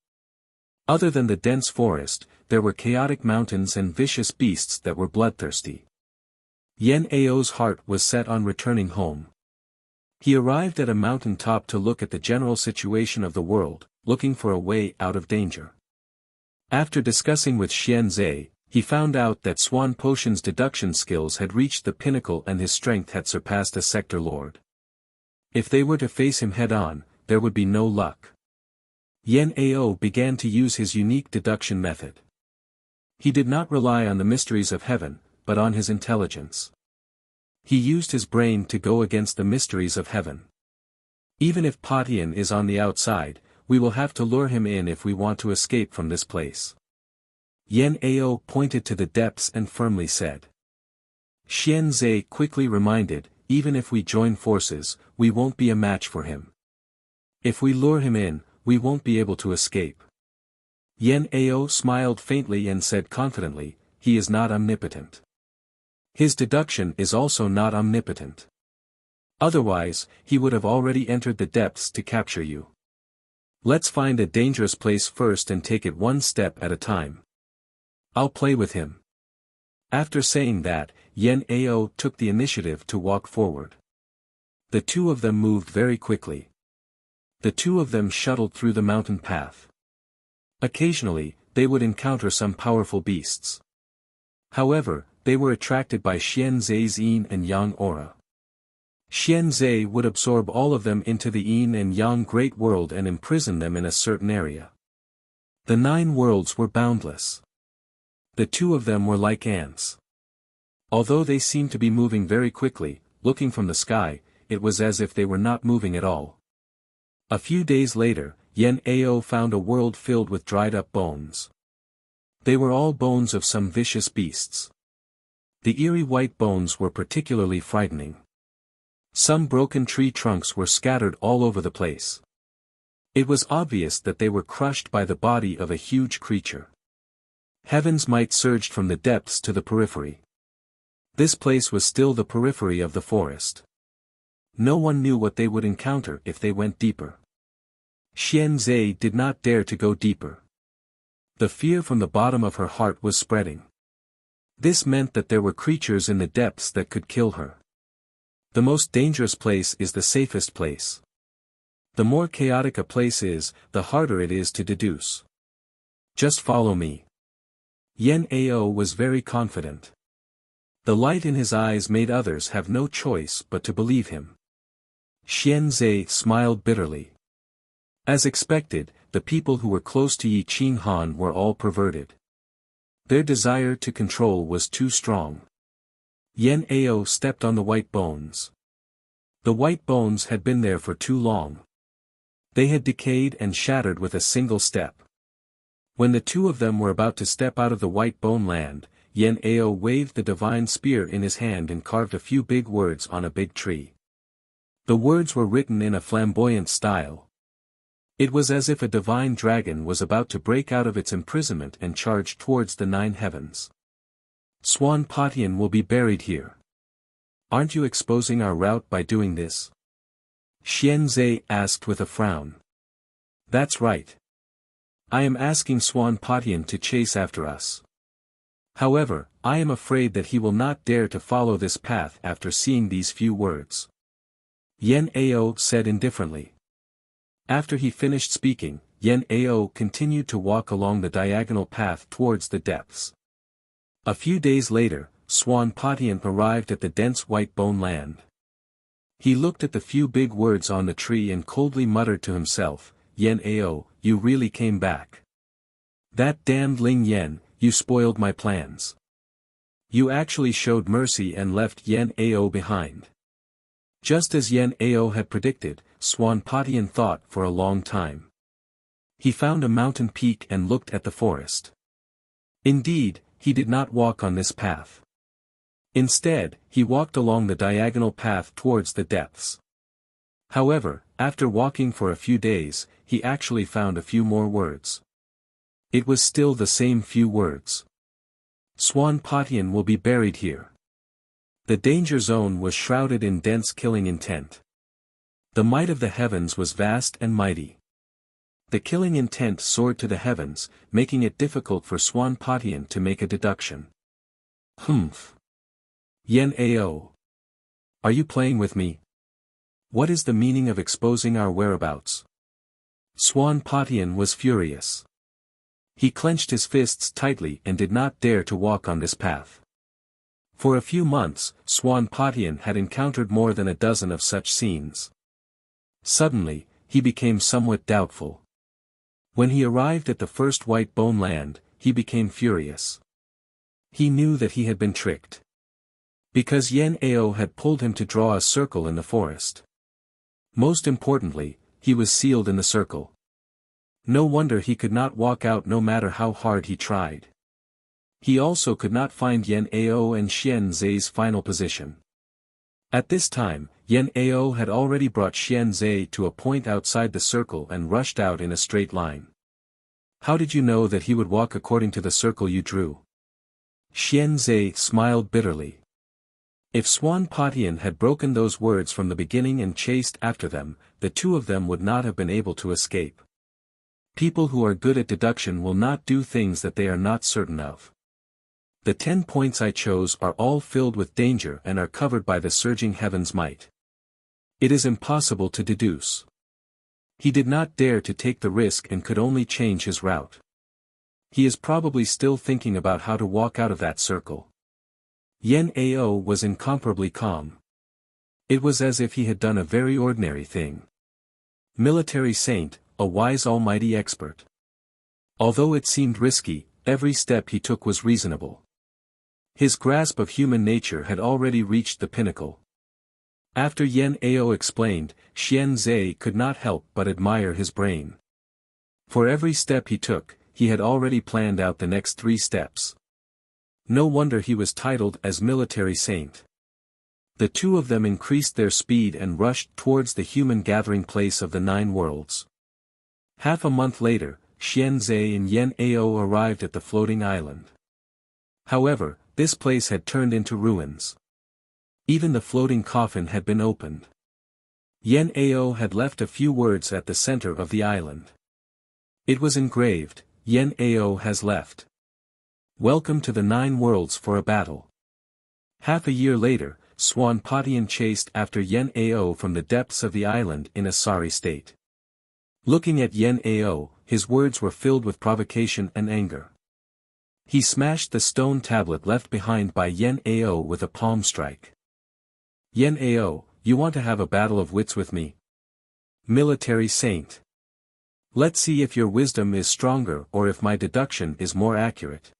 A: Other than the dense forest, there were chaotic mountains and vicious beasts that were bloodthirsty. Yan Ao's heart was set on returning home. He arrived at a mountain top to look at the general situation of the world, looking for a way out of danger. After discussing with Xianzhe, he found out that Swan Potion's deduction skills had reached the pinnacle and his strength had surpassed a sector lord. If they were to face him head-on, there would be no luck. Yan Ao began to use his unique deduction method. He did not rely on the mysteries of heaven, but on his intelligence. He used his brain to go against the mysteries of heaven. Even if Patian is on the outside, we will have to lure him in if we want to escape from this place. Yan Ao pointed to the depths and firmly said. Xianzhe quickly reminded, even if we join forces, we won't be a match for him. If we lure him in, we won't be able to escape. Yan Ao smiled faintly and said confidently, he is not omnipotent. His deduction is also not omnipotent. Otherwise, he would have already entered the depths to capture you. Let's find a dangerous place first and take it one step at a time. I'll play with him. After saying that, Yan Ao took the initiative to walk forward. The two of them moved very quickly. The two of them shuttled through the mountain path. Occasionally, they would encounter some powerful beasts. However, they were attracted by Xianzai's yin and yang aura. Xianzai would absorb all of them into the yin and yang great world and imprison them in a certain area. The 9 worlds were boundless. The two of them were like ants. Although they seemed to be moving very quickly, looking from the sky, it was as if they were not moving at all. A few days later, Yan Ao found a world filled with dried-up bones. They were all bones of some vicious beasts. The eerie white bones were particularly frightening. Some broken tree trunks were scattered all over the place. It was obvious that they were crushed by the body of a huge creature. Heaven's might surged from the depths to the periphery. This place was still the periphery of the forest. No one knew what they would encounter if they went deeper. Xianzai did not dare to go deeper. The fear from the bottom of her heart was spreading. This meant that there were creatures in the depths that could kill her. The most dangerous place is the safest place. The more chaotic a place is, the harder it is to deduce. Just follow me. Yan Ao was very confident. The light in his eyes made others have no choice but to believe him. Xianzai smiled bitterly. As expected, the people who were close to Yi Qing Han were all perverted. Their desire to control was too strong. Yan Ao stepped on the white bones. The white bones had been there for too long. They had decayed and shattered with a single step. When the two of them were about to step out of the white bone land, Yan Ao waved the divine spear in his hand and carved a few big words on a big tree. The words were written in a flamboyant style. It was as if a divine dragon was about to break out of its imprisonment and charge towards the 9 heavens. Swan Patian will be buried here. Aren't you exposing our route by doing this? Xianzai asked with a frown. That's right. I am asking Swan Patian to chase after us. However, I am afraid that he will not dare to follow this path after seeing these few words. Yan Ao said indifferently. After he finished speaking, Yan Ao continued to walk along the diagonal path towards the depths. A few days later, Swan Patian arrived at the dense white bone land. He looked at the few big words on the tree and coldly muttered to himself, Yan Ao, you really came back. That damned Ling Yan, you spoiled my plans. You actually showed mercy and left Yan Ao behind. Just as Yan Ao had predicted, Swan Patian thought for a long time. He found a mountain peak and looked at the forest. Indeed, he did not walk on this path. Instead, he walked along the diagonal path towards the depths. However, after walking for a few days, he actually found a few more words. It was still the same few words. Swan Patian will be buried here. The danger zone was shrouded in dense killing intent. The might of the heavens was vast and mighty. The killing intent soared to the heavens, making it difficult for Swan Patian to make a deduction. Humph. Yan Ao. Are you playing with me? What is the meaning of exposing our whereabouts? Swan Patian was furious. He clenched his fists tightly and did not dare to walk on this path. For a few months, Swan Patian had encountered more than a dozen of such scenes. Suddenly, he became somewhat doubtful. When he arrived at the first white bone land, he became furious. He knew that he had been tricked. Because Yan Ao had pulled him to draw a circle in the forest. Most importantly, he was sealed in the circle. No wonder he could not walk out no matter how hard he tried. He also could not find Yan Ao and Xianzai's final position. At this time, Yan Ao had already brought Xianzai to a point outside the circle and rushed out in a straight line. How did you know that he would walk according to the circle you drew? Xianzai smiled bitterly. If Swan Patian had broken those words from the beginning and chased after them, the two of them would not have been able to escape. People who are good at deduction will not do things that they are not certain of. The 10 points I chose are all filled with danger and are covered by the surging heaven's might. It is impossible to deduce. He did not dare to take the risk and could only change his route. He is probably still thinking about how to walk out of that circle. Yen Ao was incomparably calm. It was as if he had done a very ordinary thing. Military saint, a wise almighty expert. Although it seemed risky, every step he took was reasonable. His grasp of human nature had already reached the pinnacle. After Yen Ao explained, Xian Zhe could not help but admire his brain. For every step he took, he had already planned out the next 3 steps. No wonder he was titled as military saint. The two of them increased their speed and rushed towards the human gathering place of the 9 worlds. Half a month later, Xian Zhe and Yen Ao arrived at the floating island. However, this place had turned into ruins. Even the floating coffin had been opened. Yen Ao had left a few words at the center of the island. It was engraved, "Yen Ao has left. Welcome to the 9 worlds for a battle." Half a year later, Swan Patian chased after Yen Ao from the depths of the island in a sorry state. Looking at Yen Ao, his words were filled with provocation and anger. He smashed the stone tablet left behind by Yen Ao with a palm strike. "Yen Ao, you want to have a battle of wits with me? Military saint. Let's see if your wisdom is stronger or if my deduction is more accurate."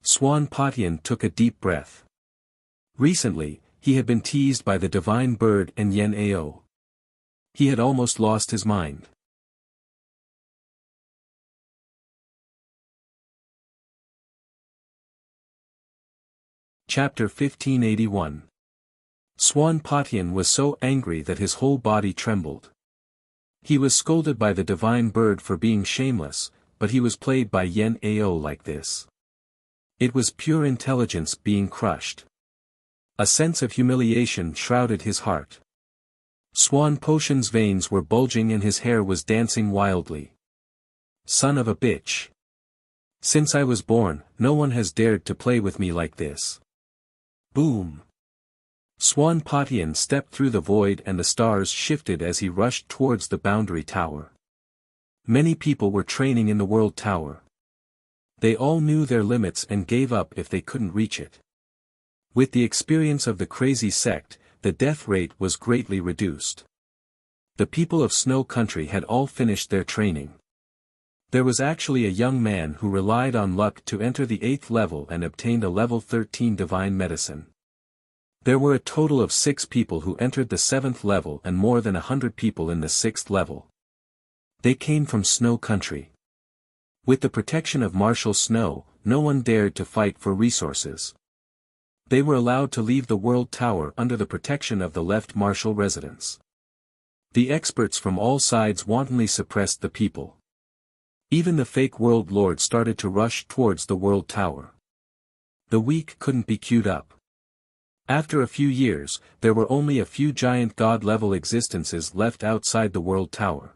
A: Swan Patian took a deep breath. Recently, he had been teased by the divine bird and Yen Ao. He had almost lost his mind. Chapter 1581. Swan Patian was so angry that his whole body trembled. He was scolded by the divine bird for being shameless, but he was played by Yen Ao like this. It was pure intelligence being crushed. A sense of humiliation shrouded his heart. Swan Patian's veins were bulging and his hair was dancing wildly. "Son of a bitch. Since I was born, no one has dared to play with me like this." Boom! Swan Patian stepped through the void and the stars shifted as he rushed towards the boundary tower. Many people were training in the world tower. They all knew their limits and gave up if they couldn't reach it. With the experience of the crazy sect, the death rate was greatly reduced. The people of Snow Country had all finished their training. There was actually a young man who relied on luck to enter the 8th level and obtained a level 13 divine medicine. There were a total of 6 people who entered the 7th level and more than 100 people in the 6th level. They came from Snow Country. With the protection of Marshal Snow, no one dared to fight for resources. They were allowed to leave the World Tower under the protection of the left Marshal residence. The experts from all sides wantonly suppressed the people. Even the fake World Lord started to rush towards the World Tower. The weak couldn't be queued up. After a few years, there were only a few giant god-level existences left outside the World Tower.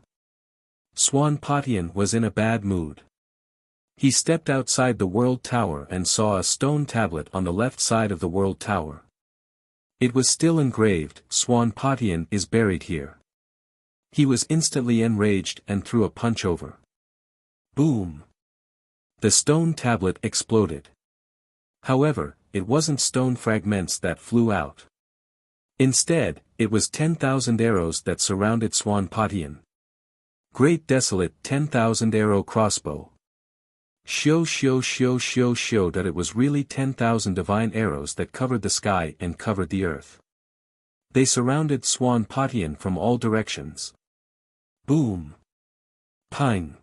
A: Swan Patian was in a bad mood. He stepped outside the World Tower and saw a stone tablet on the left side of the World Tower. It was still engraved, "Swan Patian is buried here." He was instantly enraged and threw a punch over. Boom! The stone tablet exploded. However, it wasn't stone fragments that flew out. Instead, it was 10,000 arrows that surrounded Swan Patian. Great desolate 10,000 arrow crossbow. Show that it was really 10,000 divine arrows that covered the sky and covered the earth. They surrounded Swan Patian from all directions. Boom! Pang!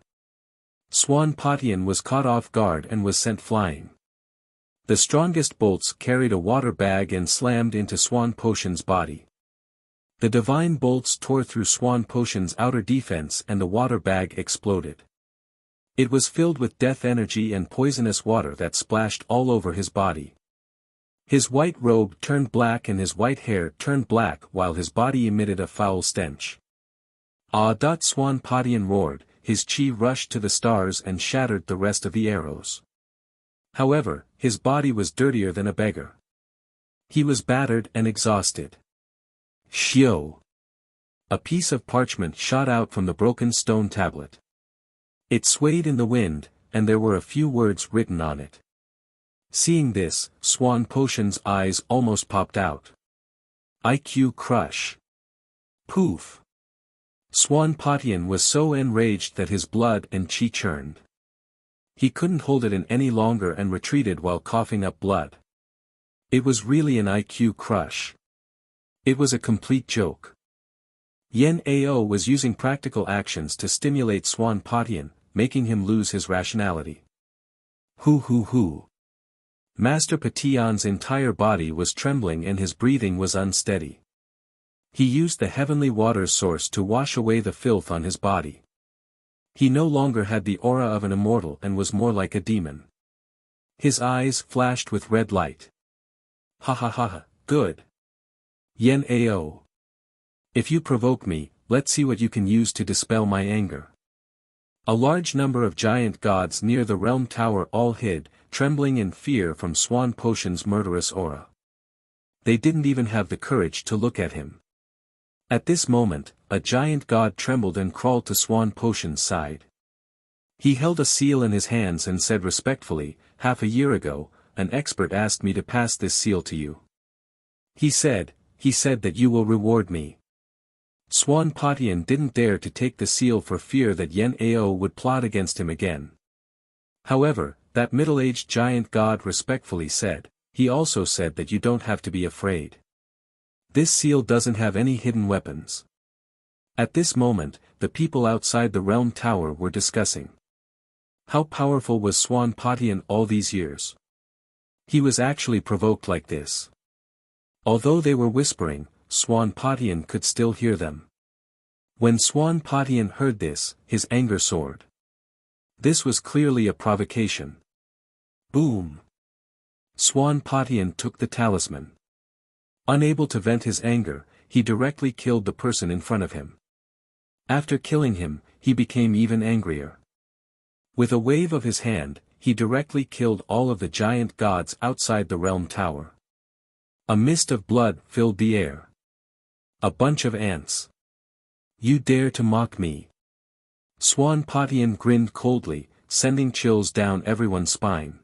A: Swan Patian was caught off guard and was sent flying. The strongest bolts carried a water bag and slammed into Swan Patian's body. The divine bolts tore through Swan Patian's outer defense and the water bag exploded. It was filled with death energy and poisonous water that splashed all over his body. His white robe turned black and his white hair turned black while his body emitted a foul stench. Ah! Swan Patian roared, his chi rushed to the stars and shattered the rest of the arrows. However, his body was dirtier than a beggar. He was battered and exhausted. Shio! A piece of parchment shot out from the broken stone tablet. It swayed in the wind, and there were a few words written on it. Seeing this, Swan Patian's eyes almost popped out. IQ crush. Poof! Swan Patian was so enraged that his blood and chi churned. He couldn't hold it in any longer and retreated while coughing up blood. It was really an IQ crush. It was a complete joke. Yen Ao was using practical actions to stimulate Swan Patian, making him lose his rationality. Hoo. Master Patian's entire body was trembling and his breathing was unsteady. He used the heavenly water source to wash away the filth on his body. He no longer had the aura of an immortal and was more like a demon. His eyes flashed with red light. Ha, good. Yen Ao. If you provoke me, let's see what you can use to dispel my anger. A large number of giant gods near the realm tower all hid, trembling in fear from Swan Patian's murderous aura. They didn't even have the courage to look at him. At this moment, a giant god trembled and crawled to Swan Patian's side. He held a seal in his hands and said respectfully, "Half a year ago, an expert asked me to pass this seal to you. He said that you will reward me." Swan Patian didn't dare to take the seal for fear that Yen Ao would plot against him again. However, that middle-aged giant god respectfully said, "He also said that you don't have to be afraid. This seal doesn't have any hidden weapons." At this moment, the people outside the realm tower were discussing. How powerful was Swan Patian all these years? He was actually provoked like this. Although they were whispering, Swan Patian could still hear them. When Swan Patian heard this, his anger soared. This was clearly a provocation. Boom! Swan Patian took the talisman. Unable to vent his anger, he directly killed the person in front of him. After killing him, he became even angrier. With a wave of his hand, he directly killed all of the giant gods outside the realm tower. A mist of blood filled the air. A bunch of ants. You dare to mock me? Swan Patian grinned coldly, sending chills down everyone's spine.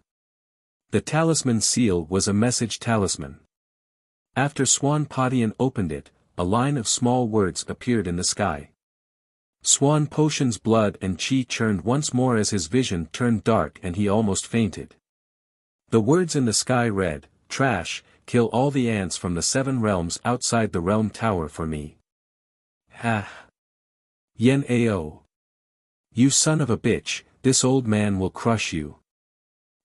A: The talisman seal was a message talisman. After Swan Patian opened it, a line of small words appeared in the sky. Swan Patian's blood and chi churned once more as his vision turned dark and he almost fainted. The words in the sky read, "Trash, kill all the ants from the 7 realms outside the realm tower for me." Ha! Yen Ao. You son of a bitch, this old man will crush you.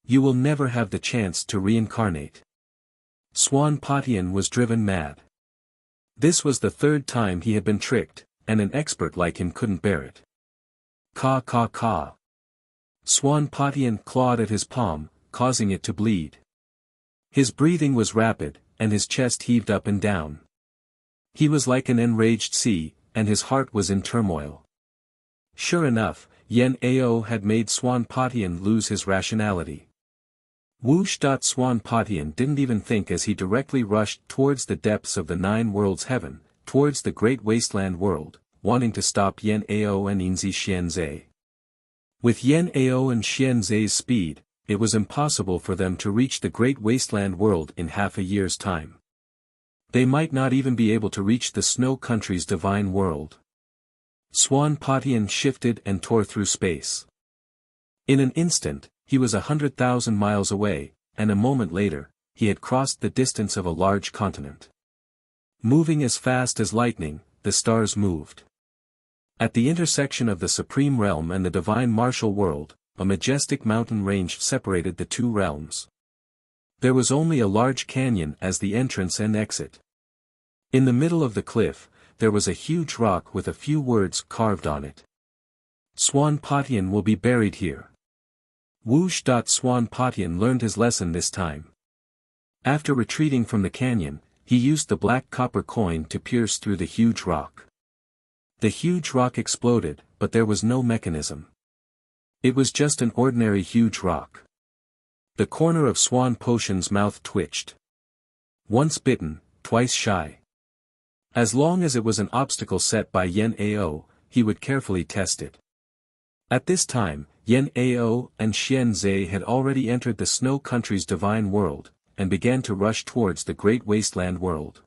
A: You will never have the chance to reincarnate. Swan Patian was driven mad. This was the 3rd time he had been tricked, and an expert like him couldn't bear it. Ka. Swan Patian clawed at his palm, causing it to bleed. His breathing was rapid, and his chest heaved up and down. He was like an enraged sea, and his heart was in turmoil. Sure enough, Yen Ao had made Swan Patian lose his rationality. Whoosh! Swan Patian didn't even think as he directly rushed towards the depths of the 9 worlds heaven, towards the great wasteland world, wanting to stop Yen Ao and Inzi Xianzhe. With Yen Ao and Xianzhe's speed, it was impossible for them to reach the great wasteland world in half a year's time. They might not even be able to reach the Snow Country's divine world. Swan Patian shifted and tore through space. In an instant, he was 100,000 miles away, and a moment later, he had crossed the distance of a large continent. Moving as fast as lightning, the stars moved. At the intersection of the Supreme Realm and the Divine Martial World, a majestic mountain range separated the 2 realms. There was only a large canyon as the entrance and exit. In the middle of the cliff, there was a huge rock with a few words carved on it. Swan Patian will be buried here. Whoosh! Swan Patian learned his lesson this time. After retreating from the canyon, he used the black copper coin to pierce through the huge rock. The huge rock exploded, but there was no mechanism. It was just an ordinary huge rock. The corner of Swan Potion's mouth twitched. Once bitten, twice shy. As long as it was an obstacle set by Yen Ao, he would carefully test it. At this time, Yen Ao and Xian Zhe had already entered the Snow Country's divine world, and began to rush towards the great wasteland world.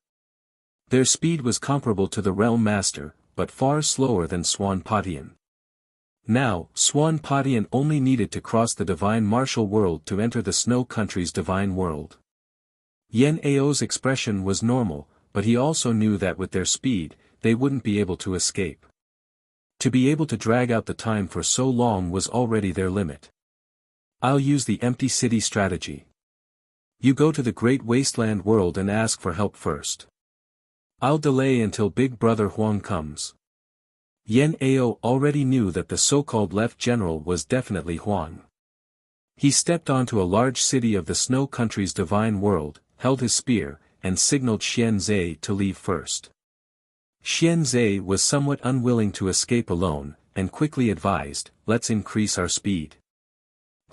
A: Their speed was comparable to the Realm Master, but far slower than Swan Patian. Now, Swan Patian only needed to cross the divine martial world to enter the Snow Country's divine world. Yen Ao's expression was normal, but he also knew that with their speed, they wouldn't be able to escape. To be able to drag out the time for so long was already their limit. I'll use the empty city strategy. You go to the great wasteland world and ask for help first. I'll delay until Big Brother Huang comes. Yen Ao already knew that the so-called left general was definitely Huang. He stepped onto a large city of the Snow Country's divine world, held his spear, and signaled Xian Zhe to leave first. Xian Zhe was somewhat unwilling to escape alone, and quickly advised, "Let's increase our speed.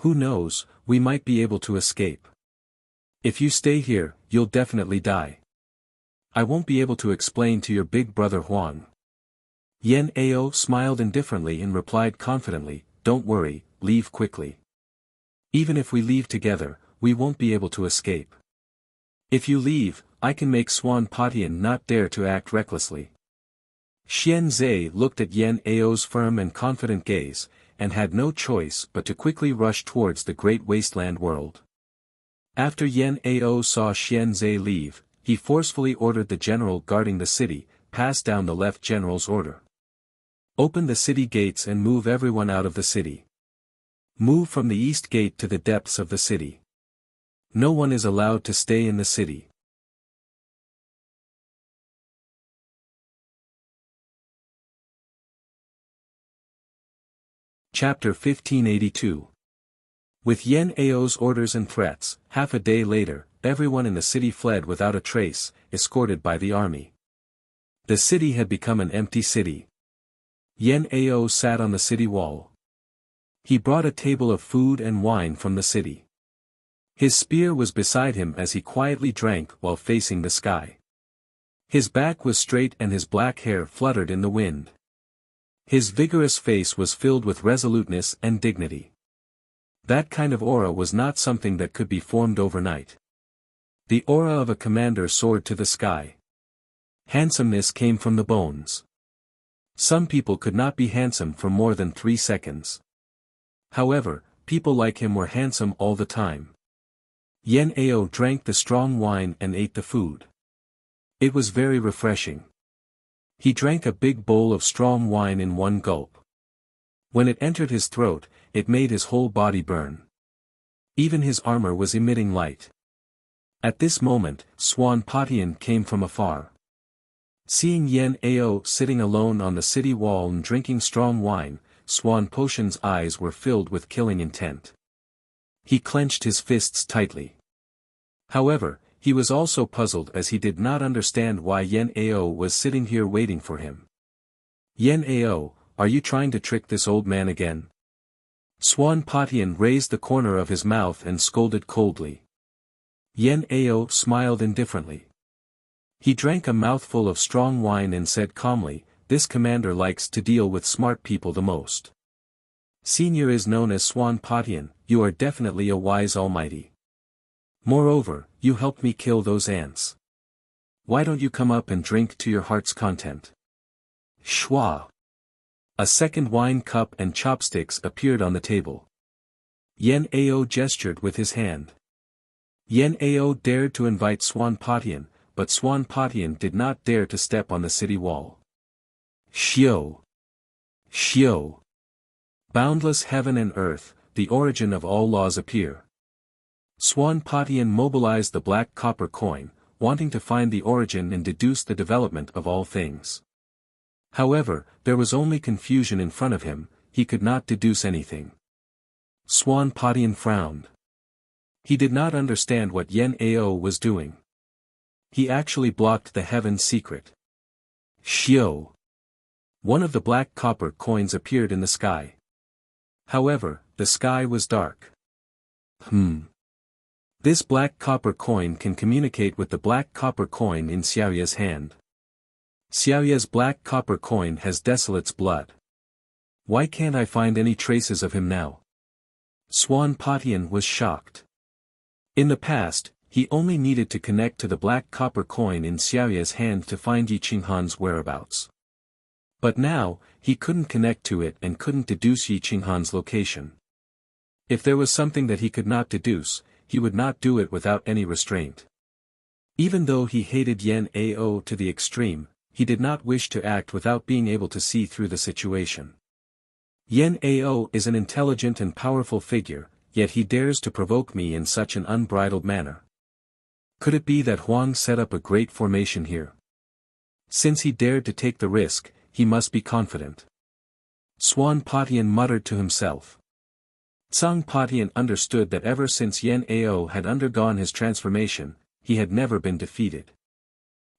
A: Who knows, we might be able to escape. If you stay here, you'll definitely die. I won't be able to explain to your big brother Huang." Yen Ao smiled indifferently and replied confidently, "Don't worry, leave quickly. Even if we leave together, we won't be able to escape. If you leave, I can make Swan Patian not dare to act recklessly." Xian Zhe looked at Yen Ao's firm and confident gaze, and had no choice but to quickly rush towards the great wasteland world. After Yen Ao saw Xian Zhe leave, he forcefully ordered the general guarding the city, pass down the left general's order. "Open the city gates and move everyone out of the city. Move from the east gate to the depths of the city. No one is allowed to stay in the city." Chapter 1582. With Yen Ao's orders and threats, half a day later, everyone in the city fled without a trace, escorted by the army. The city had become an empty city. Yen Ao sat on the city wall. He brought a table of food and wine from the city. His spear was beside him as he quietly drank while facing the sky. His back was straight and his black hair fluttered in the wind. His vigorous face was filled with resoluteness and dignity. That kind of aura was not something that could be formed overnight. The aura of a commander soared to the sky. Handsomeness came from the bones. Some people could not be handsome for more than 3 seconds. However, people like him were handsome all the time. Yen Ao drank the strong wine and ate the food. It was very refreshing. He drank a big bowl of strong wine in one gulp. When it entered his throat, it made his whole body burn. Even his armor was emitting light. At this moment, Swan Patian came from afar. Seeing Yen Ao sitting alone on the city wall and drinking strong wine, Swan Potion's eyes were filled with killing intent. He clenched his fists tightly. However, he was also puzzled as he did not understand why Yen Ao was sitting here waiting for him. "Yen Ao, are you trying to trick this old man again?" Swan Patian raised the corner of his mouth and scolded coldly. Yen Ao smiled indifferently. He drank a mouthful of strong wine and said calmly, "This commander likes to deal with smart people the most. Senior is known as Swan Patian, you are definitely a wise almighty. Moreover, you helped me kill those ants. Why don't you come up and drink to your heart's content?" Shwa. A second wine cup and chopsticks appeared on the table. Yen Ao gestured with his hand. Yen Ao dared to invite Swan Patian, but Swan Patian did not dare to step on the city wall. Xiao. Xiao. Boundless heaven and earth, the origin of all laws appear. Swan Patian mobilized the black copper coin, wanting to find the origin and deduce the development of all things. However, there was only confusion in front of him, he could not deduce anything. Swan Patian frowned. He did not understand what Yen Ao was doing. He actually blocked the heaven's secret. Xiao. One of the black copper coins appeared in the sky. However, the sky was dark. This black copper coin can communicate with the black copper coin in Xiaoya's hand. Xiaoya's black copper coin has Desolate's blood. Why can't I find any traces of him now? Swan Patian was shocked. In the past, he only needed to connect to the black copper coin in Xiaoya's hand to find Yi Qinghan's whereabouts. But now, he couldn't connect to it and couldn't deduce Yi Qinghan's location. If there was something that he could not deduce, he would not do it without any restraint. Even though he hated Yen Ao to the extreme, he did not wish to act without being able to see through the situation. Yen Ao is an intelligent and powerful figure, yet he dares to provoke me in such an unbridled manner. Could it be that Huang set up a great formation here? Since he dared to take the risk, he must be confident. Swan Patian muttered to himself. Tsang Patian understood that ever since Yen Ao had undergone his transformation, he had never been defeated.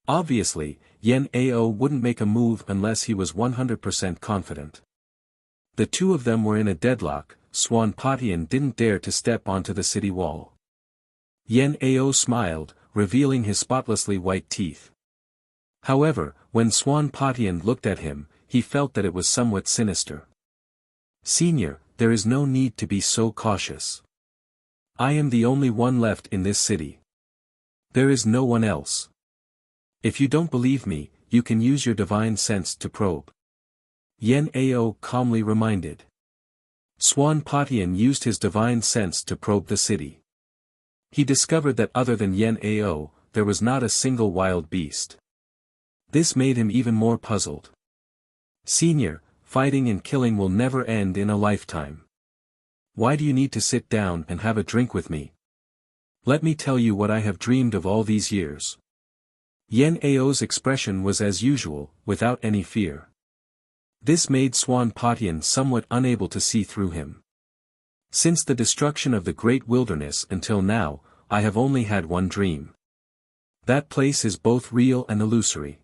A: Obviously, Yen Ao wouldn't make a move unless he was 100% confident. The two of them were in a deadlock. Swan Patian didn't dare to step onto the city wall. Yen Ao smiled, revealing his spotlessly white teeth. However, when Swan Patian looked at him, he felt that it was somewhat sinister. Senior, there is no need to be so cautious. I am the only one left in this city. There is no one else. If you don't believe me, you can use your divine sense to probe. Yen Ao calmly reminded. Swan Patian used his divine sense to probe the city. He discovered that other than Yen Ao, there was not a single wild beast. This made him even more puzzled. Senior, fighting and killing will never end in a lifetime. Why do you need to sit down and have a drink with me? Let me tell you what I have dreamed of all these years. Yen Ao's expression was as usual, without any fear. This made Swan Patian somewhat unable to see through him. Since the destruction of the great wilderness until now, I have only had one dream. That place is both real and illusory.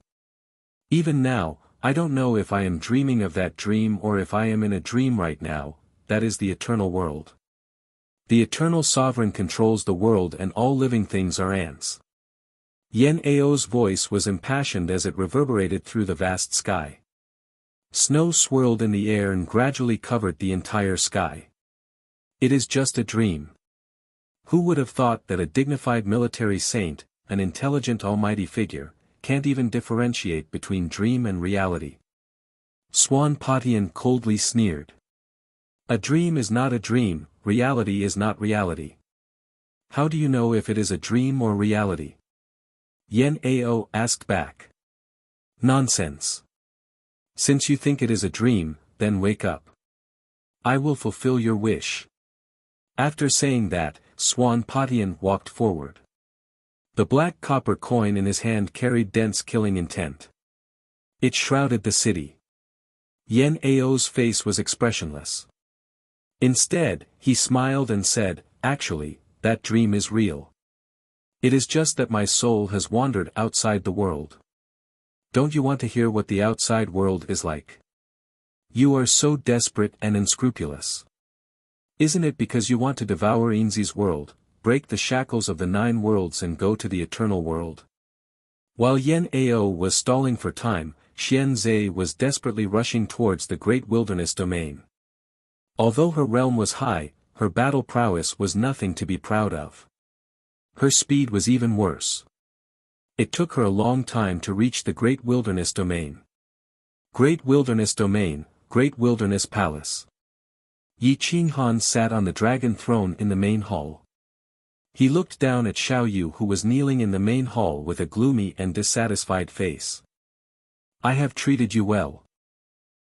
A: Even now, I don't know if I am dreaming of that dream or if I am in a dream right now. That is the eternal world. The eternal sovereign controls the world and all living things are ants. Yen Ao's voice was impassioned as it reverberated through the vast sky. Snow swirled in the air and gradually covered the entire sky. It is just a dream. Who would have thought that a dignified military saint, an intelligent almighty figure, can't even differentiate between dream and reality? Swan Patian coldly sneered. A dream is not a dream, reality is not reality. How do you know if it is a dream or reality? Yen Ao asked back. Nonsense. Since you think it is a dream, then wake up. I will fulfill your wish. After saying that, Swan Patian walked forward. The black copper coin in his hand carried dense killing intent. It shrouded the city. Yen Ao's face was expressionless. Instead, he smiled and said, actually, that dream is real. It is just that my soul has wandered outside the world. Don't you want to hear what the outside world is like? You are so desperate and unscrupulous. Isn't it because you want to devour Inzi's world, break the shackles of the 9 worlds and go to the eternal world? While Yen Ao was stalling for time, Xian Zhe was desperately rushing towards the great wilderness domain. Although her realm was high, her battle prowess was nothing to be proud of. Her speed was even worse. It took her a long time to reach the Great Wilderness Domain. Great Wilderness Domain, Great Wilderness Palace. Yi Qinghan sat on the dragon throne in the main hall. He looked down at Xiao Yu who was kneeling in the main hall with a gloomy and dissatisfied face. I have treated you well.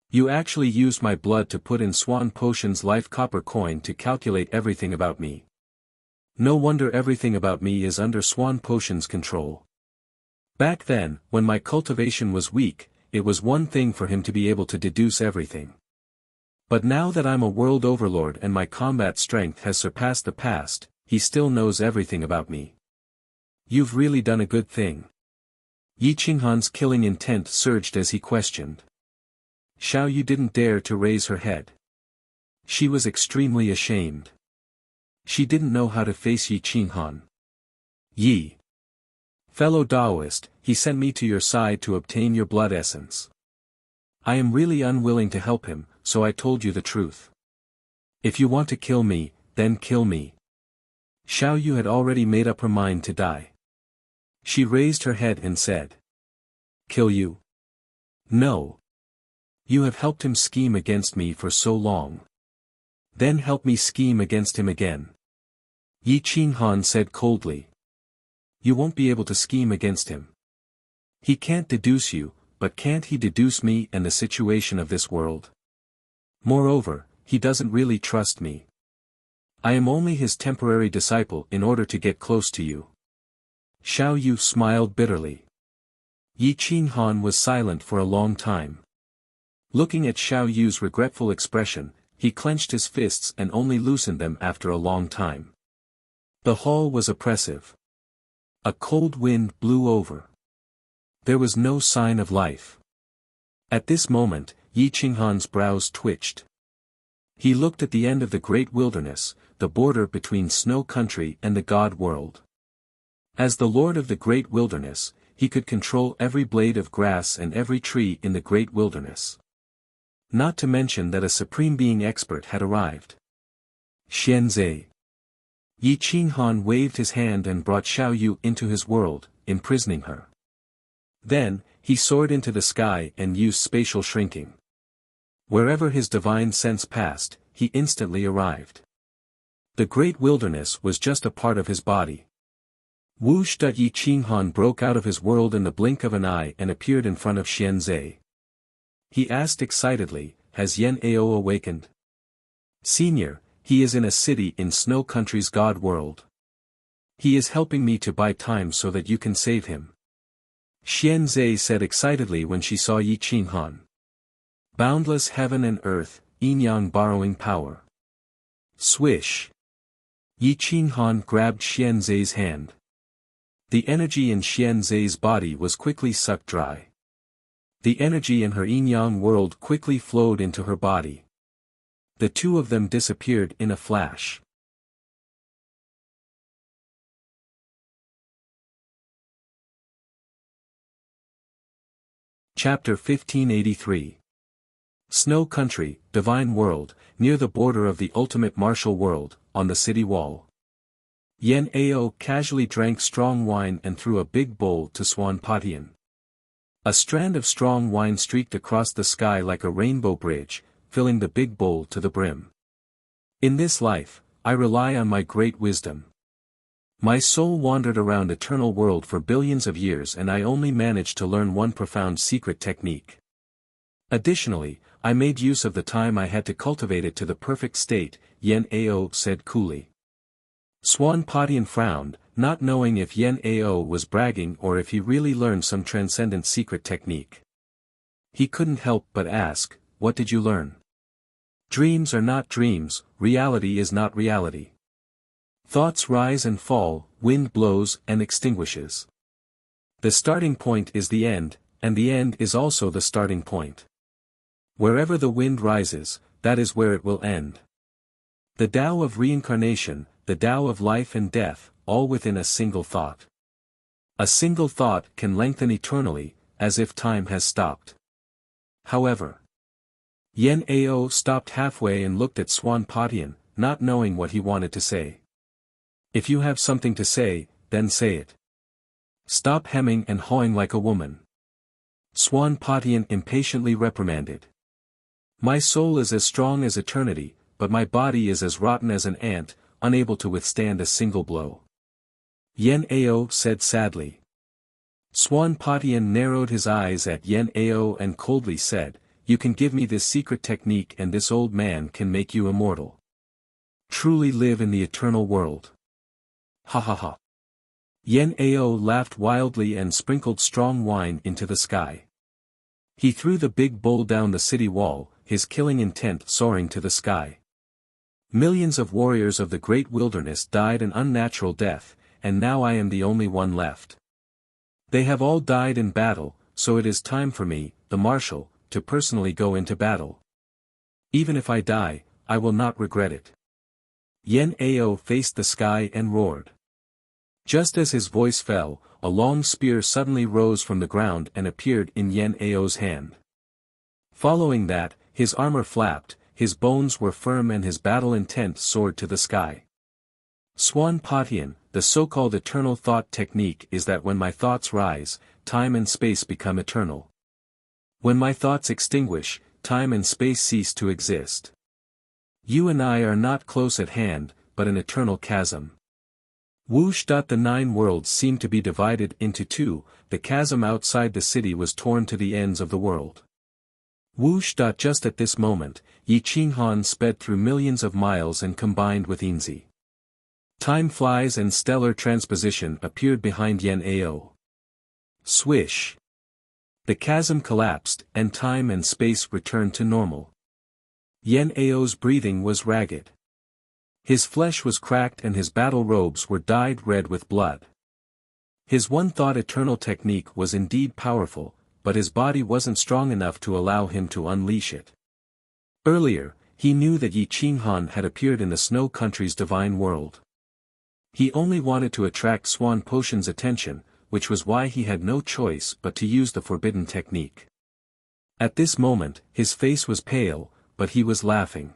A: You actually used my blood to put in Swan Potion's life copper coin to calculate everything about me. No wonder everything about me is under Swan Potion's control. Back then, when my cultivation was weak, it was one thing for him to be able to deduce everything. But now that I'm a world overlord and my combat strength has surpassed the past, he still knows everything about me. You've really done a good thing. Yi Qinghan's killing intent surged as he questioned. Xiao Yu didn't dare to raise her head. She was extremely ashamed. She didn't know how to face Yi Qinghan. Yi. Fellow Taoist, he sent me to your side to obtain your blood essence. I am really unwilling to help him, so I told you the truth. If you want to kill me, then kill me. Xiao Yu had already made up her mind to die. She raised her head and said. Kill you? No. You have helped him scheme against me for so long. Then help me scheme against him again. Yi Qinghan said coldly. You won't be able to scheme against him. He can't deduce you, but can't he deduce me and the situation of this world? Moreover, he doesn't really trust me. I am only his temporary disciple in order to get close to you. Xiao Yu smiled bitterly. Yi Qinghan was silent for a long time. Looking at Xiao Yu's regretful expression, he clenched his fists and only loosened them after a long time. The hall was oppressive. A cold wind blew over. There was no sign of life. At this moment, Yi Qinghan's brows twitched. He looked at the end of the great wilderness, the border between snow country and the god world. As the lord of the great wilderness, he could control every blade of grass and every tree in the great wilderness. Not to mention that a supreme being expert had arrived. Xianzhe. Yi Qinghan waved his hand and brought Xiao Yu into his world, imprisoning her. Then, he soared into the sky and used spatial shrinking. Wherever his divine sense passed, he instantly arrived. The great wilderness was just a part of his body. Whoosh! Yi Qinghan broke out of his world in the blink of an eye and appeared in front of Xianzhe. He asked excitedly, has Yan Ao awakened? Senior, he is in a city in Snow Country's god world. He is helping me to buy time so that you can save him. Xianzhe said excitedly when she saw Yi Qinghan. Boundless heaven and earth, yin-yang borrowing power. Swish. Yi Qinghan grabbed Xianzhe's hand. The energy in Xianzhe's body was quickly sucked dry. The energy in her yin-yang world quickly flowed into her body. The two of them disappeared in a flash. Chapter 1583. Snow Country, Divine World, near the border of the ultimate martial world, on the city wall. Yan Ao casually drank strong wine and threw a big bowl to Swan Patian. A strand of strong wine streaked across the sky like a rainbow bridge, filling the big bowl to the brim. In this life, I rely on my great wisdom. My soul wandered around eternal world for billions of years and I only managed to learn one profound secret technique. Additionally, I made use of the time I had to cultivate it to the perfect state, Yan Ao said coolly. Swan Patian frowned, not knowing if Yan Ao was bragging or if he really learned some transcendent secret technique. He couldn't help but ask, what did you learn? Dreams are not dreams, reality is not reality. Thoughts rise and fall, wind blows and extinguishes. The starting point is the end, and the end is also the starting point. Wherever the wind rises, that is where it will end. The Tao of reincarnation, the Tao of life and death, all within a single thought. A single thought can lengthen eternally, as if time has stopped. However, Yan Ao stopped halfway and looked at Swan Patian, not knowing what he wanted to say. If you have something to say, then say it. Stop hemming and hawing like a woman. Swan Patian impatiently reprimanded. My soul is as strong as eternity, but my body is as rotten as an ant, unable to withstand a single blow. Yan Ao said sadly. Swan Patian narrowed his eyes at Yan Ao and coldly said, you can give me this secret technique and this old man can make you immortal. Truly live in the eternal world. Ha ha ha. Yan Ao laughed wildly and sprinkled strong wine into the sky. He threw the big bowl down the city wall, his killing intent soaring to the sky. Millions of warriors of the great wilderness died an unnatural death, and now I am the only one left. They have all died in battle, so it is time for me, the marshal, to personally go into battle. Even if I die, I will not regret it. Yan Ao faced the sky and roared. Just as his voice fell, a long spear suddenly rose from the ground and appeared in Yan Ao's hand. Following that, his armor flapped, his bones were firm and his battle intent soared to the sky. Swan Patian, the so-called eternal thought technique is that when my thoughts rise, time and space become eternal. When my thoughts extinguish, time and space cease to exist. You and I are not close at hand, but an eternal chasm. Whoosh. The 9 worlds seemed to be divided into 2, the chasm outside the city was torn to the ends of the world. Whoosh. Just at this moment, Yi Qinghan sped through millions of miles and combined with Inzi. Time flies and stellar transposition appeared behind Yan Ao. Swish. The chasm collapsed, and time and space returned to normal. Yan Ao's breathing was ragged. His flesh was cracked and his battle robes were dyed red with blood. His one-thought eternal technique was indeed powerful, but his body wasn't strong enough to allow him to unleash it. Earlier, he knew that Yi Qinghan had appeared in the Snow Country's divine world. He only wanted to attract Swan Potion's attention, which was why he had no choice but to use the forbidden technique. At this moment, his face was pale, but he was laughing.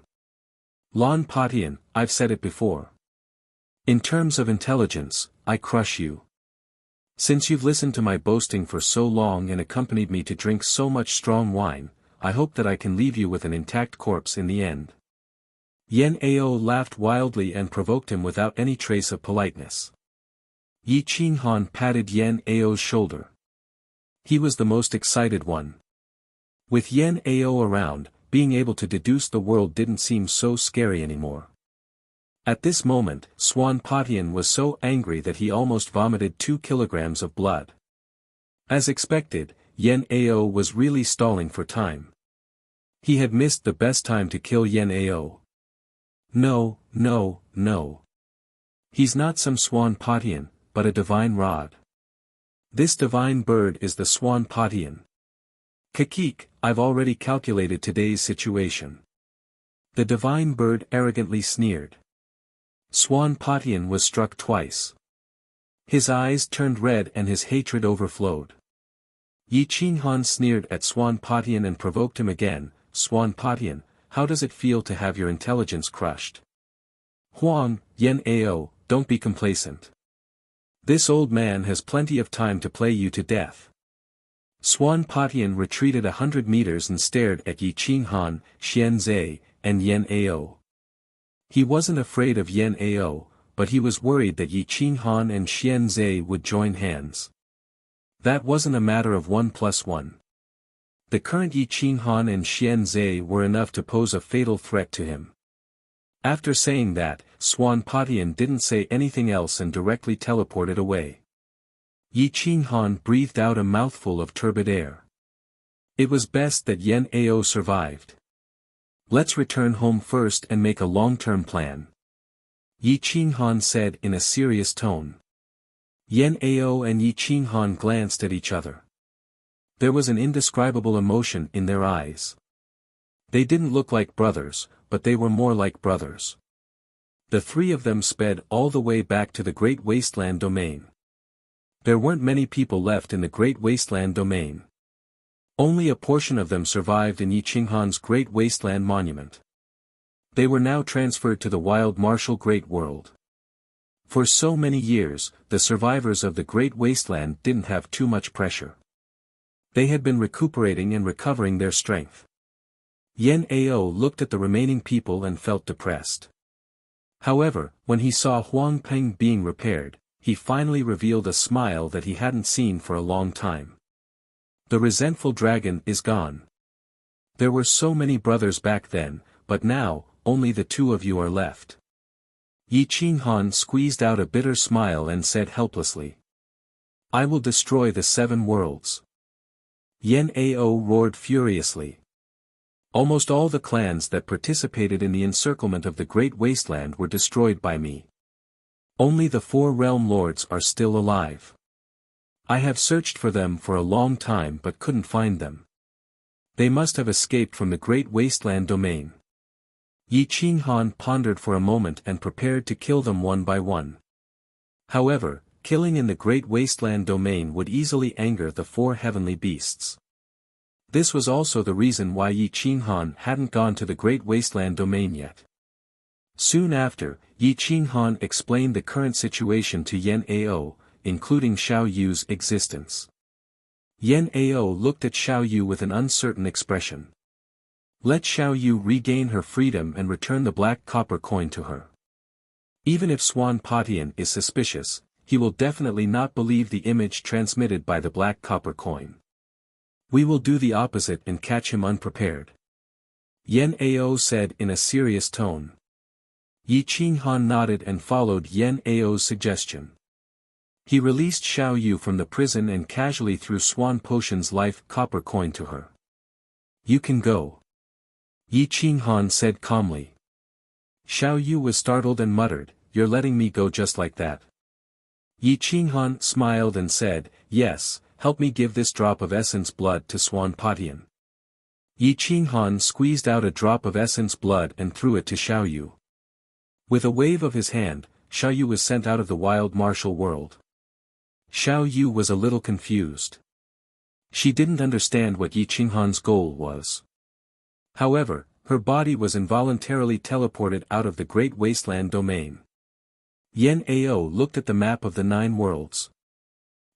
A: Lan Patian, I've said it before. In terms of intelligence, I crush you. Since you've listened to my boasting for so long and accompanied me to drink so much strong wine, I hope that I can leave you with an intact corpse in the end. Yan Ao laughed wildly and provoked him without any trace of politeness. Yi Qinghan patted Yan Ao's shoulder. He was the most excited one. With Yan Ao around, being able to deduce the world didn't seem so scary anymore. At this moment, Swan Patian was so angry that he almost vomited 2 kilograms of blood. As expected, Yan Ao was really stalling for time. He had missed the best time to kill Yan Ao. No, no, no. He's not some Swan Patian, but a divine rod. This divine bird is the Swan Patian. Kakik, I've already calculated today's situation. The divine bird arrogantly sneered. Swan Patian was struck twice. His eyes turned red and his hatred overflowed. Yi Qinghan sneered at Swan Patian and provoked him again. Swan Patian, how does it feel to have your intelligence crushed? Huang, Yan Ao, don't be complacent. This old man has plenty of time to play you to death. Swan Patian retreated 100 meters and stared at Yi Qinghan, Xian Zhe, and Yan Ao. He wasn't afraid of Yan Ao, but he was worried that Yi Qinghan and Xian Zhe would join hands. That wasn't a matter of 1 + 1. The current Yi Qinghan and Xian Zhe were enough to pose a fatal threat to him. After saying that, Swan Patian didn't say anything else and directly teleported away. Yi Qinghan breathed out a mouthful of turbid air. It was best that Yan Ao survived. Let's return home first and make a long-term plan. Yi Qinghan said in a serious tone. Yan Ao and Yi Qinghan glanced at each other. There was an indescribable emotion in their eyes. They didn't look like brothers, but they were more like brothers. The 3 of them sped all the way back to the Great Wasteland Domain. There weren't many people left in the Great Wasteland Domain. Only a portion of them survived in Yi Qinghan's Great Wasteland Monument. They were now transferred to the wild martial Great World. For so many years, the survivors of the Great Wasteland didn't have too much pressure. They had been recuperating and recovering their strength. Yan Ao looked at the remaining people and felt depressed. However, when he saw Huang Peng being repaired, he finally revealed a smile that he hadn't seen for a long time. The resentful dragon is gone. There were so many brothers back then, but now, only the 2 of you are left. Yi Qinghan squeezed out a bitter smile and said helplessly. I will destroy the 7 worlds. Yan Ao roared furiously. Almost all the clans that participated in the encirclement of the Great Wasteland were destroyed by me. Only the 4 realm lords are still alive. I have searched for them for a long time but couldn't find them. They must have escaped from the Great Wasteland domain. Yi Qinghan pondered for a moment and prepared to kill them one by one. However, killing in the Great Wasteland domain would easily anger the 4 heavenly beasts. This was also the reason why Yi Qinghan hadn't gone to the Great Wasteland domain yet. Soon after, Yi Qinghan explained the current situation to Yan Ao, including Xiao Yu's existence. Yan Ao looked at Xiao Yu with an uncertain expression. Let Xiao Yu regain her freedom and return the black copper coin to her. Even if Swan Patian is suspicious, he will definitely not believe the image transmitted by the black copper coin. We will do the opposite and catch him unprepared. Yan Ao said in a serious tone. Yi Qinghan nodded and followed Yan Ao's suggestion. He released Xiao Yu from the prison and casually threw Swan Potion's life copper coin to her. You can go. Yi Qinghan said calmly. Xiao Yu was startled and muttered, You're letting me go just like that? Yi Qinghan smiled and said, Yes, help me give this drop of essence blood to Swan Patian. Yi Qinghan squeezed out a drop of essence blood and threw it to Xiao Yu. With a wave of his hand, Xiao Yu was sent out of the wild martial world. Xiao Yu was a little confused. She didn't understand what Yi Qinghan's goal was. However, her body was involuntarily teleported out of the Great Wasteland domain. Yan Ao looked at the map of the 9 worlds.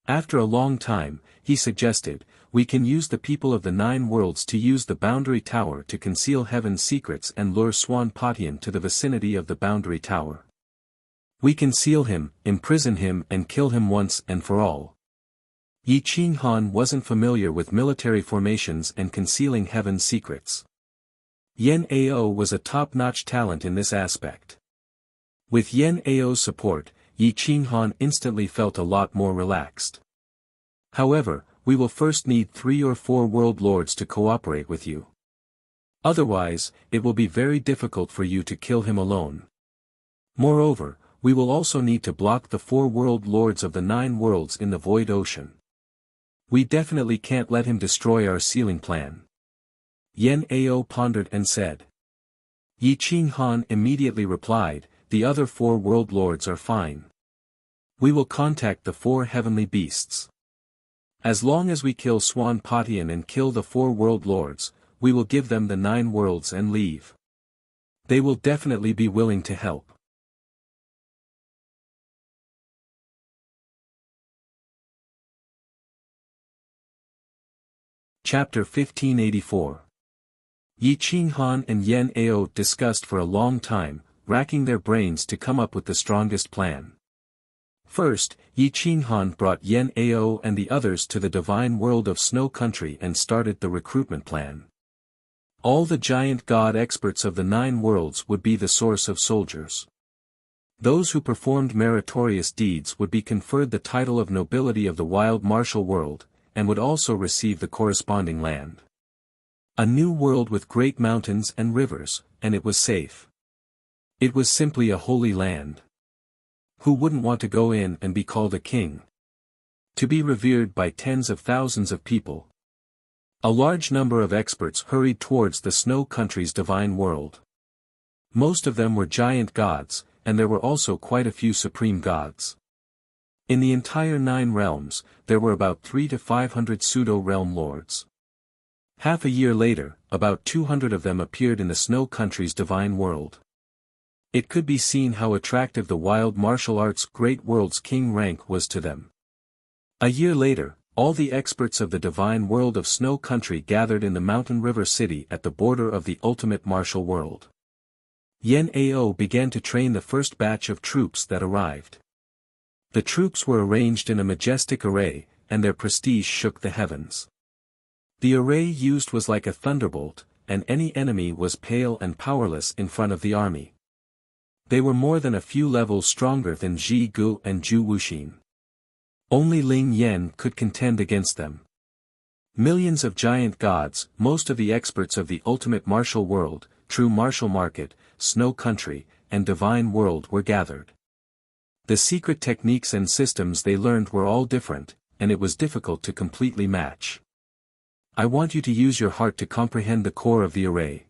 A: After a long time, he suggested, We can use the people of the 9 worlds to use the Boundary Tower to conceal heaven's secrets and lure Swan Patian to the vicinity of the Boundary Tower. We can seal him, imprison him and kill him once and for all. Yi Qinghan wasn't familiar with military formations and concealing heaven's secrets. Yan Ao was a top-notch talent in this aspect. With Yan Ao's support, Yi Qinghan instantly felt a lot more relaxed. However, we will first need 3 or 4 world lords to cooperate with you. Otherwise, it will be very difficult for you to kill him alone. Moreover, we will also need to block the 4 world lords of the 9 worlds in the Void Ocean. We definitely can't let him destroy our sealing plan. Yan Ao pondered and said. Yi Qinghan immediately replied, The other 4 world lords are fine. We will contact the 4 heavenly beasts. As long as we kill Swan Patian and kill the 4 world lords, we will give them the 9 worlds and leave. They will definitely be willing to help. Chapter 1584. Yi Qinghan and Yan Ao discussed for a long time, racking their brains to come up with the strongest plan. First, Yi Qinghan brought Yan Ao and the others to the divine world of Snow Country and started the recruitment plan. All the giant god experts of the 9 worlds would be the source of soldiers. Those who performed meritorious deeds would be conferred the title of nobility of the wild martial world, and would also receive the corresponding land. A new world with great mountains and rivers, and it was safe. It was simply a holy land. Who wouldn't want to go in and be called a king? To be revered by tens of thousands of people. A large number of experts hurried towards the Snow Country's divine world. Most of them were giant gods, and there were also quite a few supreme gods. In the entire 9 realms, there were about 300 to 500 pseudo-realm lords. Half a year later, about 200 of them appeared in the Snow Country's divine world. It could be seen how attractive the wild martial arts great world's king rank was to them. A year later, all the experts of the divine world of Snow Country gathered in the Mountain River City at the border of the ultimate martial world. Yan Ao began to train the first batch of troops that arrived. The troops were arranged in a majestic array, and their prestige shook the heavens. The array used was like a thunderbolt, and any enemy was pale and powerless in front of the army. They were more than a few levels stronger than Ji Gu and Zhu Wuxin. Only Ling Yan could contend against them. Millions of giant gods, most of the experts of the ultimate martial world, true martial market, snow country, and divine world were gathered. The secret techniques and systems they learned were all different, and it was difficult to completely match. I want you to use your heart to comprehend the core of the array.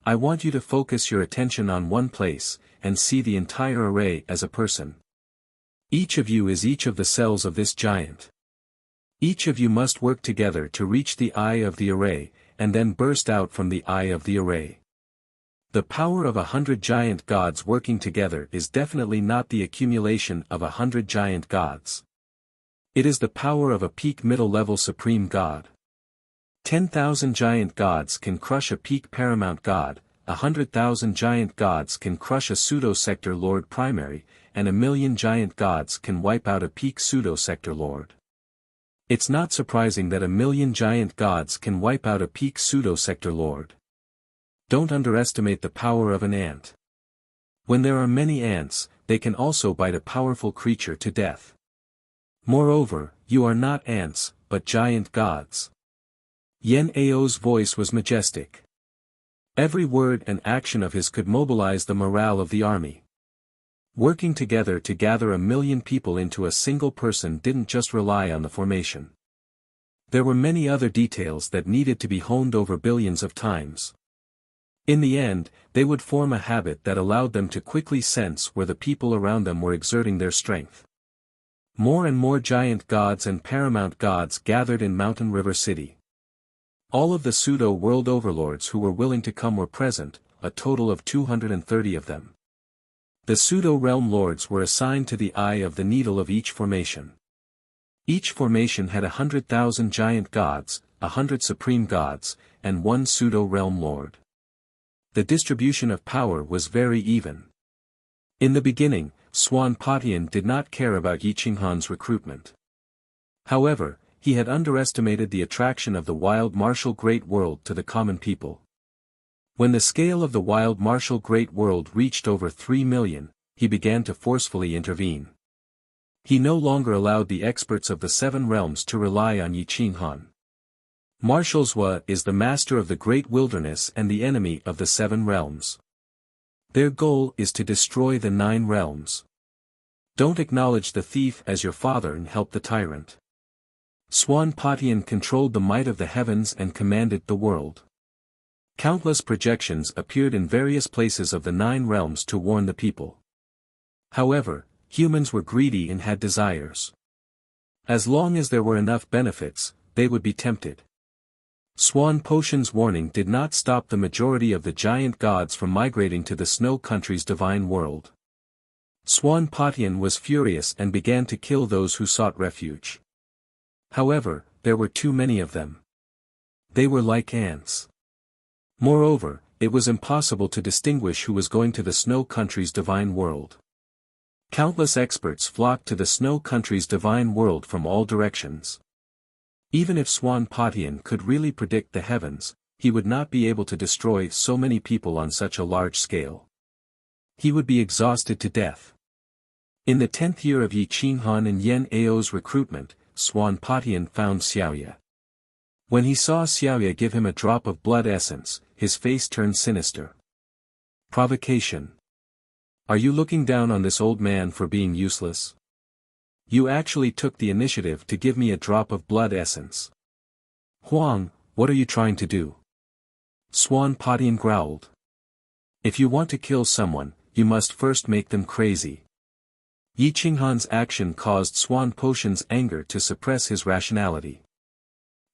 A: I want you to focus your attention on one place, and see the entire array as a person. Each of you is each of the cells of this giant. Each of you must work together to reach the eye of the array, and then burst out from the eye of the array. The power of 100 giant gods working together is definitely not the accumulation of 100 giant gods. It is the power of a peak middle-level supreme god. 10,000 giant gods can crush a peak paramount god, 100,000 giant gods can crush a pseudo-sector lord primary, and 1,000,000 giant gods can wipe out a peak pseudo-sector lord. It's not surprising that 1,000,000 giant gods can wipe out a peak pseudo-sector lord. Don't underestimate the power of an ant. When there are many ants, they can also bite a powerful creature to death. Moreover, you are not ants, but giant gods. Yen Ao's voice was majestic. Every word and action of his could mobilize the morale of the army. Working together to gather 1,000,000 people into a single person didn't just rely on the formation. There were many other details that needed to be honed over billions of times. In the end, they would form a habit that allowed them to quickly sense where the people around them were exerting their strength. More and more giant gods and paramount gods gathered in Mountain River City. All of the pseudo-world overlords who were willing to come were present, a total of 230 of them. The pseudo-realm lords were assigned to the eye of the needle of each formation. Each formation had 100,000 giant gods, 100 supreme gods, and 1 pseudo-realm lord. The distribution of power was very even. In the beginning, Swan Patian did not care about Yi Qinghan's recruitment. However, he had underestimated the attraction of the wild martial great world to the common people. When the scale of the wild martial great world reached over 3 million, he began to forcefully intervene. He no longer allowed the experts of the 7 realms to rely on Yi Qinghan. Martial Zhua is the master of the great wilderness and the enemy of the 7 realms. Their goal is to destroy the 9 realms. Don't acknowledge the thief as your father and help the tyrant. Swan Patian controlled the might of the heavens and commanded the world. Countless projections appeared in various places of the 9 realms to warn the people. However, humans were greedy and had desires. As long as there were enough benefits, they would be tempted. Swan Potion's warning did not stop the majority of the giant gods from migrating to the Snow Country's divine world. Swan Patian was furious and began to kill those who sought refuge. However, there were too many of them. They were like ants. Moreover, it was impossible to distinguish who was going to the Snow Country's divine world. Countless experts flocked to the Snow Country's divine world from all directions. Even if Swan Patian could really predict the heavens, he would not be able to destroy so many people on such a large scale. He would be exhausted to death. In the 10th year of Yi Qinghan and Yen Ao's recruitment, Swan Patian found Xiaoya. When he saw Xiaoya give him a drop of blood essence, his face turned sinister. Provocation. Are you looking down on this old man for being useless? You actually took the initiative to give me a drop of blood essence. Huang, what are you trying to do? Swan Patian growled. If you want to kill someone, you must first make them crazy. Yi Qinghan's action caused Swan Potion's anger to suppress his rationality.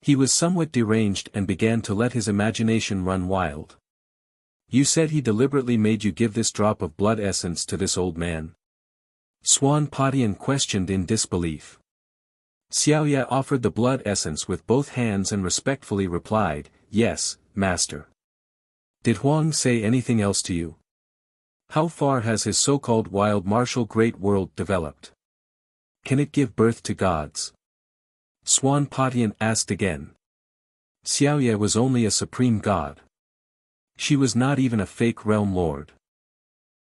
A: He was somewhat deranged and began to let his imagination run wild. You said he deliberately made you give this drop of blood essence to this old man? Swan Patian questioned in disbelief. Xiaoya offered the blood essence with both hands and respectfully replied, "Yes, master." Did Huang say anything else to you? How far has his so-called wild martial great world developed? Can it give birth to gods? Swan Patian asked again. Xiaoya was only a supreme god. She was not even a fake realm lord.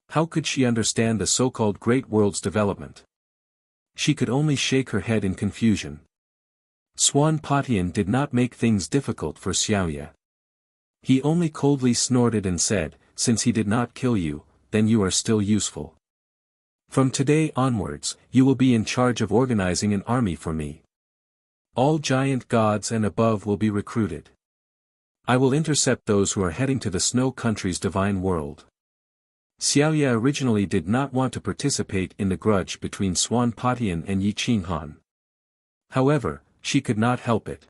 A: How could she understand the so-called great world's development? She could only shake her head in confusion. Swan Patian did not make things difficult for Xiaoya. He only coldly snorted and said, "Since he did not kill you, then you are still useful. From today onwards, you will be in charge of organizing an army for me. All giant gods and above will be recruited. I will intercept those who are heading to the Snow Country's divine world." Xiaoya originally did not want to participate in the grudge between Swan Patian and Yi Qinghan. However, she could not help it.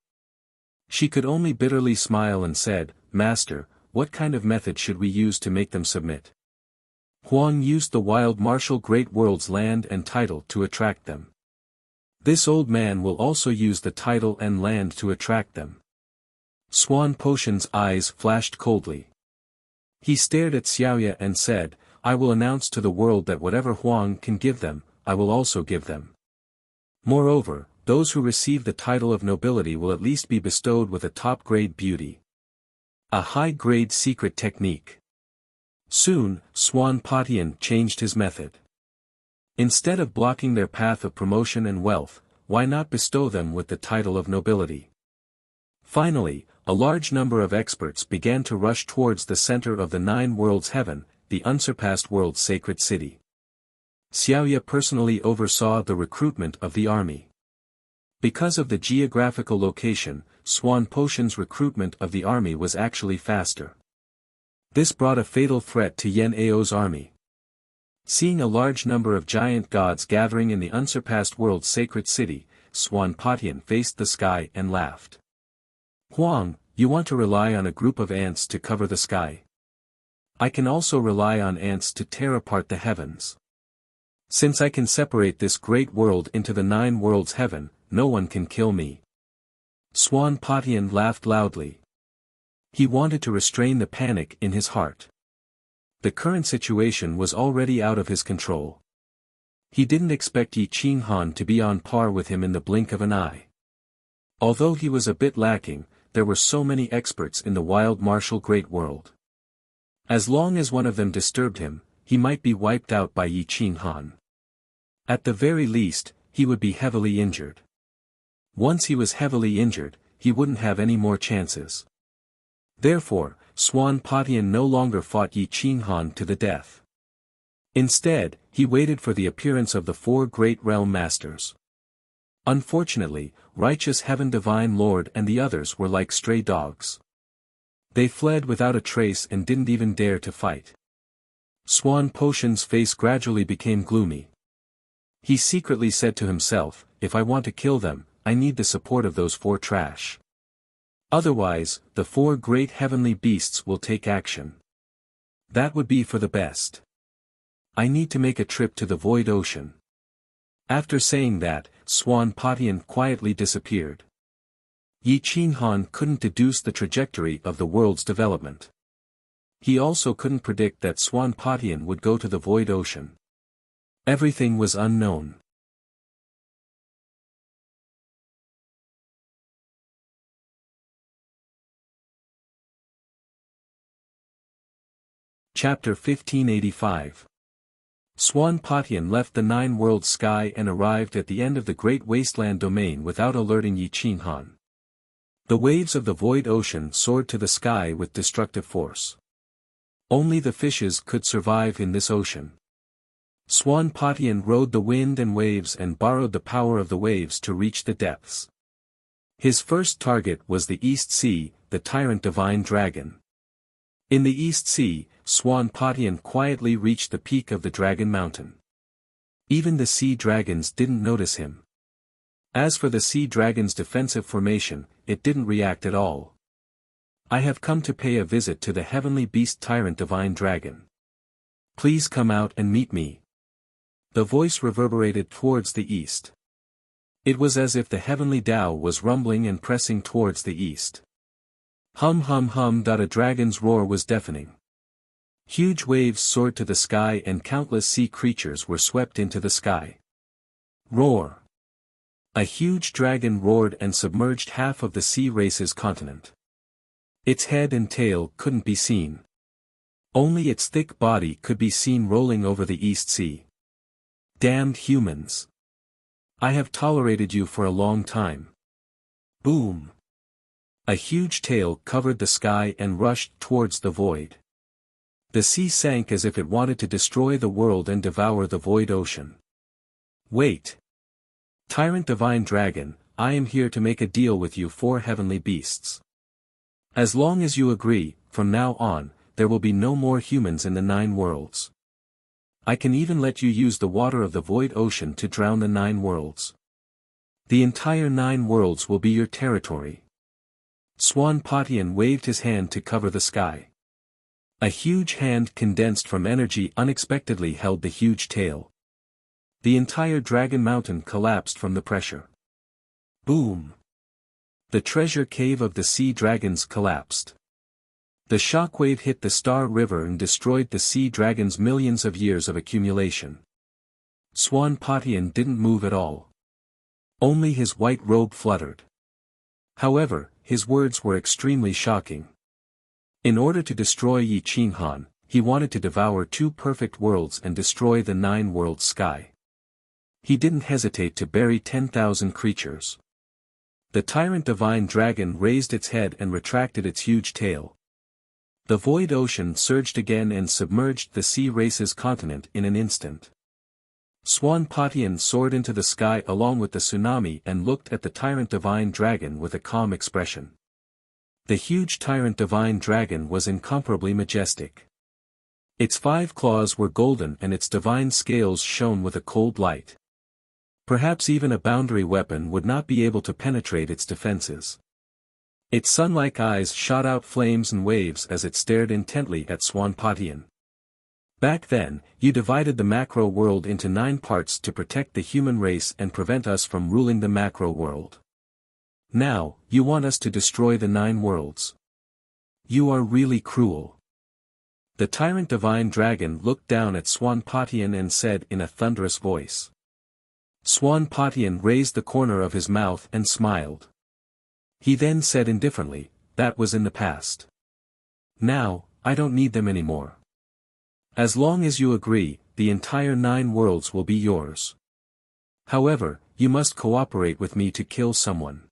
A: She could only bitterly smile and said, "Master, what kind of method should we use to make them submit?" Huang used the wild martial great world's land and title to attract them. This old man will also use the title and land to attract them. Swan Potion's eyes flashed coldly. He stared at Xiaoya and said, "I will announce to the world that whatever Huang can give them, I will also give them. Moreover, those who receive the title of nobility will at least be bestowed with a top-grade beauty. A high-grade secret technique." Soon, Swan Patian changed his method. Instead of blocking their path of promotion and wealth, why not bestow them with the title of nobility? Finally, a large number of experts began to rush towards the center of the Nine Worlds Heaven, the unsurpassed world's sacred city. Xiaoya personally oversaw the recruitment of the army. Because of the geographical location, Swan Potion's recruitment of the army was actually faster. This brought a fatal threat to Yen Ao's army. Seeing a large number of giant gods gathering in the unsurpassed world's sacred city, Swan Patian faced the sky and laughed. "Huang, you want to rely on a group of ants to cover the sky? I can also rely on ants to tear apart the heavens. Since I can separate this great world into the Nine Worlds Heaven, no one can kill me." Swan Patian laughed loudly. He wanted to restrain the panic in his heart. The current situation was already out of his control. He didn't expect Yi Qinghan to be on par with him in the blink of an eye. Although he was a bit lacking, there were so many experts in the wild martial great world. As long as one of them disturbed him, he might be wiped out by Yi Qinghan. At the very least, he would be heavily injured. Once he was heavily injured, he wouldn't have any more chances. Therefore, Swan Patian no longer fought Yi Qinghan to the death. Instead, he waited for the appearance of the four great realm masters. Unfortunately, Righteous Heaven Divine Lord and the others were like stray dogs. They fled without a trace and didn't even dare to fight. Swan Potion's face gradually became gloomy. He secretly said to himself, "If I want to kill them, I need the support of those four trash. Otherwise, the four great heavenly beasts will take action. That would be for the best. I need to make a trip to the void ocean." After saying that, Swan Patian quietly disappeared. Yi Qinghan couldn't deduce the trajectory of the world's development. He also couldn't predict that Swan Patian would go to the void ocean. Everything was unknown. Chapter 1585. Swan Patian left the nine-world sky and arrived at the end of the great wasteland domain without alerting Yi Qinghan. The waves of the void ocean soared to the sky with destructive force. Only the fishes could survive in this ocean. Swan Patian rode the wind and waves and borrowed the power of the waves to reach the depths. His first target was the East Sea, the tyrant divine dragon. In the East Sea, Swan Patian quietly reached the peak of the Dragon Mountain. Even the sea dragons didn't notice him. As for the sea dragon's defensive formation, it didn't react at all. "I have come to pay a visit to the heavenly beast tyrant divine dragon. Please come out and meet me." The voice reverberated towards the east. It was as if the heavenly Tao was rumbling and pressing towards the east. Hum hum hum. A dragon's roar was deafening. Huge waves soared to the sky and countless sea creatures were swept into the sky. Roar. A huge dragon roared and submerged half of the sea race's continent. Its head and tail couldn't be seen. Only its thick body could be seen rolling over the East Sea. "Damned humans! I have tolerated you for a long time. Boom! A huge tail covered the sky and rushed towards the void. The sea sank as if it wanted to destroy the world and devour the void ocean. Wait! Tyrant Divine Dragon, I am here to make a deal with you four heavenly beasts. As long as you agree, from now on, there will be no more humans in the 9 worlds. I can even let you use the water of the void ocean to drown the 9 worlds. The entire 9 worlds will be your territory. Swan Patian waved his hand to cover the sky. A huge hand condensed from energy unexpectedly held the huge tail. The entire Dragon Mountain collapsed from the pressure. Boom! The treasure cave of the sea dragons collapsed. The shockwave hit the Star River and destroyed the sea dragon's millions of years of accumulation. Swan Patian didn't move at all. Only his white robe fluttered. However, his words were extremely shocking. In order to destroy Yi Qinghan, he wanted to devour 2 perfect worlds and destroy the 9-world sky. He didn't hesitate to bury 10,000 creatures. The Tyrant Divine Dragon raised its head and retracted its huge tail. The void ocean surged again and submerged the sea race's continent in an instant. Swan Patian soared into the sky along with the tsunami and looked at the Tyrant Divine Dragon with a calm expression. The huge Tyrant Divine Dragon was incomparably majestic. Its 5 claws were golden and its divine scales shone with a cold light. Perhaps even a boundary weapon would not be able to penetrate its defenses. Its sun-like eyes shot out flames and waves as it stared intently at Swan Patian. Back then, you divided the macro world into 9 parts to protect the human race and prevent us from ruling the macro world. Now, you want us to destroy the 9 worlds. You are really cruel. The Tyrant Divine Dragon looked down at Swan Patian and said in a thunderous voice. Swan Patian raised the corner of his mouth and smiled. He then said indifferently, that was in the past. Now, I don't need them anymore. As long as you agree, the entire 9 worlds will be yours. However, you must cooperate with me to kill someone.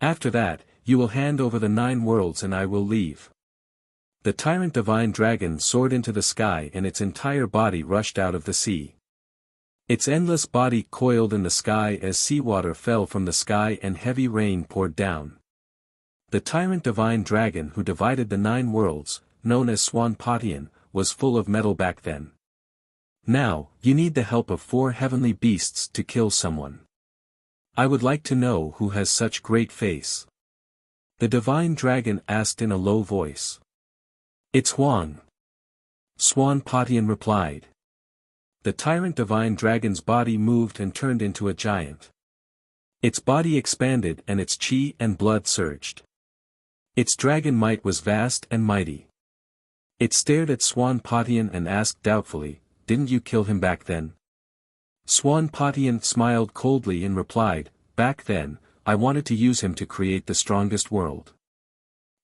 A: After that, you will hand over the 9 worlds and I will leave. The Tyrant Divine Dragon soared into the sky and its entire body rushed out of the sea. Its endless body coiled in the sky as seawater fell from the sky and heavy rain poured down. The Tyrant Divine Dragon who divided the 9 worlds, known as Swan Patian, was full of metal back then. Now, you need the help of 4 heavenly beasts to kill someone. I would like to know who has such great face. The Divine Dragon asked in a low voice. It's Huang. Swan Patian replied. The Tyrant Divine Dragon's body moved and turned into a giant. Its body expanded and its chi and blood surged. Its dragon might was vast and mighty. It stared at Swan Patian and asked doubtfully, didn't you kill him back then? Swan Patian smiled coldly and replied, back then, I wanted to use him to create the strongest world.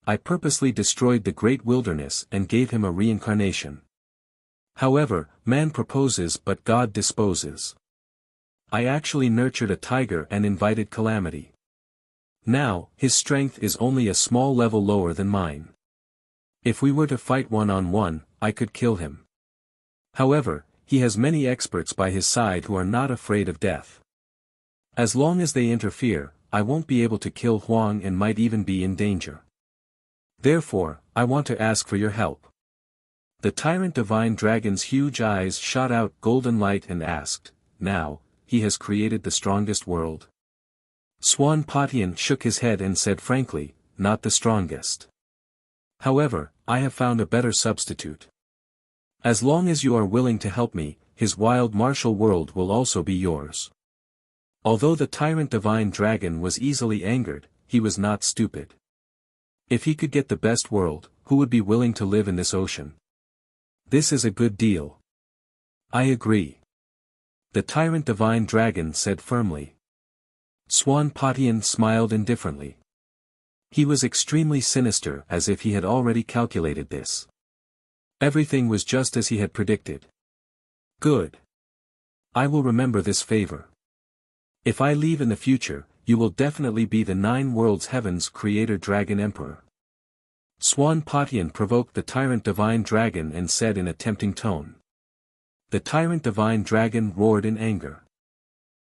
A: I purposely destroyed the great wilderness and gave him a reincarnation. However, man proposes but God disposes. I actually nurtured a tiger and invited calamity. Now, his strength is only a small level lower than mine. If we were to fight one-on-one, I could kill him. However, he has many experts by his side who are not afraid of death. As long as they interfere, I won't be able to kill Huang and might even be in danger. Therefore, I want to ask for your help. The Tyrant Divine Dragon's huge eyes shot out golden light and asked, now, he has created the strongest world. Swan Patian shook his head and said frankly, not the strongest. However, I have found a better substitute. As long as you are willing to help me, his wild martial world will also be yours. Although the Tyrant Divine Dragon was easily angered, he was not stupid. If he could get the best world, who would be willing to live in this ocean? This is a good deal. I agree. The Tyrant Divine Dragon said firmly. Swan Patian smiled indifferently. He was extremely sinister as if he had already calculated this. Everything was just as he had predicted. Good. I will remember this favor. If I leave in the future, you will definitely be the 9 worlds heaven's creator dragon emperor. Swan Patian provoked the tyrant divine dragon and said in a tempting tone. The tyrant divine dragon roared in anger.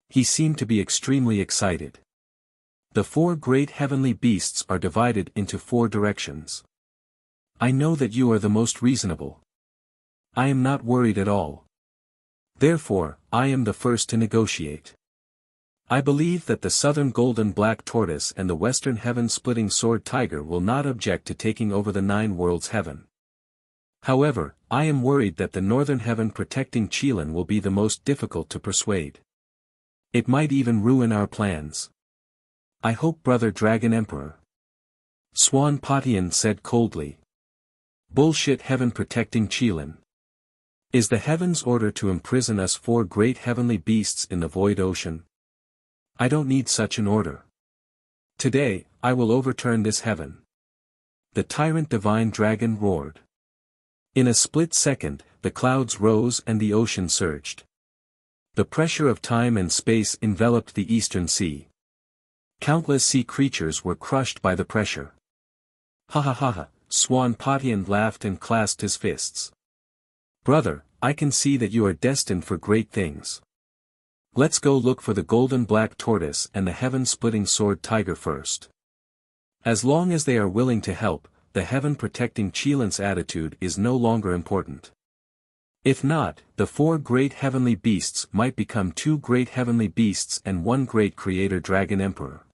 A: He seemed to be extremely excited. The 4 great heavenly beasts are divided into 4 directions. I know that you are the most reasonable. I am not worried at all. Therefore, I am the first to negotiate. I believe that the southern golden black tortoise and the western heaven-splitting sword tiger will not object to taking over the 9 worlds heaven. However, I am worried that the northern heaven-protecting Qilin will be the most difficult to persuade. It might even ruin our plans. I hope Brother Dragon Emperor. Swan Patian said coldly. Bullshit heaven-protecting Qilin. Is the heaven's order to imprison us 4 great heavenly beasts in the void ocean? I don't need such an order. Today, I will overturn this heaven. The tyrant divine dragon roared. In a split second, the clouds rose and the ocean surged. The pressure of time and space enveloped the eastern sea. Countless sea creatures were crushed by the pressure. Ha ha ha ha, Swan Patian laughed and clasped his fists. Brother, I can see that you are destined for great things. Let's go look for the golden black tortoise and the heaven-splitting sword tiger first. As long as they are willing to help, the heaven-protecting Qilin's attitude is no longer important. If not, the 4 great heavenly beasts might become 2 great heavenly beasts and 1 great creator dragon emperor.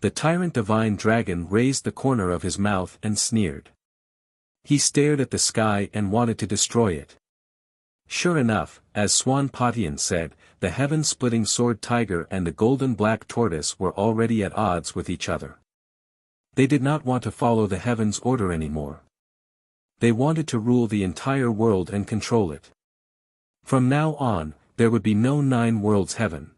A: The tyrant divine dragon raised the corner of his mouth and sneered. He stared at the sky and wanted to destroy it. Sure enough, as Swan Patian said, the heaven-splitting sword tiger and the golden black tortoise were already at odds with each other. They did not want to follow the heaven's order anymore. They wanted to rule the entire world and control it. From now on, there would be no 9 worlds heaven.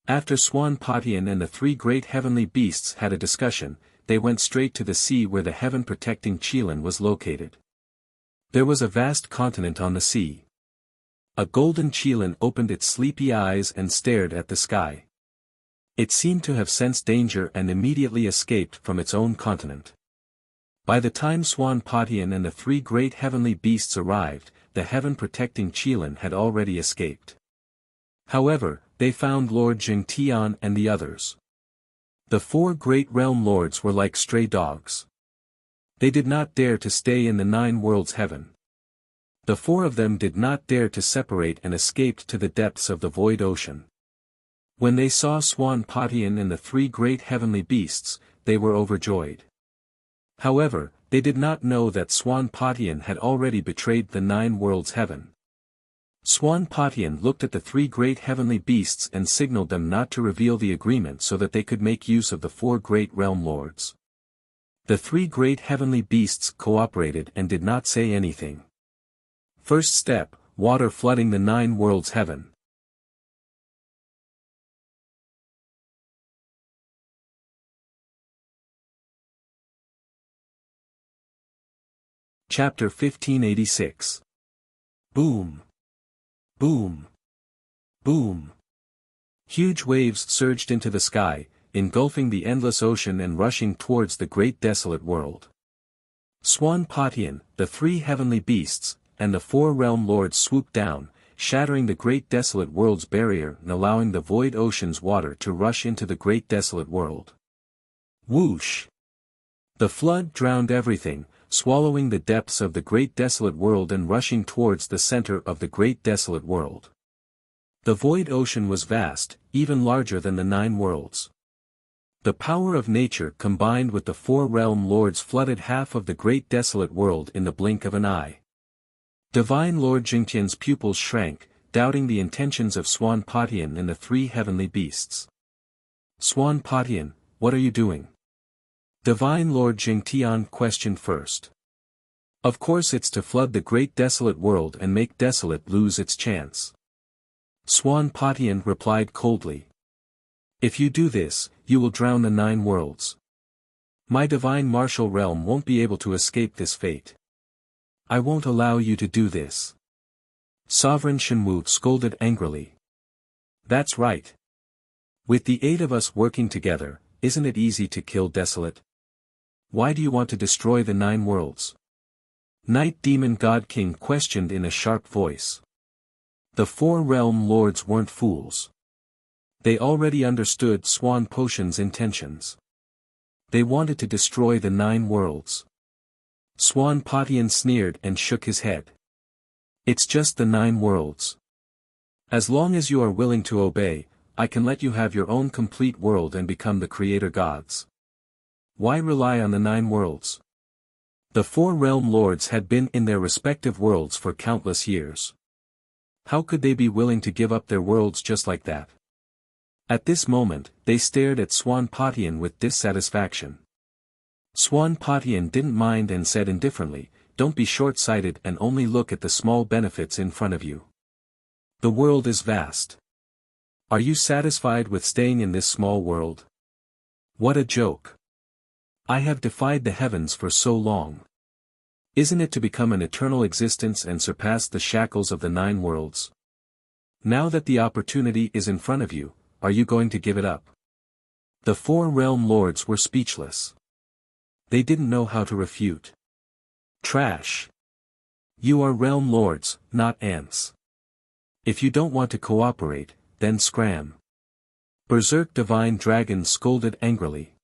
A: After Swan Patian and the 3 great heavenly beasts had a discussion, they went straight to the sea where the heaven-protecting Qilin was located. There was a vast continent on the sea. A golden Qilin opened its sleepy eyes and stared at the sky. It seemed to have sensed danger and immediately escaped from its own continent. By the time Swan Patian and the 3 great heavenly beasts arrived, the heaven-protecting Qilin had already escaped. However, they found Lord Jingtian and the others. The 4 great realm lords were like stray dogs. They did not dare to stay in the 9 worlds heaven. The 4 of them did not dare to separate and escaped to the depths of the void ocean. When they saw Swan Patian and the 3 great heavenly beasts, they were overjoyed. However, they did not know that Swan Patian had already betrayed the 9 worlds heaven. Swan Patian looked at the 3 great heavenly beasts and signaled them not to reveal the agreement so that they could make use of the 4 great realm lords. The 3 great heavenly beasts cooperated and did not say anything. First step, water flooding the 9 worlds heaven. Chapter 1586. Boom. Boom. Boom. Huge waves surged into the sky, engulfing the endless ocean and rushing towards the great desolate world. Swan Patian, the 3 heavenly beasts, and the 4 realm lords swooped down, shattering the great desolate world's barrier and allowing the void ocean's water to rush into the great desolate world. Whoosh! The flood drowned everything, swallowing the depths of the great desolate world and rushing towards the center of the great desolate world. The void ocean was vast, even larger than the 9 worlds. The power of nature combined with the 4 realm lords flooded half of the great desolate world in the blink of an eye. Divine Lord Jingtian's pupils shrank, doubting the intentions of Swan Patian and the 3 heavenly beasts. Swan Patian, what are you doing? Divine Lord Jingtian questioned first. Of course it's to flood the great desolate world and make desolate lose its chance. Swan Patian replied coldly. If you do this, you will drown the 9 worlds. My divine martial realm won't be able to escape this fate. I won't allow you to do this. Sovereign Shenwu scolded angrily. That's right. With the 8 of us working together, isn't it easy to kill Desolate? Why do you want to destroy the 9 worlds? Night Demon God King questioned in a sharp voice. The 4 realm lords weren't fools. They already understood Swan Potion's intentions. They wanted to destroy the 9 worlds. Swan Potion sneered and shook his head. It's just the 9 worlds. As long as you are willing to obey, I can let you have your own complete world and become the creator gods. Why rely on the 9 worlds? The 4 realm lords had been in their respective worlds for countless years. How could they be willing to give up their worlds just like that? At this moment, they stared at Swan Potion with dissatisfaction. Swan Potion didn't mind and said indifferently, "Don't be short-sighted and only look at the small benefits in front of you. The world is vast. Are you satisfied with staying in this small world? What a joke. I have defied the heavens for so long. Isn't it to become an eternal existence and surpass the shackles of the 9 worlds? Now that the opportunity is in front of you, are you going to give it up?" The 4 realm lords were speechless. They didn't know how to refute. Trash. You are realm lords, not ants. If you don't want to cooperate, then scram. Berserk Divine Dragon scolded angrily.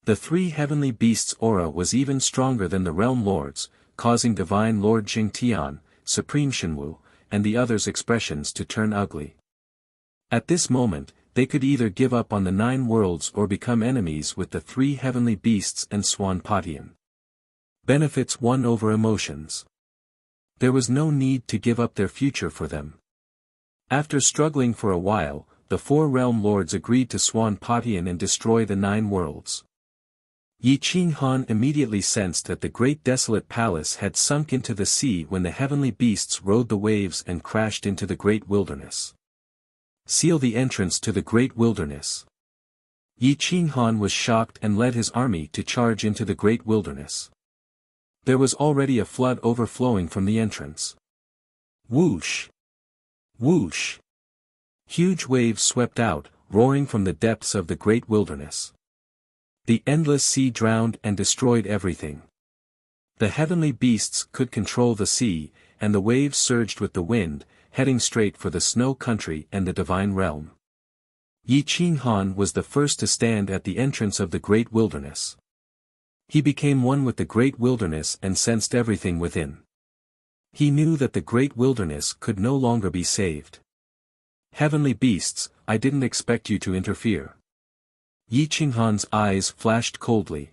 A: The 3 heavenly beasts' aura was even stronger than the realm lords, causing Divine Lord Jingtian, Supreme Shenwu, and the others' expressions to turn ugly. At this moment, they could either give up on the 9 worlds or become enemies with the 3 heavenly beasts and Swan Potion. Benefits won over emotions. There was no need to give up their future for them. After struggling for a while, the 4 realm lords agreed to Swan Potion and destroy the 9 worlds. Yi Qinghan immediately sensed that the great desolate palace had sunk into the sea when the heavenly beasts rode the waves and crashed into the great wilderness. Seal the entrance to the great wilderness. Yi Qinghan was shocked and led his army to charge into the great wilderness. There was already a flood overflowing from the entrance. Whoosh! Whoosh! Huge waves swept out, roaring from the depths of the great wilderness. The endless sea drowned and destroyed everything. The heavenly beasts could control the sea, and the waves surged with the wind, heading straight for the snow country and the divine realm. Yi Qinghan was the first to stand at the entrance of the great wilderness. He became one with the great wilderness and sensed everything within. He knew that the great wilderness could no longer be saved. Heavenly beasts, I didn't expect you to interfere. Yi Qinghan's eyes flashed coldly.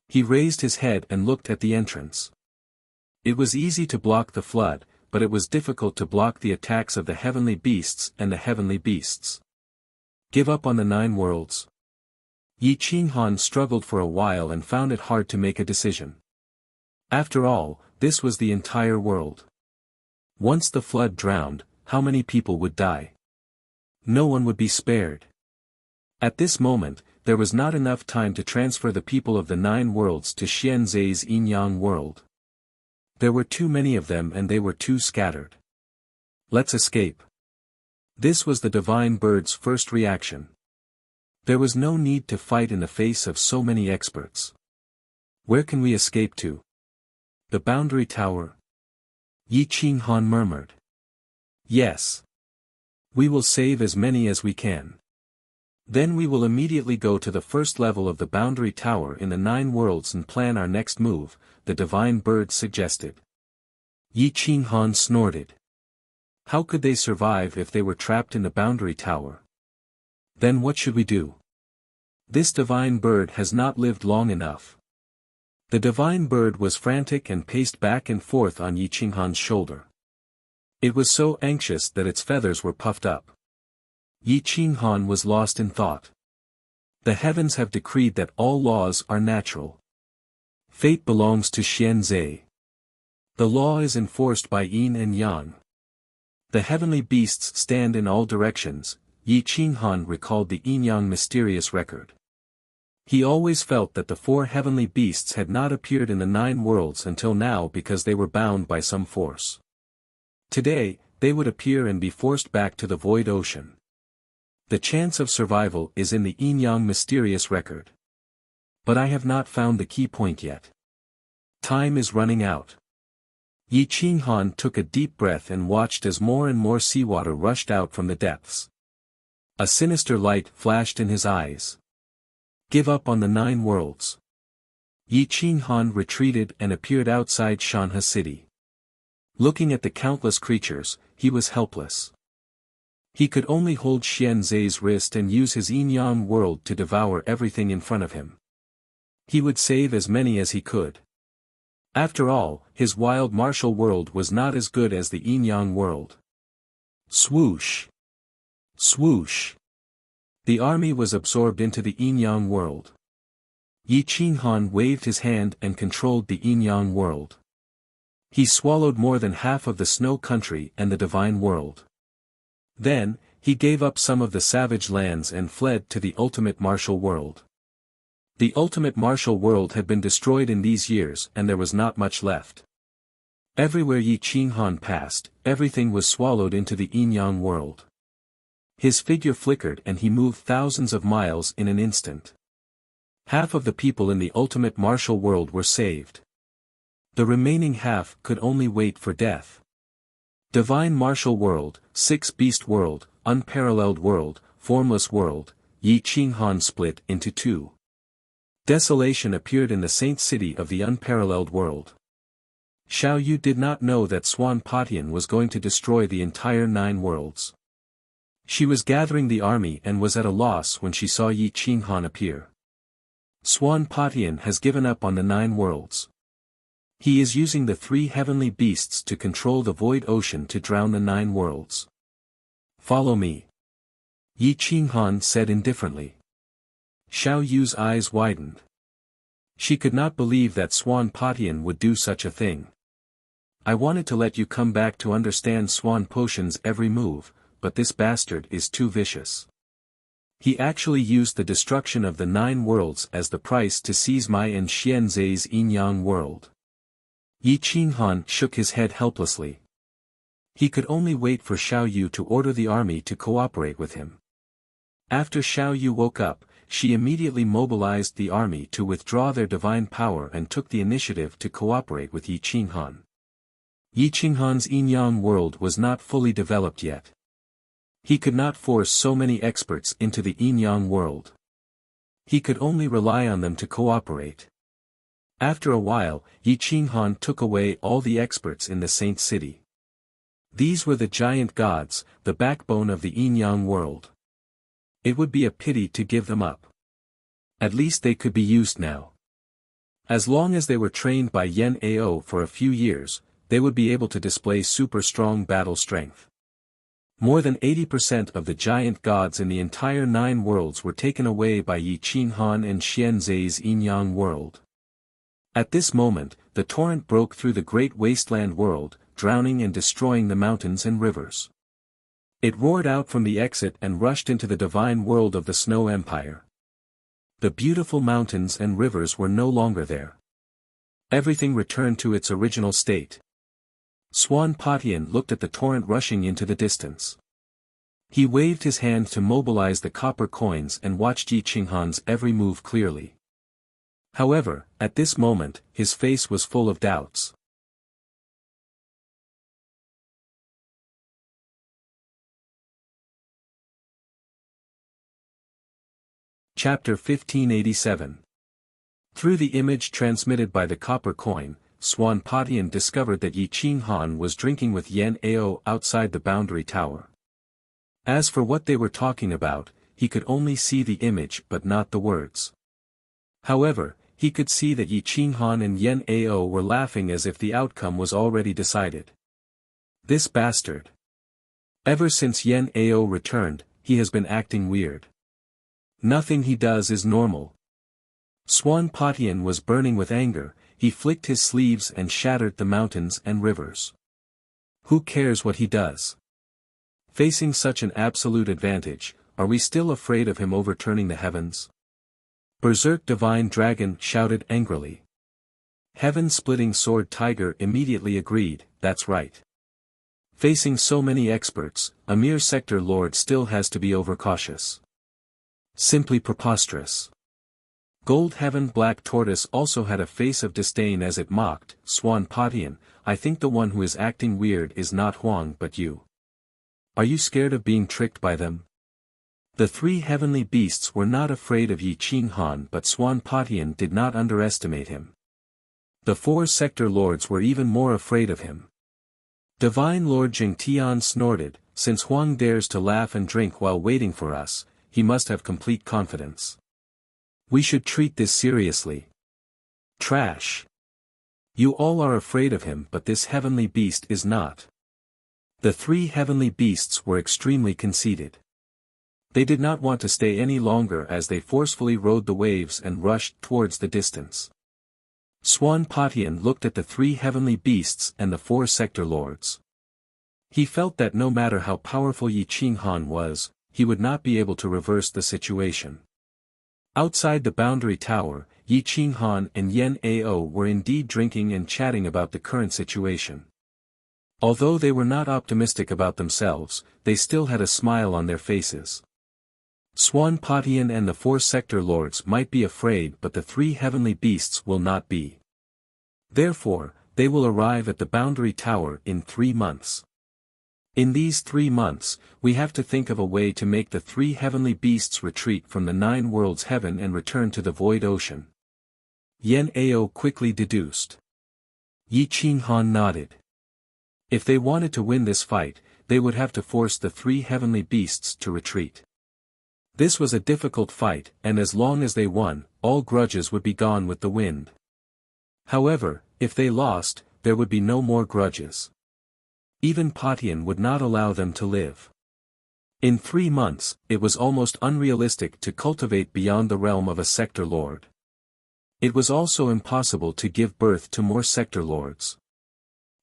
A: He raised his head and looked at the entrance. It was easy to block the flood, but it was difficult to block the attacks of the heavenly beasts and the heavenly beasts. Give up on the 9 worlds. Yi Qinghan struggled for a while and found it hard to make a decision. After all, this was the entire world. Once the flood drowned, how many people would die? No one would be spared. At this moment, there was not enough time to transfer the people of the 9 worlds to Xianzai's Yin-Yang world. There were too many of them and they were too scattered. Let's escape. This was the divine bird's first reaction. There was no need to fight in the face of so many experts. Where can we escape to? The boundary tower? Yi Qinghan murmured. Yes. We will save as many as we can. Then we will immediately go to the first level of the boundary tower in the 9 worlds and plan our next move, the divine bird suggested. Yi Qinghan snorted. How could they survive if they were trapped in the boundary tower? Then what should we do? This divine bird has not lived long enough. The divine bird was frantic and paced back and forth on Yi Qinghan's shoulder. It was so anxious that its feathers were puffed up. Yi Qinghan was lost in thought. The heavens have decreed that all laws are natural. Fate belongs to Xianzai. The law is enforced by yin and yang. The heavenly beasts stand in all directions. Yi Qinghan recalled the yin-yang mysterious record. He always felt that the 4 heavenly beasts had not appeared in the 9 worlds until now because they were bound by some force. Today, they would appear and be forced back to the void ocean. The chance of survival is in the yin-yang mysterious record. But I have not found the key point yet. Time is running out. Yi Qinghan took a deep breath and watched as more and more seawater rushed out from the depths. A sinister light flashed in his eyes. Give up on the 9 worlds. Yi Qinghan retreated and appeared outside Shanhe city. Looking at the countless creatures, he was helpless. He could only hold Xian Zai's wrist and use his yin-yang world to devour everything in front of him. He would save as many as he could. After all, his wild martial world was not as good as the yin-yang world. Swoosh! Swoosh! The army was absorbed into the yin-yang world. Yi Qinghan waved his hand and controlled the yin-yang world. He swallowed more than half of the snow country and the divine world. Then, he gave up some of the savage lands and fled to the ultimate martial world. The ultimate martial world had been destroyed in these years and there was not much left. Everywhere Yi Qinghan passed, everything was swallowed into the yin-yang world. His figure flickered and he moved thousands of miles in an instant. Half of the people in the ultimate martial world were saved. The remaining half could only wait for death. Divine martial world, 6-beast world, unparalleled world, formless world, Yi Qinghan split into 2. Desolation appeared in the saint city of the unparalleled world. Xiao Yu did not know that Swan Patian was going to destroy the entire 9 worlds. She was gathering the army and was at a loss when she saw Yi Qinghan appear. Swan Patian has given up on the 9 worlds. He is using the 3 heavenly beasts to control the void ocean to drown the 9 worlds. Follow me. Yi Qinghan said indifferently. Xiao Yu's eyes widened. She could not believe that Swan Patian would do such a thing. I wanted to let you come back to understand Swan Potion's every move, but this bastard is too vicious. He actually used the destruction of the 9 worlds as the price to seize my and Xian Zai's yin-yang world. Yi Qinghan shook his head helplessly. He could only wait for Xiao Yu to order the army to cooperate with him. After Xiao Yu woke up, she immediately mobilized the army to withdraw their divine power and took the initiative to cooperate with Yi Qinghan. Yi Qinghan's yin-yang world was not fully developed yet. He could not force so many experts into the yin-yang world. He could only rely on them to cooperate. After a while, Yi Qinghan took away all the experts in the saint city. These were the giant gods, the backbone of the yin-yang world. It would be a pity to give them up. At least they could be used now. As long as they were trained by Yan Ao for a few years, they would be able to display super strong battle strength. More than 80% of the giant gods in the entire 9 worlds were taken away by Yi Qinghan and Xian Zai's yin-yang world. At this moment, the torrent broke through the great wasteland world, drowning and destroying the mountains and rivers. It roared out from the exit and rushed into the divine world of the Snow Empire. The beautiful mountains and rivers were no longer there. Everything returned to its original state. Swan Patian looked at the torrent rushing into the distance. He waved his hand to mobilize the copper coins and watched Yi Qinghan's every move clearly. However, at this moment, his face was full of doubts. Chapter 1587. Through the image transmitted by the copper coin, Swan Patian discovered that Yi Qinghan was drinking with Yan Ao outside the boundary tower. As for what they were talking about, he could only see the image but not the words. However, he could see that Yi Qinghan and Yan Ao were laughing as if the outcome was already decided. This bastard. Ever since Yan Ao returned, he has been acting weird. Nothing he does is normal. Swan Patian was burning with anger, he flicked his sleeves and shattered the mountains and rivers. Who cares what he does? Facing such an absolute advantage, are we still afraid of him overturning the heavens? Berserk Divine Dragon shouted angrily. Heaven-splitting Sword Tiger immediately agreed, that's right. Facing so many experts, a mere sector lord still has to be overcautious. Simply preposterous. Gold Heaven Black Tortoise also had a face of disdain as it mocked, Swan Patian, I think the one who is acting weird is not Huang but you. Are you scared of being tricked by them? The three heavenly beasts were not afraid of Yi Qing Han but Swan Patian did not underestimate him. The four sector lords were even more afraid of him. Divine Lord Jing Tian snorted, since Huang dares to laugh and drink while waiting for us, he must have complete confidence. We should treat this seriously. Trash. You all are afraid of him but this heavenly beast is not. The three heavenly beasts were extremely conceited. They did not want to stay any longer as they forcefully rode the waves and rushed towards the distance. Swan Patian looked at the three heavenly beasts and the four sector lords. He felt that no matter how powerful Yi Qing Han was, he would not be able to reverse the situation. Outside the boundary tower, Yi Qing Han and Yen Ao were indeed drinking and chatting about the current situation. Although they were not optimistic about themselves, they still had a smile on their faces. Swan Patian and the four sector lords might be afraid but the three heavenly beasts will not be. Therefore, they will arrive at the boundary tower in 3 months. In these 3 months, we have to think of a way to make the three heavenly beasts retreat from the 9 worlds heaven and return to the void ocean. Yen Ao quickly deduced. Yi Qing Han nodded. If they wanted to win this fight, they would have to force the three heavenly beasts to retreat. This was a difficult fight, and as long as they won, all grudges would be gone with the wind. However, if they lost, there would be no more grudges. Even Patian would not allow them to live. In 3 months, it was almost unrealistic to cultivate beyond the realm of a sector lord. It was also impossible to give birth to more sector lords.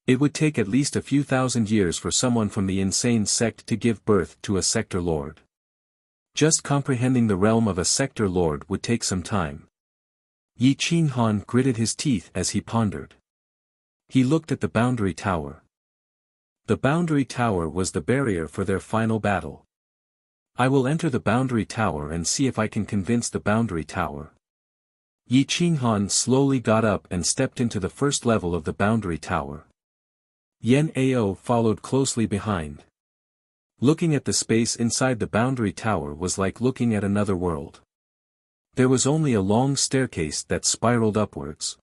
A: It would take at least a few thousand years for someone from the insane sect to give birth to a sector lord. Just comprehending the realm of a sector lord would take some time. Yi Qing Han gritted his teeth as he pondered. He looked at the boundary tower. The boundary tower was the barrier for their final battle. I will enter the boundary tower and see if I can convince the boundary tower. Yi Qing Han slowly got up and stepped into the first level of the boundary tower. Yen Ao followed closely behind. Looking at the space inside the boundary tower was like looking at another world. There was only a long staircase that spiraled upwards.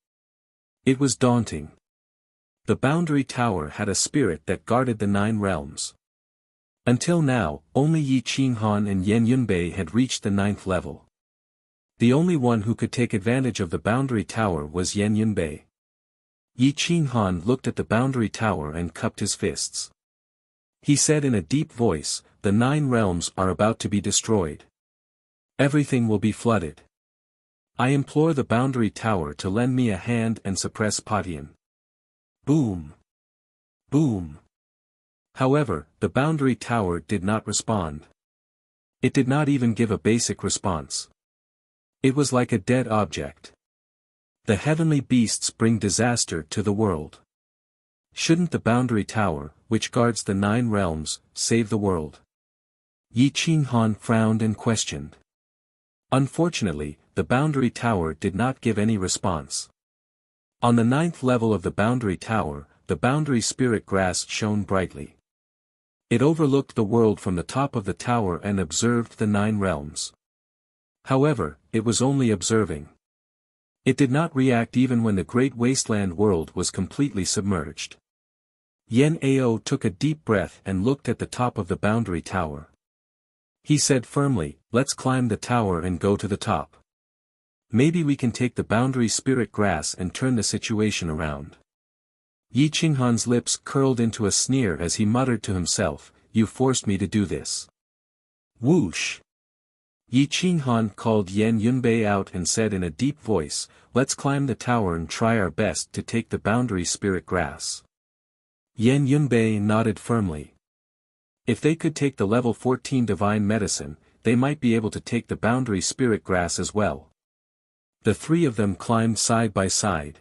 A: It was daunting. The boundary tower had a spirit that guarded the 9 realms. Until now, only Yi Qing Han and Yen Yunbei had reached the 9th level. The only one who could take advantage of the boundary tower was Yen Yunbei. Yi Qing Han looked at the boundary tower and cupped his fists. He said in a deep voice, the 9 realms are about to be destroyed. Everything will be flooded. I implore the boundary tower to lend me a hand and suppress Patian. Boom! Boom! However, the boundary tower did not respond. It did not even give a basic response. It was like a dead object. The heavenly beasts bring disaster to the world. Shouldn't the boundary tower, which guards the 9 realms, save the world? Yi Qing Han frowned and questioned. Unfortunately, the boundary tower did not give any response. On the 9th level of the boundary tower, the boundary spirit grass shone brightly. It overlooked the world from the top of the tower and observed the 9 realms. However, it was only observing. It did not react even when the great wasteland world was completely submerged. Yen Ao took a deep breath and looked at the top of the boundary tower. He said firmly, let's climb the tower and go to the top. Maybe we can take the boundary spirit grass and turn the situation around. Yi Qing Han's lips curled into a sneer as he muttered to himself, you forced me to do this. Whoosh! Yi Qing Han called Yen Yunbei out and said in a deep voice, let's climb the tower and try our best to take the boundary spirit grass. Yen Yunbei nodded firmly. If they could take the level 14 divine medicine, they might be able to take the boundary spirit grass as well. The 3 of them climbed side by side.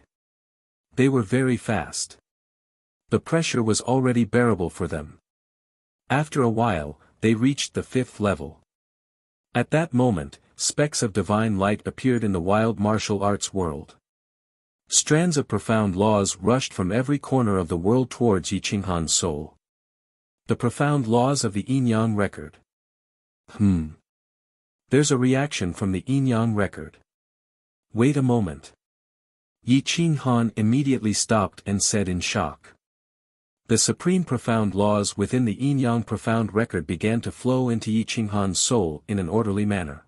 A: They were very fast. The pressure was already bearable for them. After a while, they reached the 5th level. At that moment, specks of divine light appeared in the wild martial arts world. Strands of profound laws rushed from every corner of the world towards Yi Qinghan's soul. The profound laws of the Yin-Yang record. There's a reaction from the Yin-Yang record. Wait a moment. Yi Qinghan immediately stopped and said in shock. The supreme profound laws within the Yin-Yang profound record began to flow into Yi Qinghan's soul in an orderly manner.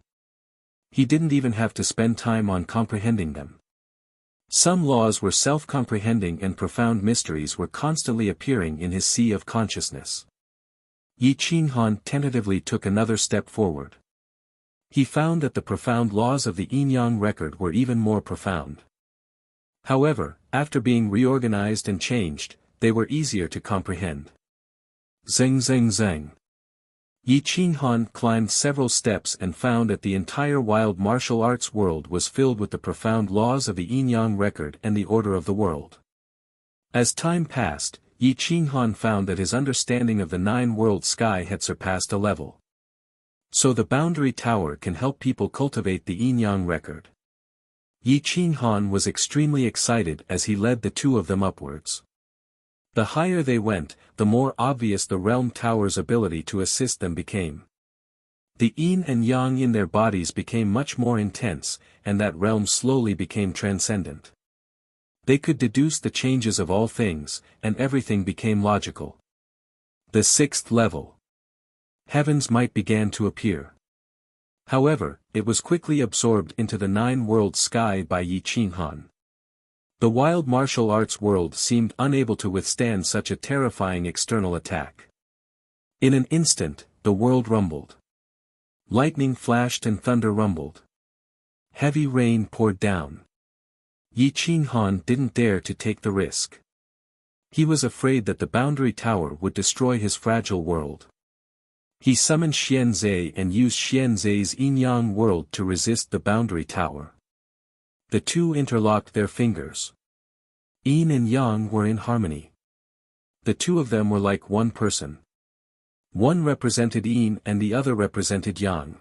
A: He didn't even have to spend time on comprehending them. Some laws were self-comprehending and profound mysteries were constantly appearing in his sea of consciousness. Yi Qinghan tentatively took another step forward. He found that the profound laws of the Yin-Yang record were even more profound. However, after being reorganized and changed, they were easier to comprehend. Zeng zeng zeng. Yi Qinghan climbed several steps and found that the entire wild martial arts world was filled with the profound laws of the Yin-Yang record and the order of the world. As time passed, Yi Qinghan found that his understanding of the 9-world sky had surpassed a level. So the boundary tower can help people cultivate the Yin-Yang record. Yi Qinghan was extremely excited as he led the two of them upwards. The higher they went, the more obvious the realm tower's ability to assist them became. The yin and yang in their bodies became much more intense, and that realm slowly became transcendent. They could deduce the changes of all things, and everything became logical. The 6th level. Heaven's might began to appear. However, it was quickly absorbed into the 9-world sky by Yi Qinghan. The wild martial arts world seemed unable to withstand such a terrifying external attack. In an instant, the world rumbled. Lightning flashed and thunder rumbled. Heavy rain poured down. Yi Qinghan didn't dare to take the risk. He was afraid that the boundary tower would destroy his fragile world. He summoned Xianzhe and used Xianzhe's Yin-Yang world to resist the boundary tower. The two interlocked their fingers. Yin and Yang were in harmony. The two of them were like one person. One represented Yin and the other represented Yang.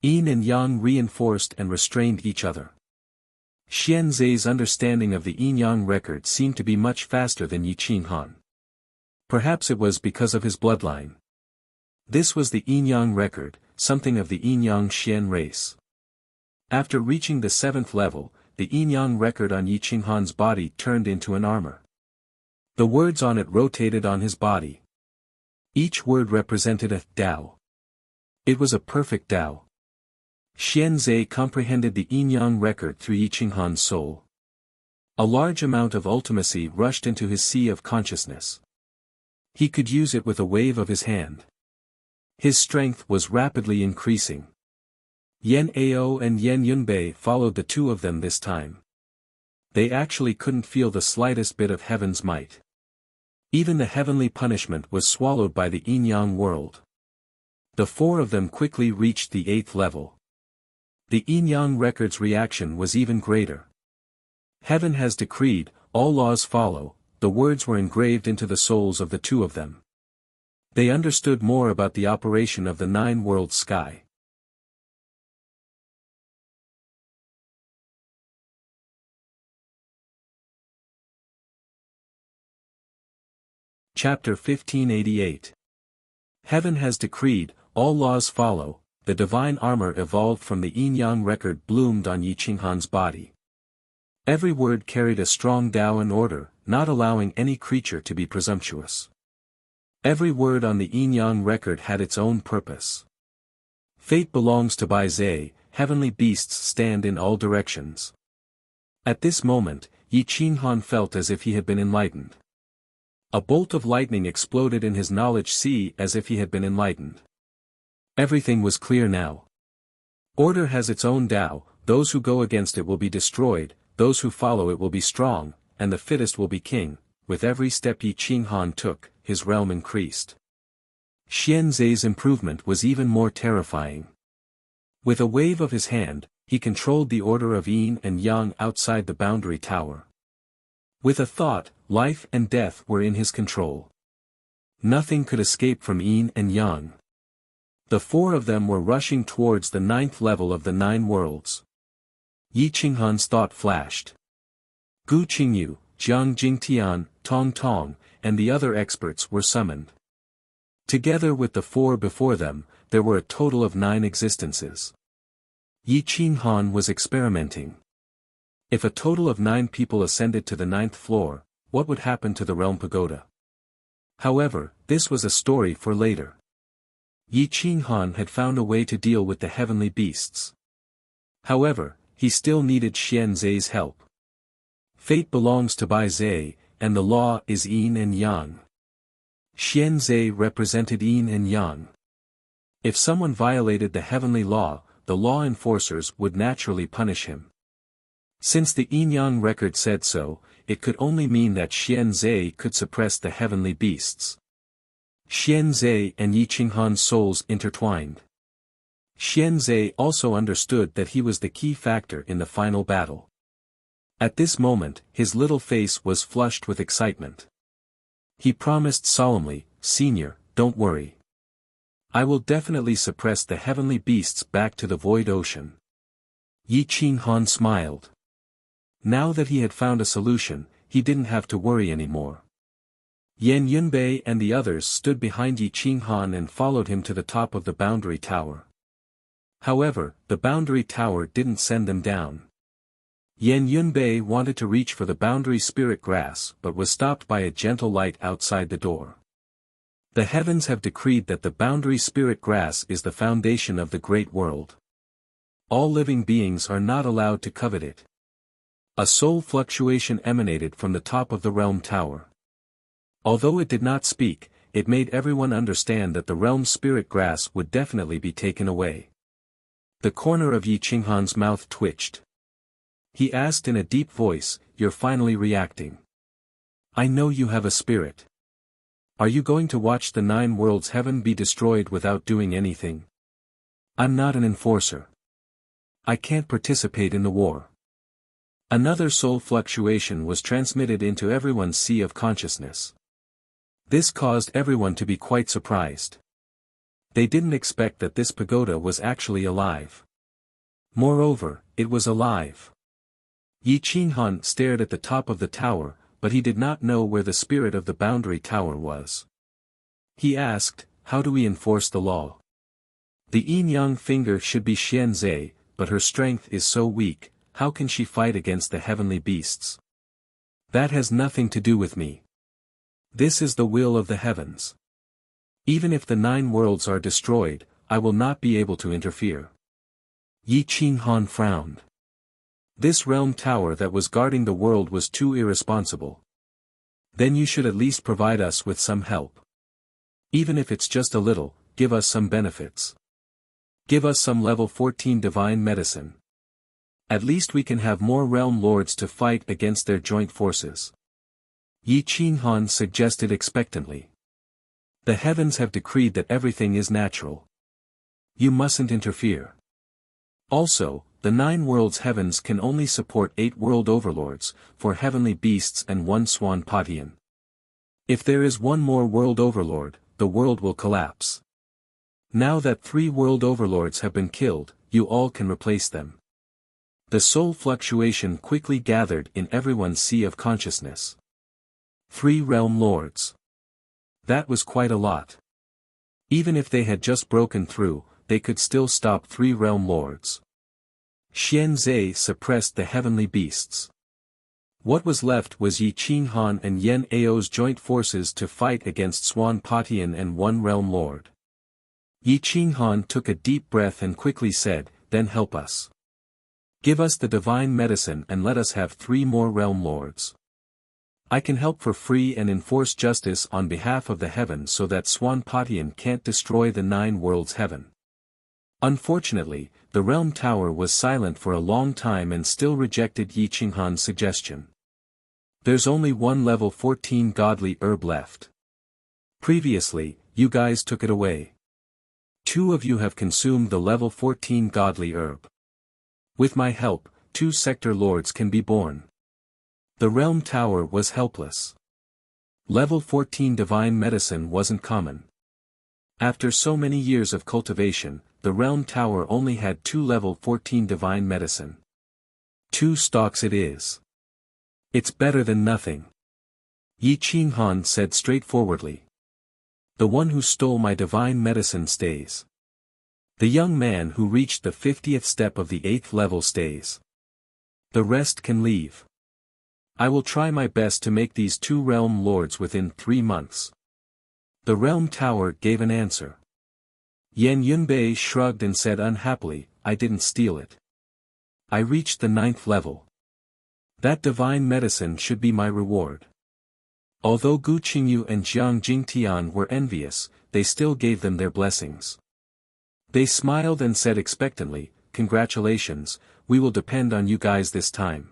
A: Yin and Yang reinforced and restrained each other. Xianzhe's understanding of the Yin-Yang record seemed to be much faster than Yi Qinghan. Perhaps it was because of his bloodline. This was the Yin-Yang record, something of the Yin-Yang Xian race. After reaching the 7th level, the Yin-Yang record on Yi Qinghan's body turned into an armor. The words on it rotated on his body. Each word represented a Tao. It was a perfect Tao. Xianzhe comprehended the Yin-Yang record through Yi Qinghan's soul. A large amount of ultimacy rushed into his sea of consciousness. He could use it with a wave of his hand. His strength was rapidly increasing. Yan Ao and Yan Yunbei followed the two of them this time. They actually couldn't feel the slightest bit of heaven's might. Even the heavenly punishment was swallowed by the Yin-Yang world. The four of them quickly reached the 8th level. The Yin-Yang record's reaction was even greater. Heaven has decreed, all laws follow, the words were engraved into the souls of the two of them. They understood more about the operation of the 9-world sky. Chapter 1588. Heaven has decreed, all laws follow, the divine armor evolved from the Yin-Yang record bloomed on Yi Qinghan's body. Every word carried a strong Tao and order, not allowing any creature to be presumptuous. Every word on the Yin-Yang record had its own purpose. Fate belongs to Bai Zhe, heavenly beasts stand in all directions. At this moment, Yi Qinghan felt as if he had been enlightened. A bolt of lightning exploded in his knowledge sea as if he had been enlightened. Everything was clear now. Order has its own Tao, those who go against it will be destroyed, those who follow it will be strong, and the fittest will be king. With every step Yi Qinghan took, his realm increased. Xianzhe's improvement was even more terrifying. With a wave of his hand, he controlled the order of Yin and Yang outside the boundary tower. With a thought, life and death were in his control. Nothing could escape from yin and yang. The four of them were rushing towards the 9th level of the 9 worlds. Yi Qinghan's thought flashed. Gu Qingyu, Jiang Jingtian, Tong Tong, and the other experts were summoned. Together with the 4 before them, there were a total of 9 existences. Yi Qinghan was experimenting. If a total of 9 people ascended to the 9th floor, what would happen to the realm pagoda? However, this was a story for later. Yi Qinghan had found a way to deal with the heavenly beasts. However, he still needed Xian Zai's help. Fate belongs to Bai Zai, and the law is yin and yang. Xian Zai represented yin and yang. If someone violated the heavenly law, the law enforcers would naturally punish him. Since the yin-yang record said so, it could only mean that Xian Zai could suppress the heavenly beasts. Xian Zai and Yi Qinghan's souls intertwined. Xian Zai also understood that he was the key factor in the final battle. At this moment, his little face was flushed with excitement. He promised solemnly, "Senior, don't worry. I will definitely suppress the heavenly beasts back to the void ocean." Yi Qinghan smiled. Now that he had found a solution, he didn't have to worry anymore. Yan Yunbei and the others stood behind Yi Qinghan and followed him to the top of the boundary tower. However, the boundary tower didn't send them down. Yan Yunbei wanted to reach for the boundary spirit grass but was stopped by a gentle light outside the door. The heavens have decreed that the boundary spirit grass is the foundation of the great world. All living beings are not allowed to covet it. A soul fluctuation emanated from the top of the realm tower. Although it did not speak, it made everyone understand that the realm spirit grass would definitely be taken away. The corner of Yi Qinghan's mouth twitched. He asked in a deep voice, "You're finally reacting. I know you have a spirit. Are you going to watch the 9 worlds heaven be destroyed without doing anything?" "I'm not an enforcer. I can't participate in the war." Another soul fluctuation was transmitted into everyone's sea of consciousness. This caused everyone to be quite surprised. They didn't expect that this pagoda was actually alive. Moreover, it was alive. Yi Qinghan stared at the top of the tower, but he did not know where the spirit of the boundary tower was. He asked, "How do we enforce the law? The yin-yang finger should be Xian Zai, but her strength is so weak, how can she fight against the heavenly beasts?" "That has nothing to do with me. This is the will of the heavens. Even if the 9 worlds are destroyed, I will not be able to interfere." Yi Qinghan frowned. This realm tower that was guarding the world was too irresponsible. "Then you should at least provide us with some help. Even if it's just a little, give us some benefits. Give us some level 14 divine medicine. At least we can have more realm lords to fight against their joint forces." Yi Qinghan suggested expectantly. "The heavens have decreed that everything is natural. You mustn't interfere. Also, the 9 worlds heavens can only support 8 world overlords, 4 heavenly beasts and 1 swan patian. If there is 1 more world overlord, the world will collapse. Now that 3 world overlords have been killed, you all can replace them." The soul fluctuation quickly gathered in everyone's sea of consciousness. 3 realm lords. That was quite a lot. Even if they had just broken through, they could still stop 3 realm lords. Xian Zai suppressed the heavenly beasts. What was left was Yi Qinghan and Yan Ao's joint forces to fight against Swan Patian and 1 realm lord. Yi Qinghan took a deep breath and quickly said, "Then help us. Give us the divine medicine and let us have 3 more realm lords. I can help for free and enforce justice on behalf of the heavens so that Swan Patian can't destroy the 9 worlds heaven." Unfortunately, the realm tower was silent for a long time and still rejected Yi Qinghan's suggestion. "There's only 1 level 14 godly herb left. Previously, you guys took it away. 2 of you have consumed the level 14 godly herb. With my help, 2 sector lords can be born. The realm tower was helpless. Level 14 divine medicine wasn't common. After so many years of cultivation, the realm tower only had 2 level 14 divine medicine. 2 stalks it is. It's better than nothing. Yi Qinghan said straightforwardly. The one who stole my divine medicine stays. The young man who reached the 50th step of the 8th level stays. The rest can leave. I will try my best to make these 2 realm lords within 3 months. The realm tower gave an answer. Yan Yunbei shrugged and said unhappily, I didn't steal it. I reached the 9th level. That divine medicine should be my reward. Although Gu Qingyu and Jiang Jingtian were envious, they still gave them their blessings. They smiled and said expectantly, congratulations, we will depend on you guys this time.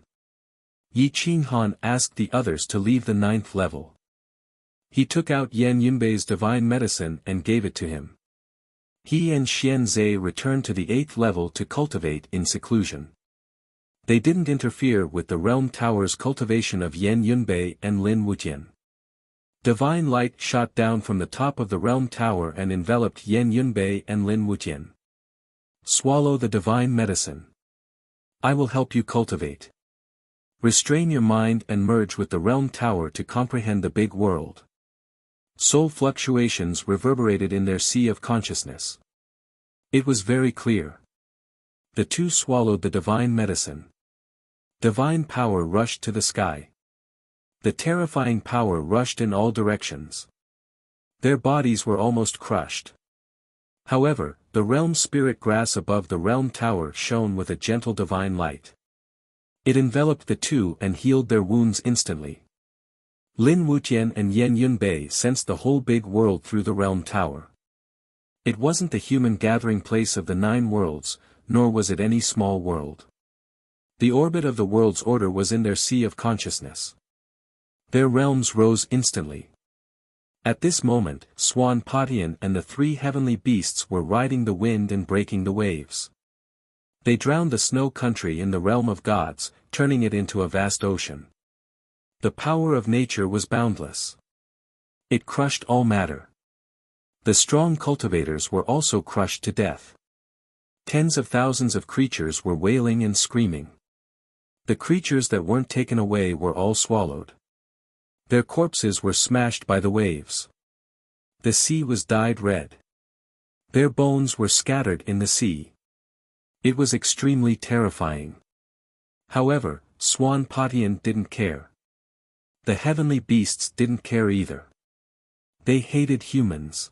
A: Yi Qinghan asked the others to leave the 9th level. He took out Yan Yunbei's divine medicine and gave it to him. He and Xian Zhe returned to the 8th level to cultivate in seclusion. They didn't interfere with the realm tower's cultivation of Yan Yunbei and Lin Wujian. Divine light shot down from the top of the realm tower and enveloped Yan Yunbei and Lin Wujian. Swallow the divine medicine. I will help you cultivate. Restrain your mind and merge with the realm tower to comprehend the big world. Soul fluctuations reverberated in their sea of consciousness. It was very clear. The 2 swallowed the divine medicine. Divine power rushed to the sky. The terrifying power rushed in all directions. Their bodies were almost crushed. However, the realm spirit grass above the realm tower shone with a gentle divine light. It enveloped the 2 and healed their wounds instantly. Lin Wujian and Yan Yunbei sensed the whole big world through the realm tower. It wasn't the human gathering place of the 9 worlds, nor was it any small world. The orbit of the world's order was in their sea of consciousness. Their realms rose instantly. At this moment, Swan Patian and the 3 heavenly beasts were riding the wind and breaking the waves. They drowned the snow country in the realm of gods, turning it into a vast ocean. The power of nature was boundless. It crushed all matter. The strong cultivators were also crushed to death. Tens of thousands of creatures were wailing and screaming. The creatures that weren't taken away were all swallowed. Their corpses were smashed by the waves. The sea was dyed red. Their bones were scattered in the sea. It was extremely terrifying. However, Swan Patian didn't care. The heavenly beasts didn't care either. They hated humans.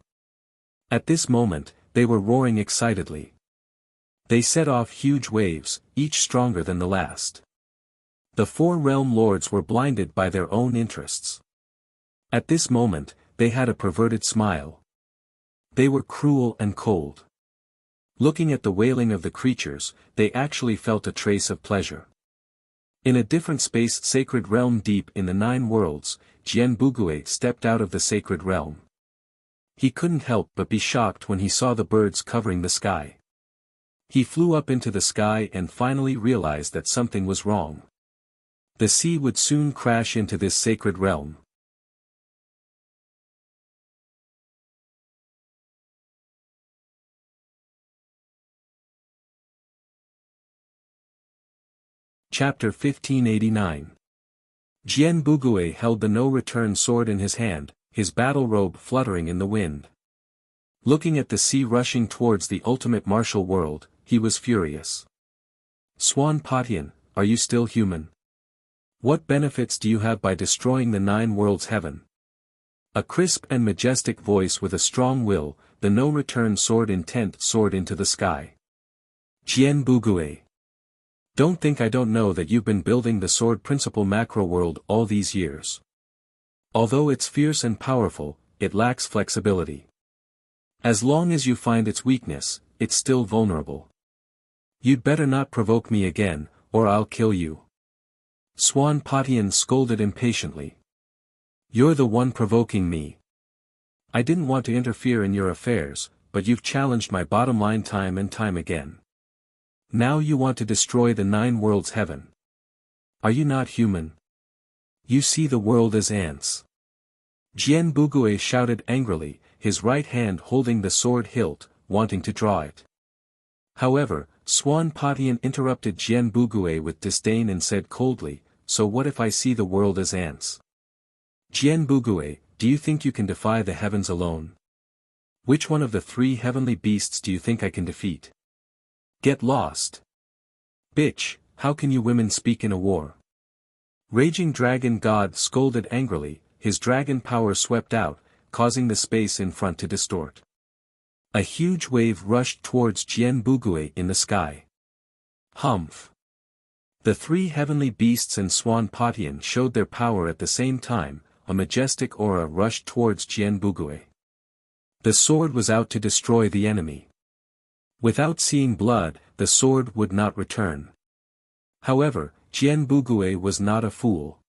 A: At this moment, they were roaring excitedly. They set off huge waves, each stronger than the last. The 4 realm lords were blinded by their own interests. At this moment, they had a perverted smile. They were cruel and cold. Looking at the wailing of the creatures, they actually felt a trace of pleasure. In a different space sacred realm deep in the 9 worlds, Jian Bugui stepped out of the sacred realm. He couldn't help but be shocked when he saw the birds covering the sky. He flew up into the sky and finally realized that something was wrong. The sea would soon crash into this sacred realm. Chapter 1589. Jian Bugui held the no-return sword in his hand, his battle robe fluttering in the wind. Looking at the sea rushing towards the ultimate martial world, he was furious. Swan Patian, are you still human? What benefits do you have by destroying the 9 worlds heaven? A crisp and majestic voice with a strong will, the no-return sword intent soared into the sky. Jian Bugui. Don't think I don't know that you've been building the sword principle macro world all these years. Although it's fierce and powerful, it lacks flexibility. As long as you find its weakness, it's still vulnerable. You'd better not provoke me again, or I'll kill you. Swan Patian scolded impatiently. You're the one provoking me. I didn't want to interfere in your affairs, but you've challenged my bottom line time and time again. Now you want to destroy the 9 worlds heaven. Are you not human? You see the world as ants. Jian Bugui shouted angrily, his right hand holding the sword hilt, wanting to draw it. However, Swan Patian interrupted Jian Bugui with disdain and said coldly, "So what if I see the world as ants? Jian Bugui, do you think you can defy the heavens alone? Which one of the three heavenly beasts do you think I can defeat? Get lost. Bitch, how can you women speak in a war?" Raging Dragon God scolded angrily, his dragon power swept out, causing the space in front to distort. A huge wave rushed towards Jian Bugui in the sky. Humph! The three heavenly beasts and Swan Patian showed their power at the same time. A majestic aura rushed towards Jian Bugui. The sword was out to destroy the enemy. Without seeing blood, the sword would not return. However, Jian Bugui was not a fool.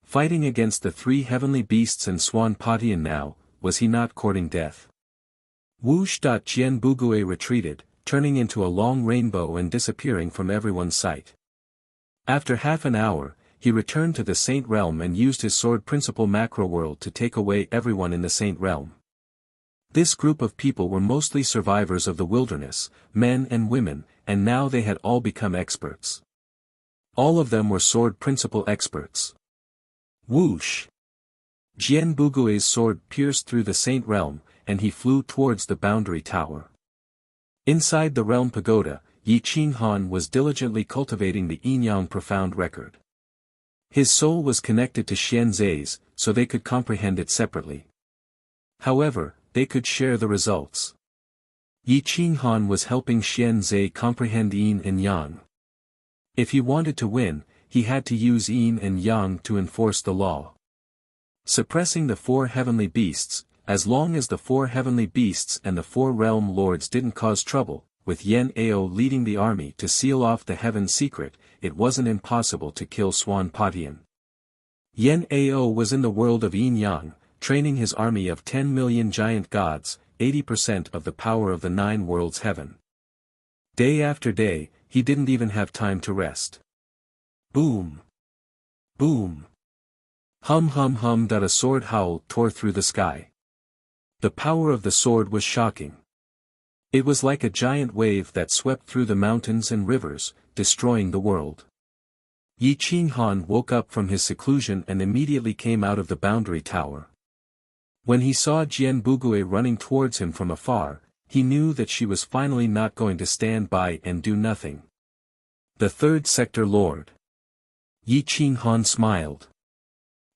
A: Fighting against the three heavenly beasts and Swan Patian now, was he not courting death? Whoosh! Jian Bugui retreated, turning into a long rainbow and disappearing from everyone's sight. After half an hour, he returned to the Saint Realm and used his sword Principal Macro World to take away everyone in the Saint Realm. This group of people were mostly survivors of the wilderness, men and women, and now they had all become experts. All of them were sword principle experts. Whoosh! Jian Bugui's sword pierced through the Saint Realm, and he flew towards the boundary tower. Inside the Realm Pagoda, Yi Qinghan was diligently cultivating the Yin-Yang Profound Record. His soul was connected to Xian Zai's, so they could comprehend it separately. However, they could share the results. Yi Qinghan was helping Xian Zai comprehend Yin and Yang. If he wanted to win, he had to use Yin and Yang to enforce the law. Suppressing the four heavenly beasts, as long as the four heavenly beasts and the four realm lords didn't cause trouble, with Yen Ao leading the army to seal off the heaven secret, it wasn't impossible to kill Swan Patian. Yen Ao was in the world of Yin-Yang, training his army of 10 million giant gods, 80% of the power of the 9 worlds heaven. Day after day, he didn't even have time to rest. Boom! Boom! Hum hum hum! A sword howl tore through the sky. The power of the sword was shocking. It was like a giant wave that swept through the mountains and rivers, destroying the world. Yi Qinghan woke up from his seclusion and immediately came out of the boundary tower. When he saw Jian Bugui running towards him from afar, he knew that she was finally not going to stand by and do nothing. The third sector lord. Yi Qinghan smiled.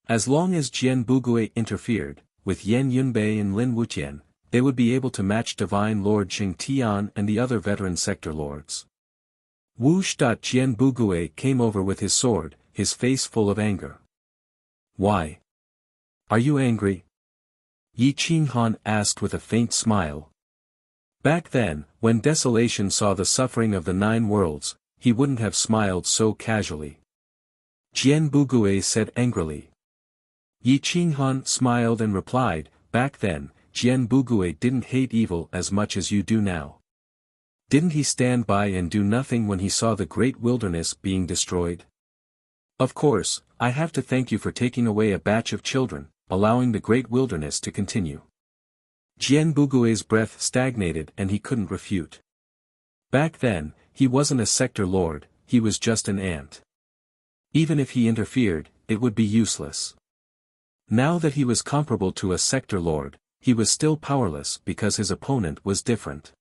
A: As long as Jian Bugui interfered, with Yan Yunbei and Lin Wuqian, they would be able to match Divine Lord Xing Tian and the other veteran sector lords. Whoosh! Jian Bugui came over with his sword, his face full of anger. Why? Are you angry? Yi Qinghan asked with a faint smile. Back then, when Desolation saw the suffering of the 9 worlds, he wouldn't have smiled so casually. Jian Bugui said angrily. Yi Qinghan smiled and replied, back then, Jian Bugui didn't hate evil as much as you do now. Didn't he stand by and do nothing when he saw the great wilderness being destroyed? Of course, I have to thank you for taking away a batch of children, allowing the great wilderness to continue. Jian Bugui's breath stagnated and he couldn't refute. Back then, he wasn't a sector lord, he was just an ant. Even if he interfered, it would be useless. Now that he was comparable to a sector lord, he was still powerless because his opponent was different.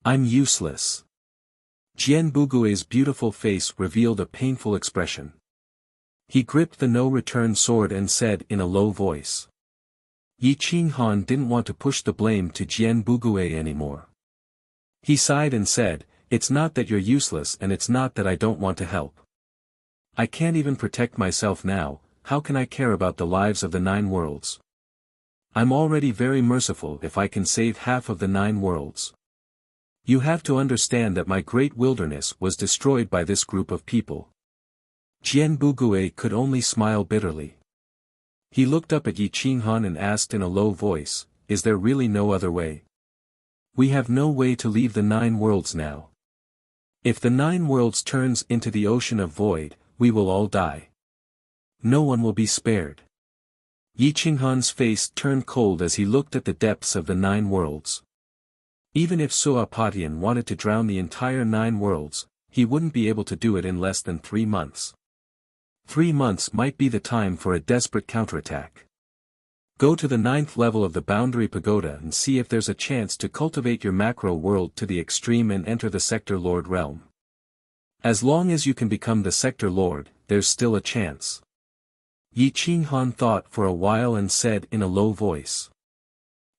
A: I'm useless. Jian Bugui's beautiful face revealed a painful expression. He gripped the no-return sword and said in a low voice. Yi Qinghan didn't want to push the blame to Jian Bugui anymore. He sighed and said, it's not that you're useless and it's not that I don't want to help. I can't even protect myself now, how can I care about the lives of the 9 worlds? I'm already very merciful if I can save half of the 9 worlds. You have to understand that my great wilderness was destroyed by this group of people. Jian Bugui could only smile bitterly. He looked up at Yi Qinghan and asked in a low voice, is there really no other way? We have no way to leave the 9 worlds now. If the 9 worlds turns into the ocean of void, we will all die. No one will be spared. Yi Qinghan's face turned cold as he looked at the depths of the 9 worlds. Even if Sua Patian wanted to drown the entire 9 worlds, he wouldn't be able to do it in less than 3 months. 3 months might be the time for a desperate counterattack. Go to the 9th level of the Boundary Pagoda and see if there's a chance to cultivate your macro world to the extreme and enter the Sector Lord realm. As long as you can become the Sector Lord, there's still a chance. Yi Qinghan thought for a while and said in a low voice.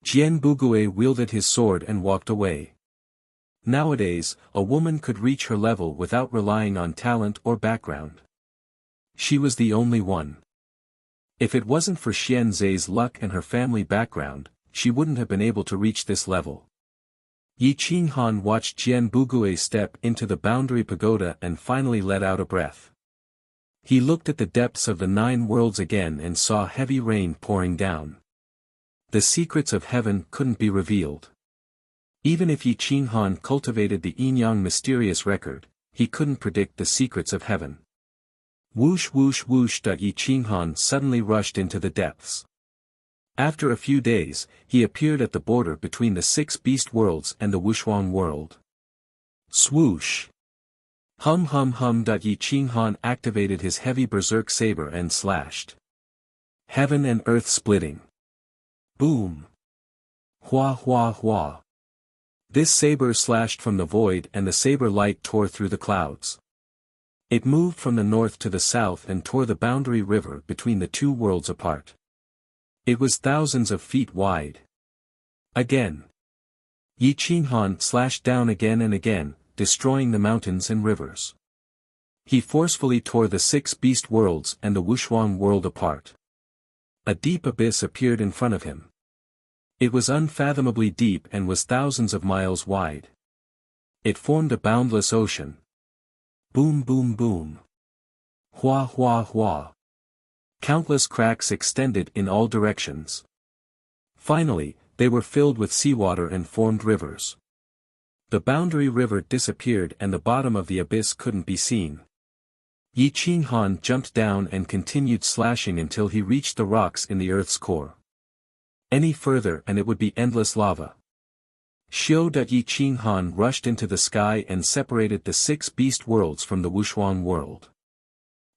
A: Jian Bugui wielded his sword and walked away. Nowadays, a woman could reach her level without relying on talent or background. She was the only one. If it wasn't for Xian Zhe's luck and her family background, she wouldn't have been able to reach this level. Yi Qinghan watched Jian Bugui step into the Boundary Pagoda and finally let out a breath. He looked at the depths of the 9 worlds again and saw heavy rain pouring down. The secrets of heaven couldn't be revealed. Even if Yi Qinghan cultivated the yin-yang mysterious record, he couldn't predict the secrets of heaven. Whoosh whoosh whoosh. Yi Qinghan suddenly rushed into the depths. After a few days, he appeared at the border between the 6 beast worlds and the Wushuang world. Swoosh! Hum hum hum. Yi Qinghan activated his heavy berserk saber and slashed. Heaven and earth splitting. Boom! Hua hua hua! This saber slashed from the void and the saber light tore through the clouds. It moved from the north to the south and tore the boundary river between the 2 worlds apart. It was thousands of feet wide. Again. Yi Qinghan slashed down again and again, destroying the mountains and rivers. He forcefully tore the 6 beast worlds and the Wushuang world apart. A deep abyss appeared in front of him. It was unfathomably deep and was thousands of miles wide. It formed a boundless ocean. Boom boom boom. Hua hua hua. Countless cracks extended in all directions. Finally, they were filled with seawater and formed rivers. The boundary river disappeared and the bottom of the abyss couldn't be seen. Yi Qinghan jumped down and continued slashing until he reached the rocks in the earth's core. Any further and it would be endless lava. Xiu Yi Qinghan rushed into the sky and separated the 6 beast worlds from the Wushuang world.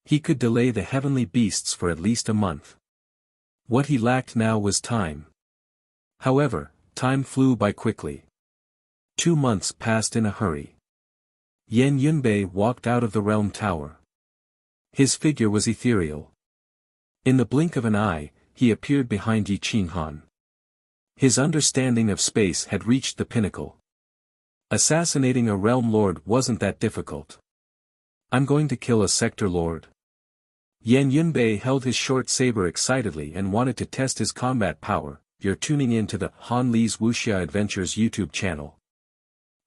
A: He could delay the heavenly beasts for at least a month. What he lacked now was time. However, time flew by quickly. 2 months passed in a hurry. Yan Yunbei walked out of the realm tower. His figure was ethereal. In the blink of an eye, he appeared behind Yi Qinghan. His understanding of space had reached the pinnacle. Assassinating a realm lord wasn't that difficult. I'm going to kill a sector lord. Yan Yunbei held his short saber excitedly and wanted to test his combat power. You're tuning in to the Han Li's Wuxia Adventures YouTube channel.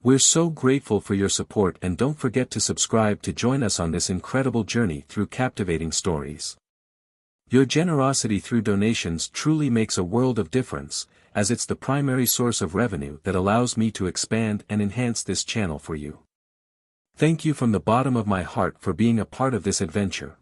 A: We're so grateful for your support and don't forget to subscribe to join us on this incredible journey through captivating stories. Your generosity through donations truly makes a world of difference, as it's the primary source of revenue that allows me to expand and enhance this channel for you. Thank you from the bottom of my heart for being a part of this adventure.